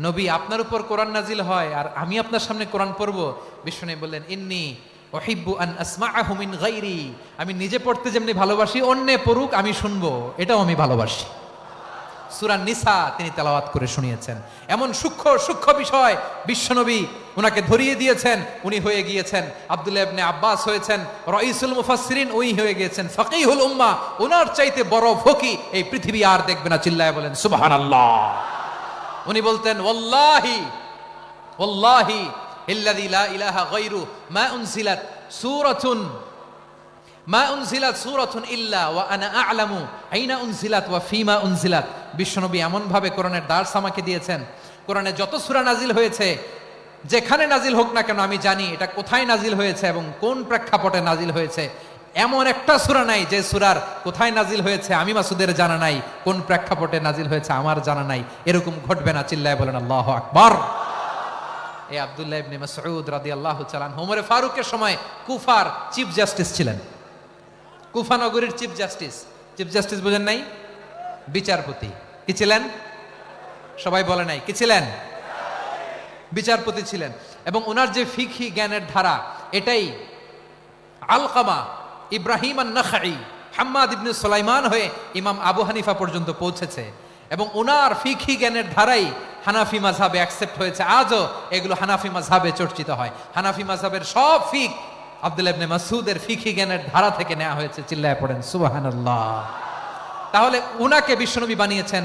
নবী আপনার উপর কোরআন নাজিল হয় আর আমি আপনার সামনে কোরআন পড়বো। বিশ্বনবী বললেন, ইন্নী উহিব্বু আন আসমাআহু মিন গায়রি, আমি নিজে পড়তে যেমনি ভালোবাসি অন্যে পড়ুক আমি শুনবো, এটাও আমি ভালোবাসি। সূরা নিসা তিনি তেলাওয়াত করে শুনিয়েছেন। এমন সূক্ষ্ম সূক্ষ্ম বিষয় বিশ্বনবী উনাকে ধরিয়ে দিয়েছেন। উনি হয়ে গিয়েছেন আব্দুল্লাহ ইবনে আব্বাস, হয়েছেন রাইসুল মুফাসসিরিন, ওই হয়ে গিয়েছেন ফাকিহুল উম্মাহ। ওনার চাইতে বড় ফকি এই পৃথিবী আর দেখবে না। চিল্লায় বলেন সুবহানাল্লাহ। উনি বলতেন, ওয়াল্লাহি ওয়াল্লাহি ইল্লাযী লা ইলাহা গায়রু মা উনজিলাত সূরাতুন ইল্লা ওয়া আনা আ'লামু আইনা উনজিলাত ওয়া ফিমা উনজিলাত। বিশ্বনবী এমন ভাবে কোরআনের দার্স আমাকে দিয়েছেন, কোরআনে যত সূরা নাজিল হয়েছে, যেখানে নাজিল হোক না কেন আমি জানি এটা কোথায় নাজিল হয়েছে এবং কোন প্রেক্ষাপটে নাজিল হয়েছে। এমন একটা সূরা নাই যে সূরার কোথায় নাজিল হয়েছে আমি মাসুদের জানা নাই, কোন প্রেক্ষাপটে নাজিল হয়েছে আমার জানা নাই। এরকম ঘটবে না। চিল্লায় বলেন আল্লাহু আকবার। এই আব্দুল্লাহ ইবনে মাসউদ রাদিয়াল্লাহু তাআলা আনহু ওমর ফারুকের সময় কুফার চিফ জাস্টিস ছিলেন। কুফা নগরীর চিফ জাস্টিস। চিফ জাস্টিস বোঝেন নাই? বিচারপতি। কি ছিলেন? সবাই বলে নাই কি ছিলেন? বিচারপতি ছিলেন। এবং ওনার যে ফিকহি জ্ঞানের ধারা, এটাই আলকামা, ইব্রাহিম আন-নাখাই, হাম্মাদ ইবনে সুলাইমান হয়ে ইমাম আবু হানিফা পর্যন্ত পৌঁছেছে। এবং ওনার ফিকহি জ্ঞানের ধারাই হানাফি মাযহাবে অ্যাকসেপ্ট হয়েছে। আজও এগুলো হানাফি মাযহাবে চর্চিত হয়। হানাফি মাযহাবের সব ফিক আব্দুল্লাহ ইবনে মাসউদের ফিকহি জ্ঞানের ধারা থেকে নেওয়া হয়েছে। চিল্লায় পড়েন সুবহানাল্লাহ। তাহলে উনাকে বিশ্বনবী বানিয়েছেন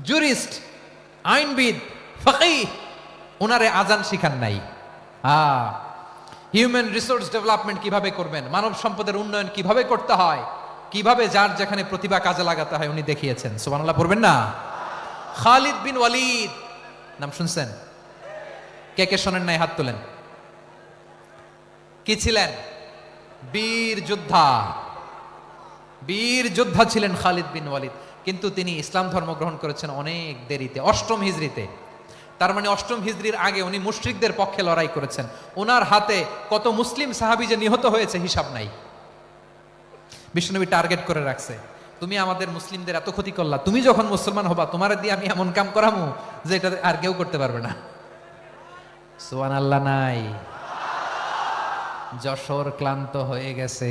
জুরিস্ট, আইনবিদ, ফাকিহ। উনারে আজান শিখান নাই। হিউম্যান রিসোর্স ডেভেলপমেন্ট কিভাবে করবেন, মানব সম্পদের উন্নয়ন কিভাবে করতে হয়, কিভাবে যার যেখানে প্রতিভা কাজে লাগাতে হয় উনি দেখিয়েছেন। সুবহানাল্লাহ পড়বেন না? খালিদ বিন ওয়ালিদ নাম শুনছেন? কে কে শোনেন নাই হাত তোলেন। কি ছিলেন? বীর যোদ্ধা ছিলেন খালিদ বিন ওয়ালিদ। কিন্তু তিনি ইসলাম ধর্ম গ্রহণ করেছেন অনেক দেরিতে, 8ম হিজরিতে। তার মানে 8ম হিজরির আগে উনি মুশরিকদের পক্ষে লড়াই করেছেন। ওনার হাতে কত মুসলিম সাহাবী যে নিহত হয়েছে হিসাব নাই। বিশ্বনবী টার্গেট করে রাখছে, তুমি আমাদের মুসলিমদের এত ক্ষতি করলা, তুমি যখন মুসলমান হবা তোমার দিয়ে আমি এমন কাম করামু যে এটা আর কেউ করতে পারবে না। সুবহানাল্লাহ নাই? যশোর ক্লান্ত হয়ে গেছে।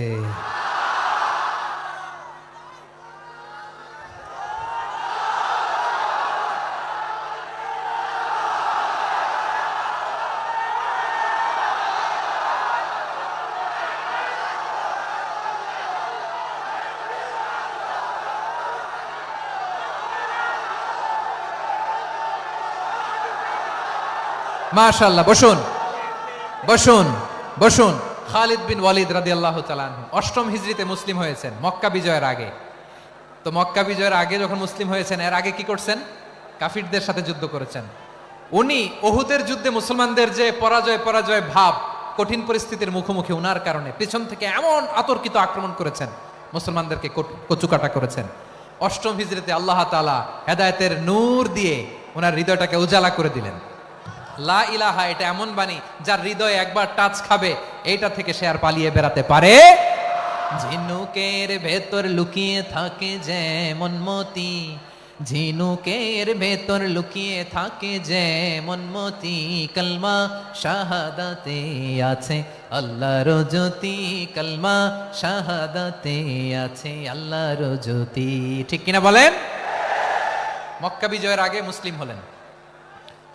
মাশাআল্লাহ। বসুন। খালিদ বিন ওয়ালিদ রাদিয়াল্লাহু তাআলা আনহু 8ম হিজরিতে মুসলিম হয়েছেন, মক্কা বিজয়ের আগে। তো মক্কা বিজয়ের আগে যখন মুসলিম হয়েছেন, এর আগে কি করছেন? কাফিরদের সাথে যুদ্ধ করেছেন। উনি উহুদের যুদ্ধে মুসলমানদের যে পরাজয় ভাব, কঠিন পরিস্থিতির মুখোমুখি উনার কারণে পিছন থেকে এমন আতর্কিত আক্রমণ করেছেন, মুসলমানদেরকে কচুকাটা করেছেন। 8ম হিজরিতে আল্লাহ তাআলা হেদায়েতের নূর দিয়ে ওনার হৃদয়টাকে উজালা করে দিলেন। লা ইলাহা এটা এমন বাণী যার হৃদয়ে একবার টাচ খাবে, এইটা থেকে সে আর পালিয়ে বেড়াতে পারে। ঝিনুকের ভেতর লুকিয়ে থাকে যেমন মতি, ঝিনুকের ভেতর লুকিয়ে থাকে যেমন মতি, কলমা শাহাদাতে আছে আল্লাহর জ্যোতি, কলমা শাহাদাতে আছে আল্লাহর জ্যোতি। ঠিক কিনা বলেন? মক্কা বিজয়ের আগে মুসলিম হলেন,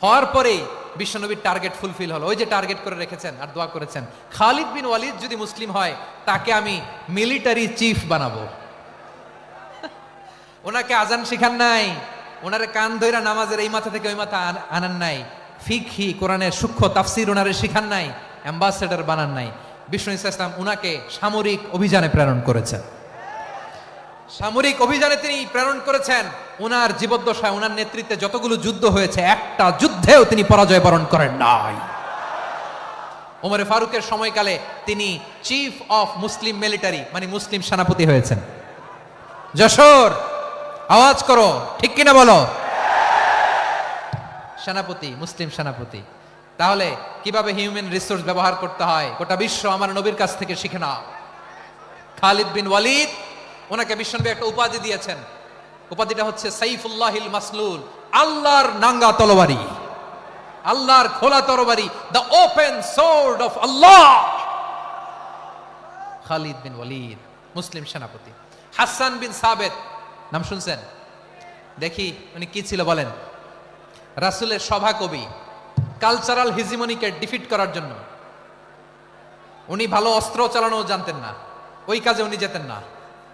হওয়ার পরেই বিশ্বনবীর টার্গেট ফুলফিল হলো। ওই যে টার্গেট করে রেখেছেন আর দোয়া করেছেন, খালিদ বিন ওয়ালিদ যদি মুসলিম হয় তাকে আমি মিলিটারি চিফ বানাবো। ওনাকে আজান শিখান নাই, ওনারে কান ধইরা নামাজের এই মাথা থেকে ওই মাথা আনান নাই, ফিকহি কোরআনের সূক্ষ্ম তাফসীর ওনারে শিখান নাই, অ্যাম্বাসেডর বানান নাই। বিষ্ণু ইসলাম উনাকে সামরিক অভিযানে প্রেরণ করেছেন। সামরিক অভিযানে তিনি প্রেরণ করেছেন। উনার জীবদ্দশায় উনার নেতৃত্বে যতগুলো যুদ্ধ হয়েছে, একটা যুদ্ধেও তিনি পরাজয় বরণ করেন নাই। ওমরে ফারুকের সময়কালে তিনি চিফ অফ মুসলিম মিলিটারি মানে মুসলিম সেনাপতি হয়েছেন। যশোর আওয়াজ করো, ঠিক কিনা বলো? সেনাপতি, মুসলিম সেনাপতি। তাহলে কিভাবে হিউম্যান রিসোর্স ব্যবহার করতে হয় গোটা বিশ্ব আমার নবীর কাছ থেকে শিখে নাও। খালিদ বিন ওয়ালিদ, ওনাকে বিশ্বনবী একটা উপাধি দিয়েছেন। উপাধিটা হচ্ছে সাইফুল্লাহিল মাসলুল, আল্লাহর নাঙ্গা তরবারি, আল্লাহর খোলা তরবারি, দ্য ওপেন সোর্ড অফ আল্লাহ। খালিদ বিন ওয়ালিদ মুসলিম সেনাপতি। হাসান বিন সাবেত নাম শুনছেন? দেখি উনি কি ছিল বলেন। রাসূলের সভা কবি, কালচারাল হিজিমনিকে ডিফিট করার জন্য। উনি ভালো অস্ত্র চালানো জানতেন না, ওই কাজে উনি যেতেন না।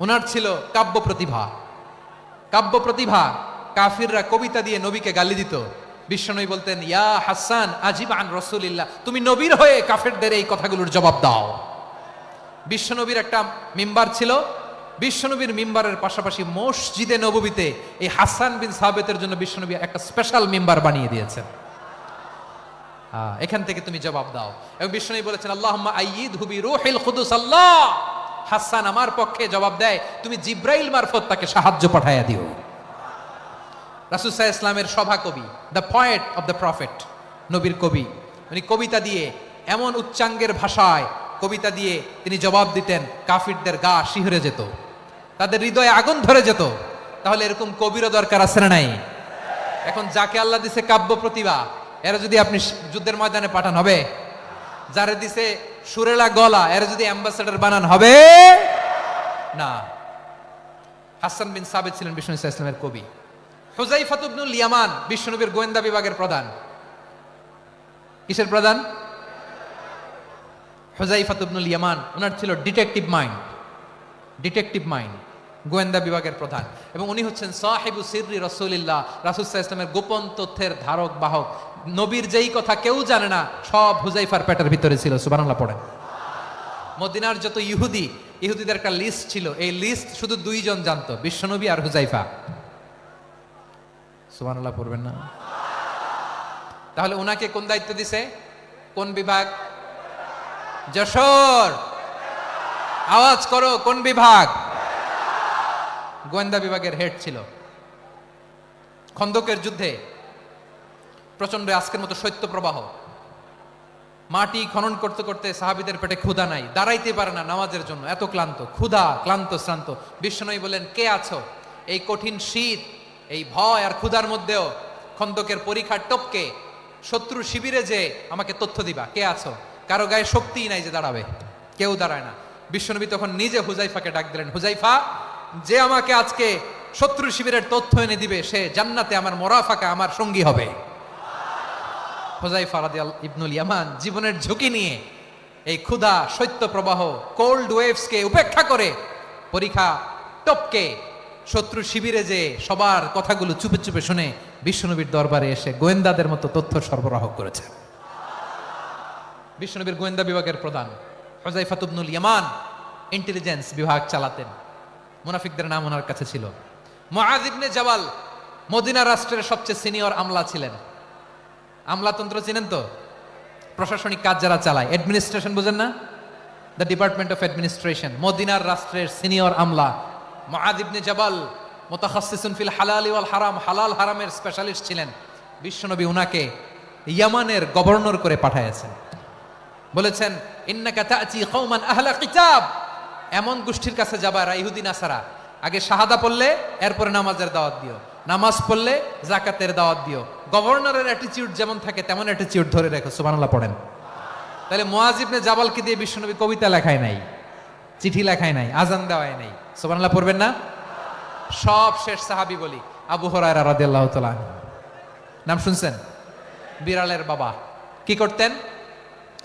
ওনার ছিল কাব্য প্রতিভা। কাব্য প্রতিভা, কাফিররা কবিতা দিয়ে নবীকে গালি দিত। বিশ্বনবী বলতেন, ইয়া হাসান আজিব আন রাসূলিল্লাহ, তুমি নবীর হয়ে কাফেরদের এই কথাগুলোর জবাব দাও। বিশ্বনবীর একটা মিম্বার ছিল। বিশ্বনবীর মিম্বারের পাশাপাশি মসজিদে নববীতে এই হাসান বিন সাবেতের জন্য বিশ্বনবী একটা স্পেশাল মিম্বার বানিয়ে দিয়েছেন। এখান থেকে তুমি জবাব দাও। এবং বিশ্বনবী বলেছেন, আল্লাহুম্মা আইয়িদহু বিরূহিল কুদুস। আল্লাহ, হাসান আমার পক্ষে জবাব দেয়, তুমি জিব্রাইল মারফত তাকে সাহায্য পাঠাইয়া দিও। রাসূল সাল্লাল্লাহু আলাইহি ওয়াসাল্লামের সভা কবি, the poet of the prophet, নবীর কবি। উনি কবিতা দিয়ে এমন উচ্চাঙ্গের ভাষায় কবিতা দিয়ে তিনি জবাব দিতেন, কাফিরদের গা শিহরে যেত, তাদের হৃদয়ে আগুন ধরে যেত। তাহলে এরকম কবিরও দরকার আছে না নাই? এখন যাকে আল্লাহ দিছে কাব্য প্রতিভা, এরা যদি আপনি যুদ্ধের ময়দানে পাঠান হবে? যারে দিছে সুরেলা গলা, এরা যদি অ্যাম্বাসেডর বানান হবে না। হাসান বিন সাবেত ছিলেন বিশ্বনবী সাল্লাল্লাহু আলাইহি ওয়াসাল্লামের কবি। হুযায়ফা ইবনুল ইয়ামান বিশ্বনবীর গোয়েন্দা বিভাগের প্রধান। কিসের প্রধান? হুযায়ফা ইবনুল ইয়ামান, ওনার ছিল ডিটেকটিভ মাইন্ড। ডিটেকটিভ মাইন্ড, গোয়েন্দা বিভাগের প্রধান। এবং উনি হচ্ছেন সাহিবু সিররি রাসূলিল্লাহ, রাসূল সাল্লাল্লাহু আলাইহি ওয়াসাল্লামের গোপন তথ্যের ধারক বাহক। নবীর যেই কথা কেউ জানে না, সব হুযায়ফার পেটের ভিতরে ছিল। সুবহানাল্লাহ পড়েন। মদিনার যত ইহুদিদের একটা লিস্ট ছিল, এই লিস্ট শুধু দুইজন জানতো, বিশ্বনবী আর হুযায়ফা। সুবহানাল্লাহ পড়বেন না? তাহলে ওনাকে কোন দায়িত্ব দিছে? কোন বিভাগ? যশোর আওয়াজ করো, কোন বিভাগ? গোয়েন্দা বিভাগের হেড ছিল। খন্দকের যুদ্ধে প্রচন্ড আজকের মতো শৈত্য প্রবাহ, মাটি খনন করতে করতে সাহাবীদের পেটে ক্ষুধা নাই, দাঁড়াইতে পারে না নামাজের জন্য, এত ক্লান্ত, ক্ষুধা, ক্লান্ত শ্রান্ত। বিশ্বনবী বলেন, কে আছো? এই কঠিন শীত, এই ভয় আর ক্ষুধার মধ্যেও খন্দকের পরীক্ষার টপকে শত্রু শিবিরে যে আমাকে তথ্য দিবা, কে আছো? কারো গায়ে শক্তিই নাই যে দাঁড়াবে, কেউ দাঁড়ায় না। বিশ্বনবী তখন নিজে হুযায়ফাকে ডাক দিলেন, হুযায়ফা, যে আমাকে আজকে শত্রু শিবিরের তথ্য এনে দিবে, সে জান্নাতে আমার মোরাফাকা, আমার সঙ্গী হবে। হুযায়ফা রাদিয়াল্লাহু ইবনুল ইয়ামান জীবনের ঝুঁকি নিয়ে এই ক্ষুধা, শৈত্য প্রবাহ, কোল্ড ওয়েভসকে উপেক্ষা করে পরীক্ষা টপকে শত্রু শিবিরে যে সবার কথাগুলো চুপে চুপে শুনে বিশ্বনবীর দরবারে এসে গোয়েন্দাদের মতো তথ্য সরবরাহ করেছে। বিশ্বনবীর গোয়েন্দা বিভাগের প্রধান হুযায়ফা ইবনুল ইয়ামান ইন্টেলিজেন্স বিভাগ চালাতেন। মুনাফিকদের নাম ওনার কাছে ছিল। মুআয ইবনে জাবাল মদিনা রাষ্ট্রের সবচেয়ে সিনিয়র আমলা ছিলেন। আমলাতন্ত্র চিনেন তো? প্রশাসনিক কাজ যারা চালায়, অ্যাডমিনিস্ট্রেশন বুঝেন না? The department of administration. মদিনার রাষ্ট্রের সিনিয়র আমলা মুআয ইবনে জাবাল মুতাখাসসিসুন ফিল হালাল ওয়াল হারাম, হালাল হারামের স্পেশালিস্ট ছিলেন। বিশ্বনবী উনাকে ইয়ামানের গভর্নর করে পাঠাইছেন। বলেছেন, ইন্নাকা তা'তি কওমান আহলা কিতাব, এমন গোষ্ঠীর কাছে যাবা এরা ইহুদি নাসারা, আগে শাহাদা পড়লে এরপরে নামাজের দাওয়াত দিও, নামাজ পড়লে যাকাতের দাওয়াত দিও। গভর্নরের অ্যাটিটিউড যেমন থাকে তেমন অ্যাটিটিউড ধরে রেখো। সুবহানাল্লাহ পড়েন। তাহলে মুআয ইবনে জাবালকে দিয়ে বিশ্বনবী কবিতা লেখায় নাই, চিঠি লেখায় নাই, আজান দেওয়ায় নাই। সুবহানাল্লাহ পড়বেন না? সব শেষ সাহাবী বলি, আবু হুরায়রা রাদিয়াল্লাহু তাআলা, নাম শুনছেন? বিড়ালের বাবা। কি করতেন?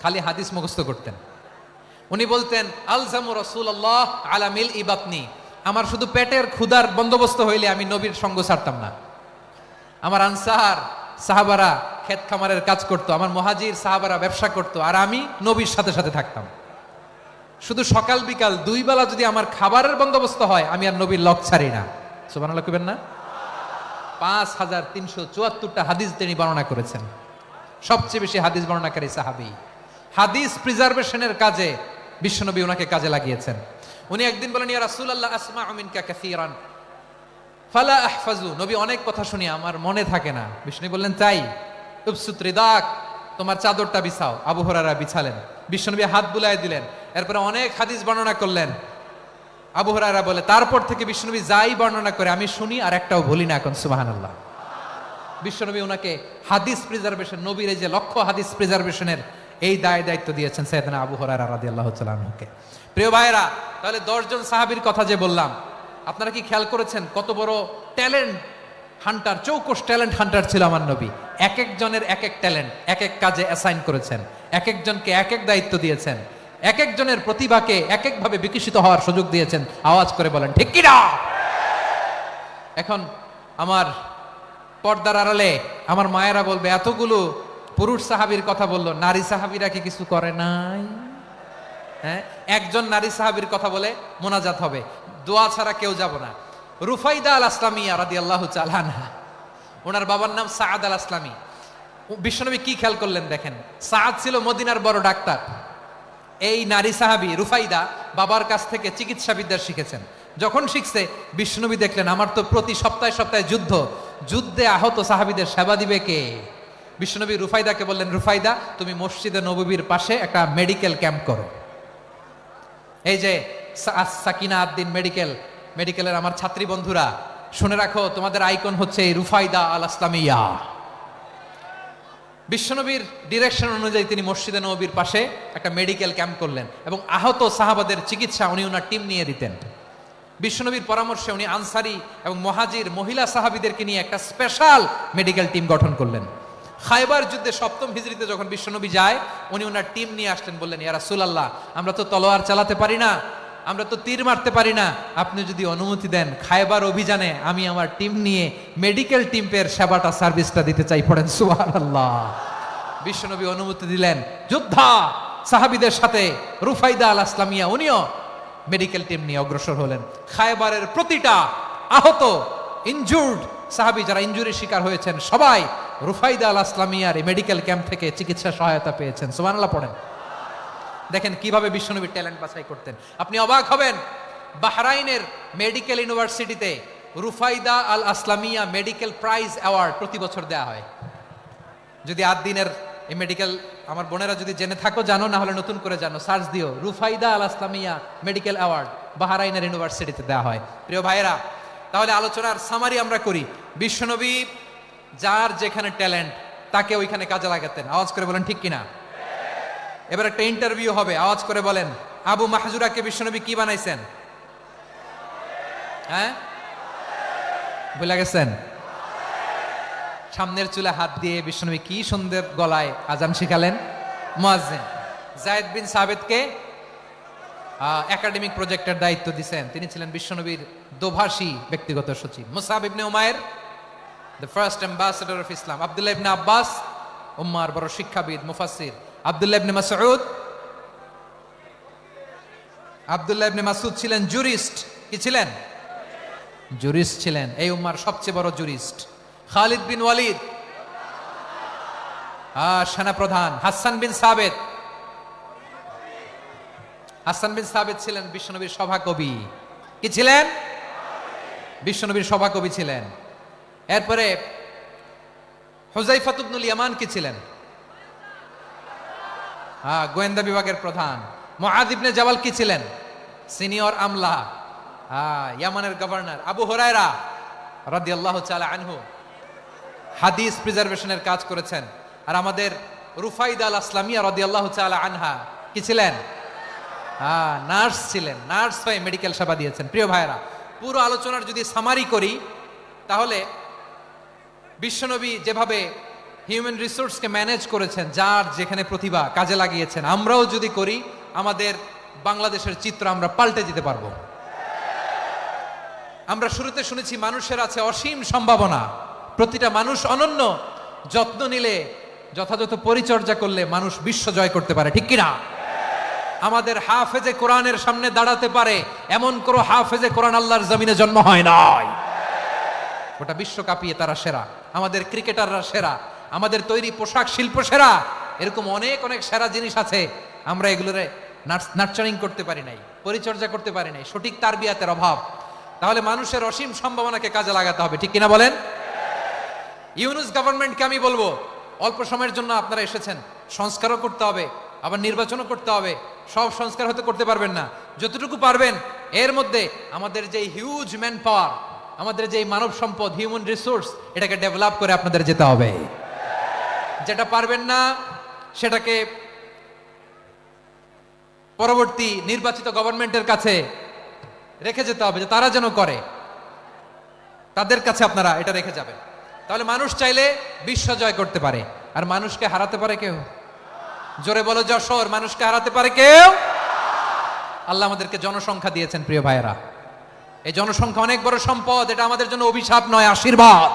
খালি হাদিস মুখস্থ করতেন। উনি বলতেন, আলজামু রাসূলুল্লাহ আলা মিল ইবাতনি, আমার শুধু পেটের ক্ষুধার বন্দোবস্ত হইলে আমি নবীর সঙ্গ ছাড়তাম না। আমার আনসার সাহাবারা ক্ষেত খামারের কাজ করতো, আমার মুহাজির সাহাবারা ব্যবসা করতো, আর আমি নবীর সাথে সাথে থাকতাম। শুধু সকাল বিকাল দুই বেলা যদি আমার খাবারের বন্দোবস্ত হয়, আমি আর নবীর লক ছাড়ি না। সুবহানাল্লাহ কইবেন না? 5374টা হাদিস তিনি বর্ণনা করেছেন। সবচেয়ে বেশি হাদিস বর্ণনাকারী সাহাবী। হাদিস প্রিজার্ভেশনের কাজে বিশ্বনবী ওনাকে কাজে লাগিয়েছেন। উনি একদিন বলেন, ইয়া রাসূলুল্লাহ আসমাউ মিনকা কাসীরান ফালা আহফাজু, নবী অনেক কথা শুনি আমার মনে থাকে না। বিষ্ণু বললেন, তাই? উবসুত রিদাক, তোমার চাদরটা বিছাও। আবু হুরায়রা বিছালেন, বিশ্বনবী হাত বুলায় দিলেন, এরপরে অনেক হাদিস বর্ণনা করলেন। আবু হুরায়রা বলে, তারপর থেকে বিশ্বনবী যাই বর্ণনা করে আমি শুনি আর একটাও ভুলি না। এখন সুবহানাল্লাহ। বিশ্বনবী ওনাকে হাদিস প্রিজার্ভেশন, নবীর এই যে লক্ষ্য হাদিস প্রিজার্ভেশনের এই দায়িত্ব দিয়েছেন সাইয়েদনা আবু হুরায়রা রাদিয়াল্লাহু তাআলা আনহুকে। প্রিয় ভাইরা, তাহলে 10 জন সাহাবীর কথা যে বললাম, আপনারা কি খেয়াল করেছেন কত বড় ট্যালেন্ট হান্টার, চৌকস ট্যালেন্ট হান্টার ছিল আমার নবী। এক একজনের এক এক ট্যালেন্ট এক এক কাজে অ্যাসাইন করেছেন, এক একজনকে এক এক দায়িত্ব দিয়েছেন, এক একজনের প্রতিভাকে এক একভাবে বিকশিত হওয়ার সুযোগ দিয়েছেন। আওয়াজ করে বলেন ঠিক কি না? এখন আমার পর্দার আড়ালে আমার মায়েরা বলবে, এতগুলো পুরুষ সাহাবীর কথা বললো, নারী সাহাবীরা কি কিছু করে নাই? হ্যাঁ, একজন নারী সাহাবীর কথা বলে মোনাজাত হবে, দোয়া ছাড়া কেউ যাব না। রুফাইদা আল আসলামিয়া রাদিয়াল্লাহু তাআলা আনহা, ওনার বাবার নাম সাআদ আল আসলামি। বিশ্বনবী কি খেয়াল করলেন দেখেন, সাআদ ছিল মদিনার বড় ডাক্তার। এই নারী সাহাবী রুফাইদা বাবার কাছ থেকে চিকিৎসা বিদ্যা শিখেছেন। যখন শিখছে, বিশ্বনবী দেখলেন আমার তো প্রতি সপ্তাহে সপ্তাহে যুদ্ধে আহত সাহাবীদের সেবা দিবে কে? বিশ্বনবী রুফাইদাকে বললেন, রুফাইদা তুমি মসজিদে নববীর পাশে একটা মেডিকেল ক্যাম্প করো। এই যে সাকিনা আদ্দিন মেডিকেলের আমার ছাত্রী বন্ধুরা, শুনে রাখো, তোমাদের আইকন হচ্ছে রুফাইদা আল আসলামিয়া। বিশ্বনবীর ডিরেকশন অনুযায়ী তিনি মসজিদে নববীর পাশে একটা মেডিকেল ক্যাম্প করলেন এবং আহত সাহাবাদের চিকিৎসা উনি ওনার টিম নিয়ে দিতেন। বিশ্বনবীর পরামর্শে উনি আনসারি এবং মুহাজির মহিলা সাহাবীদেরকে নিয়ে একটা স্পেশাল মেডিকেল টিম গঠন করলেন। খায়বার যুদ্ধে 7ম হিজরিতে যখন বিশ্বনবী যায়, উনি ওনার টিম নিয়ে আসলেন, বললেন, ইয়া রাসূলুল্লাহ আমরা তো তলোয়ার চালাতে পারি না, আমরা তো তীর মারতে পারি না, আপনি যদি অনুমতি দেন খায়বার অভিযানে আমি আমার টিম নিয়ে মেডিকেল টিমের সেবাটা সার্ভিসটা দিতে চাই। পড়েন সুবহানাল্লাহ। বিশ্বনবী অনুমতি দিলেন, যোদ্ধা সাহাবীদের সাথে রুফাইদা আল আসলামিয়া উনিও মেডিকেল টিম নিয়ে অগ্রসর হলেন। খায়বারের প্রতিটা আহত ইনজুর্ড সাহাবী যারা ইনজুরির শিকার হয়েছেন, সবাই রুফাইদা আল আসলামিয়ার এই মেডিকেল ক্যাম্প থেকে চিকিৎসা সহায়তা পেয়েছেন। সুবহানাল্লাহ পড়েন। দেখেন কিভাবে বিশ্বনবী ট্যালেন্ট বাছাই করতেন। আপনি অবাক হবেন, বাহরাইনের মেডিকেল ইউনিভার্সিটিতে রুফাইদা আল আসলামিয়া মেডিকেল প্রাইজ অ্যাওয়ার্ড প্রতি বছর দেওয়া হয়। যদি আদ্দিনের এই মেডিকেল আমার বোনেরা যদি জেনে থাকো জানো, না হলে নতুন করে জানো, সার্চ দিও, রুফাইদা আল আসলামিয়া মেডিকেল অ্যাওয়ার্ড বাহরাইনের ইউনিভার্সিটিতে দেওয়া হয়। প্রিয় ভাইয়েরা, তাহলে আলোচনার সামারি আমরা করি। বিশ্বনবী যার যেখানে ট্যালেন্ট তাকে ওইখানে কাজে লাগাতেন। আওয়াজ করে বলেন ঠিক কিনা? এবার একটা ইন্টারভিউ হবে, আওয়াজ করে বলেন, আবু মাহজুরাকে বিশ্বনবী কি বানাইছেন? হ্যাঁ, ভুলে গেছেন? সামনের চুলে হাত দিয়ে বিশ্বনবী কি সুন্দর গলায় আজান শিখালেন। মুয়াজ্জিন। যায়েদ বিন সাবিতকে একাডেমিক প্রজেক্টের দায়িত্ব দিয়েছেন, তিনি ছিলেন বিশ্বনবীর দোভাষী ব্যক্তিগত সচিব। Musab ibn Umair, the first ambassador of Islam. Abdullah ibn Abbas, উম্মার বড় শিক্ষাবিদ মুফাসসির। আব্দুল্লাহ ইবনে মাসউদ, আব্দুল্লাহ ইবনে মাসউদ ছিলেন জুরিস্ট। কি ছিলেন? জুরিস্ট ছিলেন, এই উম্মার সবচেয়ে বড় জুরিস্ট। খালিদ বিন ওয়ালিদ, সেনাপ্রধান। হাসান বিন সাবিত, হাসান বিন সাবিত ছিলেন বিশ্বনবীর সভাকবি। কি ছিলেন? বিশ্বনবীর সভাকবি ছিলেন। এরপরে হুযায়ফা ইবনুল ইয়ামান কি ছিলেন? গোয়েন্দা বিভাগের প্রধান। মুআয ইবনে জাবাল কি ছিলেন? সিনিয়র আমলা, ইয়ামানের গভর্নর। আবু হুরায়রা রাদিয়াল্লাহু তাআলা আনহু হাদিস প্রিজার্ভেশনের কাজ করেছেন। আর আমাদের রুফাইদা আল আসলামিয়া রাদিয়াল্লাহু তাআলা আনহা কি ছিলেন? নার্স ছিলেন, নার্স হয়ে মেডিকেল সেবা দিয়েছেন। প্রিয় ভাইরা, পুরো আলোচনার যদি সামারি করি, তাহলে বিশ্বনবী যেভাবে হিউম্যান রিসোর্সকে ম্যানেজ করেছেন, যার যেখানে প্রতিভা কাজে লাগিয়েছেন, আমরাও যদি করি, আমাদের বাংলাদেশের চিত্র আমরা পাল্টে দিতে পারবো। আমরা শুরুতে শুনেছি মানুষের আছে অসীম সম্ভাবনা, প্রতিটা মানুষ অনন্য, যত্ন নিলে, যথাযথ পরিচর্যা করলে মানুষ বিশ্ব জয় করতে পারে। ঠিক কিনা? আমাদের হাফেজে কোরআনের সামনে দাঁড়াতে পারে এমন কোন হাফেজে কোরআন আল্লাহর জমিনে জন্ম হয় নাই। গোটা বিশ্ব কাঁপিয়ে তারা সেরা, আমাদের ক্রিকেটাররা সেরা, আমাদের তৈরি পোশাক শিল্প সেরা, এরকম অনেক অনেক সেরা জিনিস আছে, আমরা এগুলোরে নার্চারিং করতে পারি নাই, পরিচর্যা করতে পারি নাই, সঠিক তারবিয়াতের অভাব। তাহলে মানুষের অসীম সম্ভাবনাকে কাজে লাগাতে হবে, ঠিক কিনা বলেন? ইউনুস গভর্নমেন্টকে আমি বলবো, অল্প সময়ের জন্য আপনারা এসেছেন, সংস্কারও করতে হবে, আবার নির্বাচনও করতে হবে। সব সংস্কার হয়তো করতে পারবেন না, যতটুকু পারবেন এর মধ্যে আমাদের যে হিউজ ম্যান পাওয়ার, আমাদের যে মানব সম্পদ, হিউম্যান রিসোর্স, এটাকে ডেভেলপ করে আপনাদের যেতে হবে। যেটা পারবেন না সেটাকে পরবর্তী নির্বাচিত গভর্নমেন্টের কাছে রেখে যেতে হবে, যে তারা যেন করে, তাদের কাছে আপনারা এটা রেখে যাবেন। তাহলে মানুষ চাইলে বিশ্ব জয় করতে পারে, আর মানুষকে হারাতে পারে কেউ? জোরে বলো যশোর, মানুষকে হারাতে পারে কেউ? আল্লাহ আমাদেরকে জনসংখ্যা দিয়েছেন প্রিয় ভাইয়েরা, এই জনসংখ্যা অনেক বড় সম্পদ, এটা আমাদের জন্য অভিশাপ নয়, আশীর্বাদ।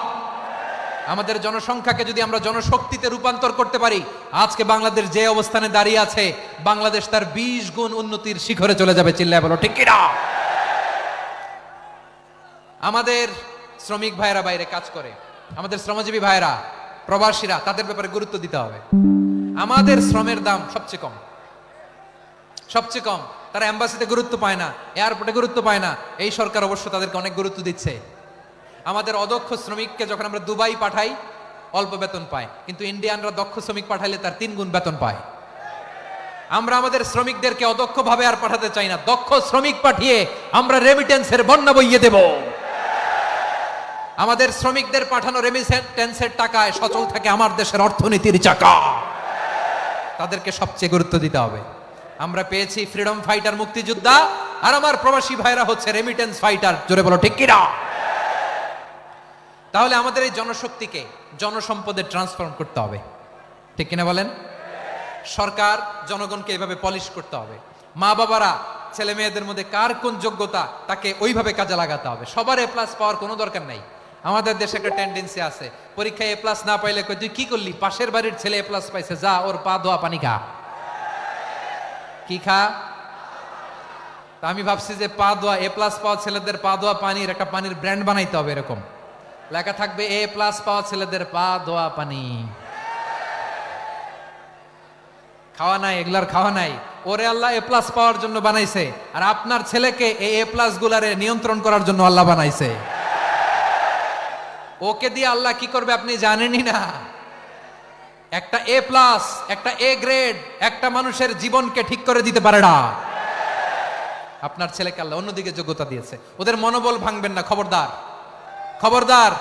আমাদের জনসংখ্যাকে যদি আমরা জনশক্তিতে রূপান্তর করতে পারি, আজকে বাংলাদেশ যে অবস্থানে দাঁড়িয়ে আছে, বাংলাদেশ তার 20 গুণ উন্নতির শিখরে চলে যাবে। চিল্লায় বলো ঠিক কিনা? আমাদের শ্রমিক ভাইয়েরা বাইরে কাজ করে, আমাদের শ্রমজীবী ভাইয়েরা, প্রবাসীরা, তাদের ব্যাপারে গুরুত্ব দিতে হবে। আমাদের শ্রমের দাম সবচেয়ে কম, সবচেয়ে কম। তারা এম্বাসিতে গুরুত্ব পায় না, এয়ারপোর্টে গুরুত্ব পায় না, এই সরকার অবশ্য তাদেরকে অনেক গুরুত্ব দিচ্ছে। আমাদের অদক্ষ শ্রমিককে যখন আমরা দুবাই পাঠাই, অল্প বেতন পায়, কিন্তু ইন্ডিয়ানরা দক্ষ শ্রমিক পাঠাইলে তার 3 গুণ বেতন পায়। আমরা আমাদের শ্রমিকদেরকে অদক্ষ ভাবে আর পাঠাতে চাই না, দক্ষ শ্রমিক পাঠিয়ে আমরা রেমিটেন্সের বন্যা বইয়ে দেব। আমাদের শ্রমিকদের পাঠানো রেমিটেন্সের টাকায় সচল থাকে আমার দেশের অর্থনীতির চাকা। তাদেরকে সবচেয়ে গুরুত্ব দিতে হবে। আমরা পেয়েছি ফ্রিডম ফাইটার, মুক্তিযোদ্ধা, আর আমার প্রবাসী ভাইরা হচ্ছে রেমিটেন্স ফাইটার। জোরে বলো ঠিক কিনা? তাহলে আমাদের এই জনশক্তিকে জনসম্পদে ট্রান্সফর্ম করতে হবে, ঠিক কিনা বলেন? সরকার জনগণকে এভাবে পলিশ করতে হবে। মা বাবারা ছেলে মেয়েদের মধ্যে কার কোন যোগ্যতা, তাকে ওইভাবে কাজে লাগাতে হবে। সবার এ প্লাস পাওয়ার কোনো দরকার নাই। আমাদের দেশে একটা টেন্ডেন্সি আছে, পরীক্ষায় এ প্লাস না পাইলে কই তুই কি করলি, পাশের বাড়ির ছেলে এ প্লাস পাইছে, যা ওর পা ধোয়া পানি খা। কি খা? তা আমি ভাবছি যে পা ধোয়া, এ প্লাস পাওয়া ছেলেদের পা ধোয়া পানির একটা পানির ব্র্যান্ড বানাইতে হবে, এরকম লেখা থাকবে এ প্লাস পাওয়া ছেলেদের পা ধোয়া পানি। খাওয়া নাই, এগুলার খাওয়া নাই, ওরে আল্লাহ এ প্লাস পাওয়ার জন্য বানাইছে, আর আপনার ছেলেকে এই এ প্লাস গুলারে নিয়ন্ত্রণ করার জন্য আল্লাহ বানাইছে। ওকে দিয়ে আল্লাহ কি করবে আপনি জানেনই না। একটা এ প্লাস, একটা এ গ্রেড একটা মানুষের জীবনকে ঠিক করে দিতে পারে না। আপনার ছেলেকে আল্লাহ অন্যদিকে যোগ্যতা দিয়েছে, ওদের মনোবল ভাঙবেন না, খবরদার, খবরদার।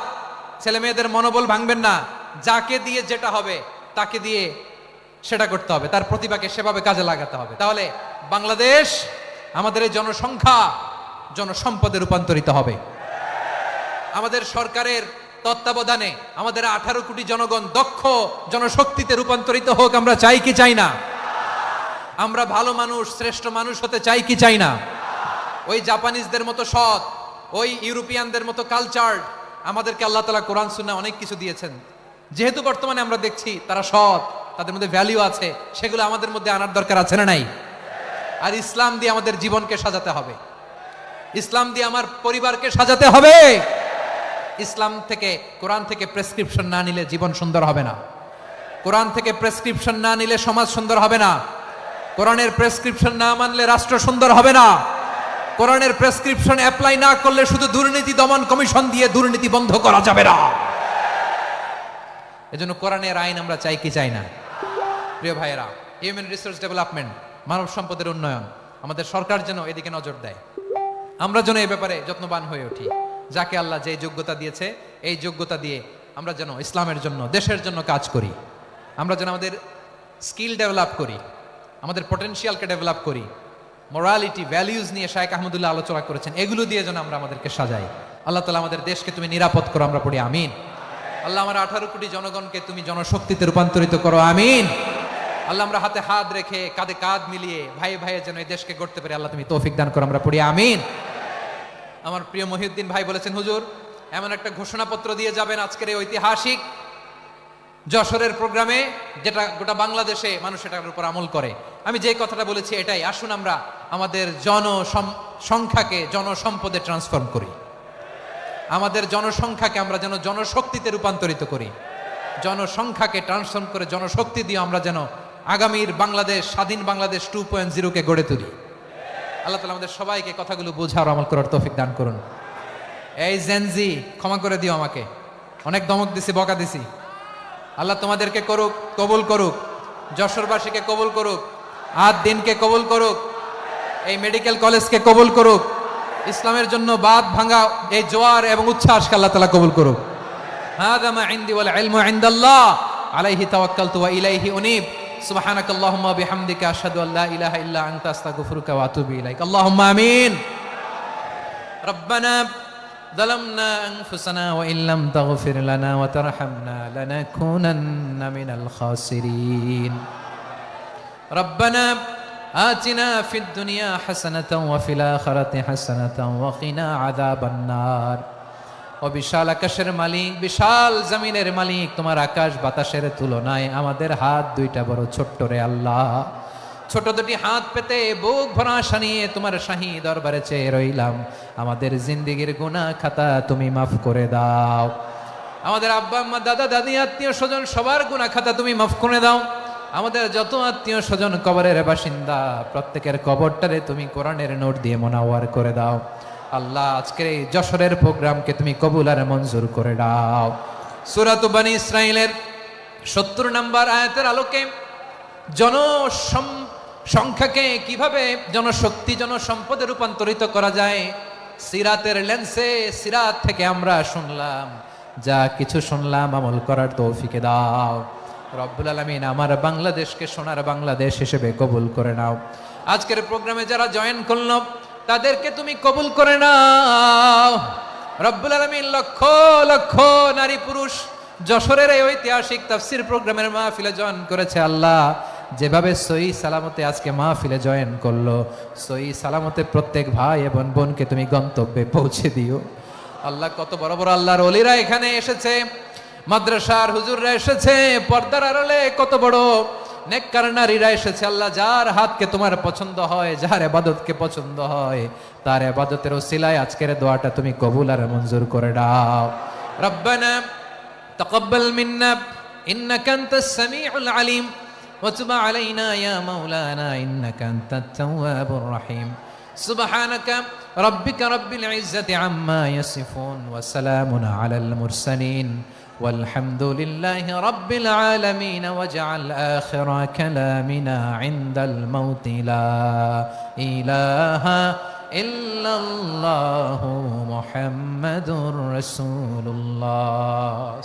ছেলে মেয়েদের মনোবল ভাঙবেন না। যাকে দিয়ে যেটা হবে তাকে দিয়ে সেটা করতে হবে, তার প্রতিভাকে সেভাবে কাজে লাগাতে হবে। তাহলে বাংলাদেশ, আমাদের এই জনসংখ্যা জনসম্পদে রূপান্তরিত হবে। আমাদের সরকারের তত্ত্বাবধানে আমাদের 18 কোটি জনগণ দক্ষ জনশক্তিতে রূপান্তরিত হোক, আমরা চাই কি চাই না? আমরা ভালো মানুষ, শ্রেষ্ঠ মানুষ হতে চাই কি চাই না? ওই জাপানিজদের মতো সৎ, ওই ইউরোপিয়ানদের মতো কালচার্ড, আমাদেরকে আল্লাহ তাআলা কোরআন সুন্নাহ অনেক কিছু দিয়েছেন। যেহেতু বর্তমানে আমরা দেখছি তারা সৎ, তাদের মধ্যে ভ্যালু আছে, সেগুলো আমাদের মধ্যে আনার দরকার আছে না নাই? আর ইসলাম দিয়ে আমাদের জীবনকে সাজাতে হবে, ইসলাম দিয়ে আমার পরিবারকে সাজাতে হবে। ইসলাম থেকে, কোরআন থেকে প্রেসক্রিপশন না নিলে জীবন সুন্দর হবে না। কোরআন থেকে প্রেসক্রিপশন না নিলে সমাজ সুন্দর হবে না। কোরআনের প্রেসক্রিপশন না মানলে রাষ্ট্র সুন্দর হবে না। কোরআনের প্রেসক্রিপশন অ্যাপ্লাই না করলে শুধু দুর্নীতি দমন কমিশন দিয়ে দুর্নীতি বন্ধ করা যাবে না। এজন্য কোরআনের আইন আমরা চাই কি চাই না? প্রিয় ভাইয়েরা, হিউম্যান রিসোর্স ডেভেলপমেন্ট, মানব সম্পদের উন্নয়ন, আমাদের সরকার যেন এদিকে নজর দেয়। আমরা যেন এই ব্যাপারে যত্নবান হয়ে উঠি। যাকে আল্লাহ যে যোগ্যতা দিয়েছে, এই যোগ্যতা দিয়ে আমরা যেন ইসলামের জন্য, দেশের জন্য কাজ করি। আমরা যেন আমাদের স্কিল ডেভেলপ করি, আমাদের পটেনশিয়ালকে ডেভেলপ করি। মোরালিটি, ভ্যালিউজ নিয়ে শায়েখ আহমদুল্লাহ আলোচনা করেছেন, এগুলো দিয়ে যেন আমরা আমাদেরকে সাজাই। আল্লাহ তাআলা আমাদের দেশকে তুমি নিরাপদ করো, আমরা পড়ি আমিন। আল্লাহ আমার 18 কোটি জনগণকে তুমি জনশক্তিতে রূপান্তরিত করো, আমিন। আল্লাহ আমরা হাতে হাত রেখে, কাঁধে কাঁধ মিলিয়ে ভাই ভাইয়ে যেন এই দেশকে গড়তে পারি, আল্লাহ তুমি তৌফিক দান করো, আমরা পড়ি আমিন। আমার প্রিয় মহিউদ্দিন ভাই বলেছেন, হুজুর এমন একটা ঘোষণাপত্র দিয়ে যাবেন আজকের এই ঐতিহাসিক যশোরের প্রোগ্রামে, যেটা গোটা বাংলাদেশে মানুষ এটার উপর আমল করে। আমি যে কথাটা বলেছি এটাই, আসুন আমরা আমাদের জনসংখ্যাকে জনসম্পদে ট্রান্সফর্ম করি। আমাদের জনসংখ্যাকে আমরা যেন জনশক্তিতে রূপান্তরিত করি। জনসংখ্যাকে ট্রান্সফর্ম করে জনশক্তি দিয়ে আমরা যেন আগামীর বাংলাদেশ, স্বাধীন বাংলাদেশ 2.0 কে গড়ে তুলি। আল্লাহ তাআলা আমাদের সবাইকে কথাগুলো বোঝার আমল করার তৌফিক দান করুন। এই জেনজি, ক্ষমা করে দিও আমাকে, অনেক ধমক দিছি, বকা দিছি। আল্লাহ তোমাদেরকে করুক, কবুল করুক, যশোরবাসীকে কবুল করুক, আদ দিনকে কবুল করুক, এই মেডিকেল কলেজকে কবুল করুক, ইসলামের জন্য বাদ ভাঙা এই জোয়ার এবং উচ্ছ্বাসকে আল্লাহ তাআলা কবুল করুক। হাযা মা ইনদি ওয়াল ইলমু ইনদাল্লাহ আলাইহি তাওয়াক্কালতু ওয়া ইলাইহি উনীব। সুবহানাকাল্লাহুম্মা বিহামদিকা আশহাদু আল্লা ইলাহা ইল্লা আনতা আস্তাগফিরুকা ওয়া আতুবু ইলাইক। আল্লাহুম্মা আমিন। রব্বানা ظلمنا أنفسنا وإن لم تغفر لنا وترحمنا لنكونن من الخاسرين. ربنا آتنا في الدنيا حسنة وفي الآخرة حسنة وقنا عذاب النار. ও বিশাল আকাশের মালিক, বিশাল জমিনের মালিক, তোমার আকাশ বাতাসের তুলনায় আমাদের হাত দুইটা বড় ছোট্ট রে আল্লাহ। ছোট দুটি হাত পেতে বুক ভরা আশা নিয়ে তোমার শাহী দরবারে চেয়ে রইলাম। আমাদের জিন্দেগির গুনাহ খাতা তুমি মাফ করে দাও। আমাদের আব্বা আম্মা, দাদা দাদি, আত্মীয় স্বজন সবার গুনাহ খাতা তুমি মাফ করে দাও। আমাদের যত আত্মীয় স্বজন কবরের বাসিন্দা, প্রত্যেকের কবরটারে তুমি কোরআনের নূর দিয়ে মোনাওয়ার করে দাও। আল্লাহ, আজকের এই যশোরের প্রোগ্রামকে তুমি কবুল আর মঞ্জুর করে দাও। সূরাত বনী ইসরাঈলের 70 নম্বর আয়াতের আলোকে সংখ্যাকে কিভাবে জনশক্তি, জনসম্পদে রূপান্তরিত করা যায়, সিরাতের লেন্সে, সিরাত থেকে আমরা শুনলাম, যা কিছু শুনলাম আমল করার তৌফিক দাও রব্বুল আলামিন। আমার বাংলাদেশকে সোনার বাংলাদেশ হিসেবে কবুল করে নাও। আজকের প্রোগ্রামে যারা জয়েন করলো তাদেরকে তুমি কবুল করে নাও রব্বুল আলামিন। লক্ষ লক্ষ নারী পুরুষ যশোরের এই ঐতিহাসিক তাফসীর প্রোগ্রামের মাহফিলে জয়েন করেছে। আল্লাহ, যেভাবে সহি সালামতে আজকে মাহফিলে জয়েন করলো, সহি সালামতে প্রত্যেক ভাই এবং বোনকে তুমি গন্তব্যে পৌঁছে দিও। আল্লাহ, কত বড় বড় আল্লাহর ওলিরা এখানে এসেছে, মাদ্রাসার হুজুররা এসেছে, পর্দার আড়ালে কত বড় নেককার নারীরা এসেছে। আল্লাহ, যার হাতকে তোমার পছন্দ হয়, যার ইবাদতকে পছন্দ হয়, তার ইবাদতের ওসিলায় আজকের দোয়াটা তুমি কবুল আর মঞ্জুর করে দাও। রব্বানা তাকাব্বাল মিন্না ইন্নাকা আনতাস সামিউল আলিম ওয়া তুব আলাইনা ইয়া মাওলানা ইন্নাকা আনতাত তাওয়াবুর রহিম। সুবহানাকা রাব্বিকা রাব্বিল ইজ্জাতি আম্মা ইয়াসিফুন ওয়া সালামুন আলাল মুরসালিন والحمد لله رب العالمين. واجعل آخر كلامنا عند الموت لا إله إلا الله محمد رسول الله.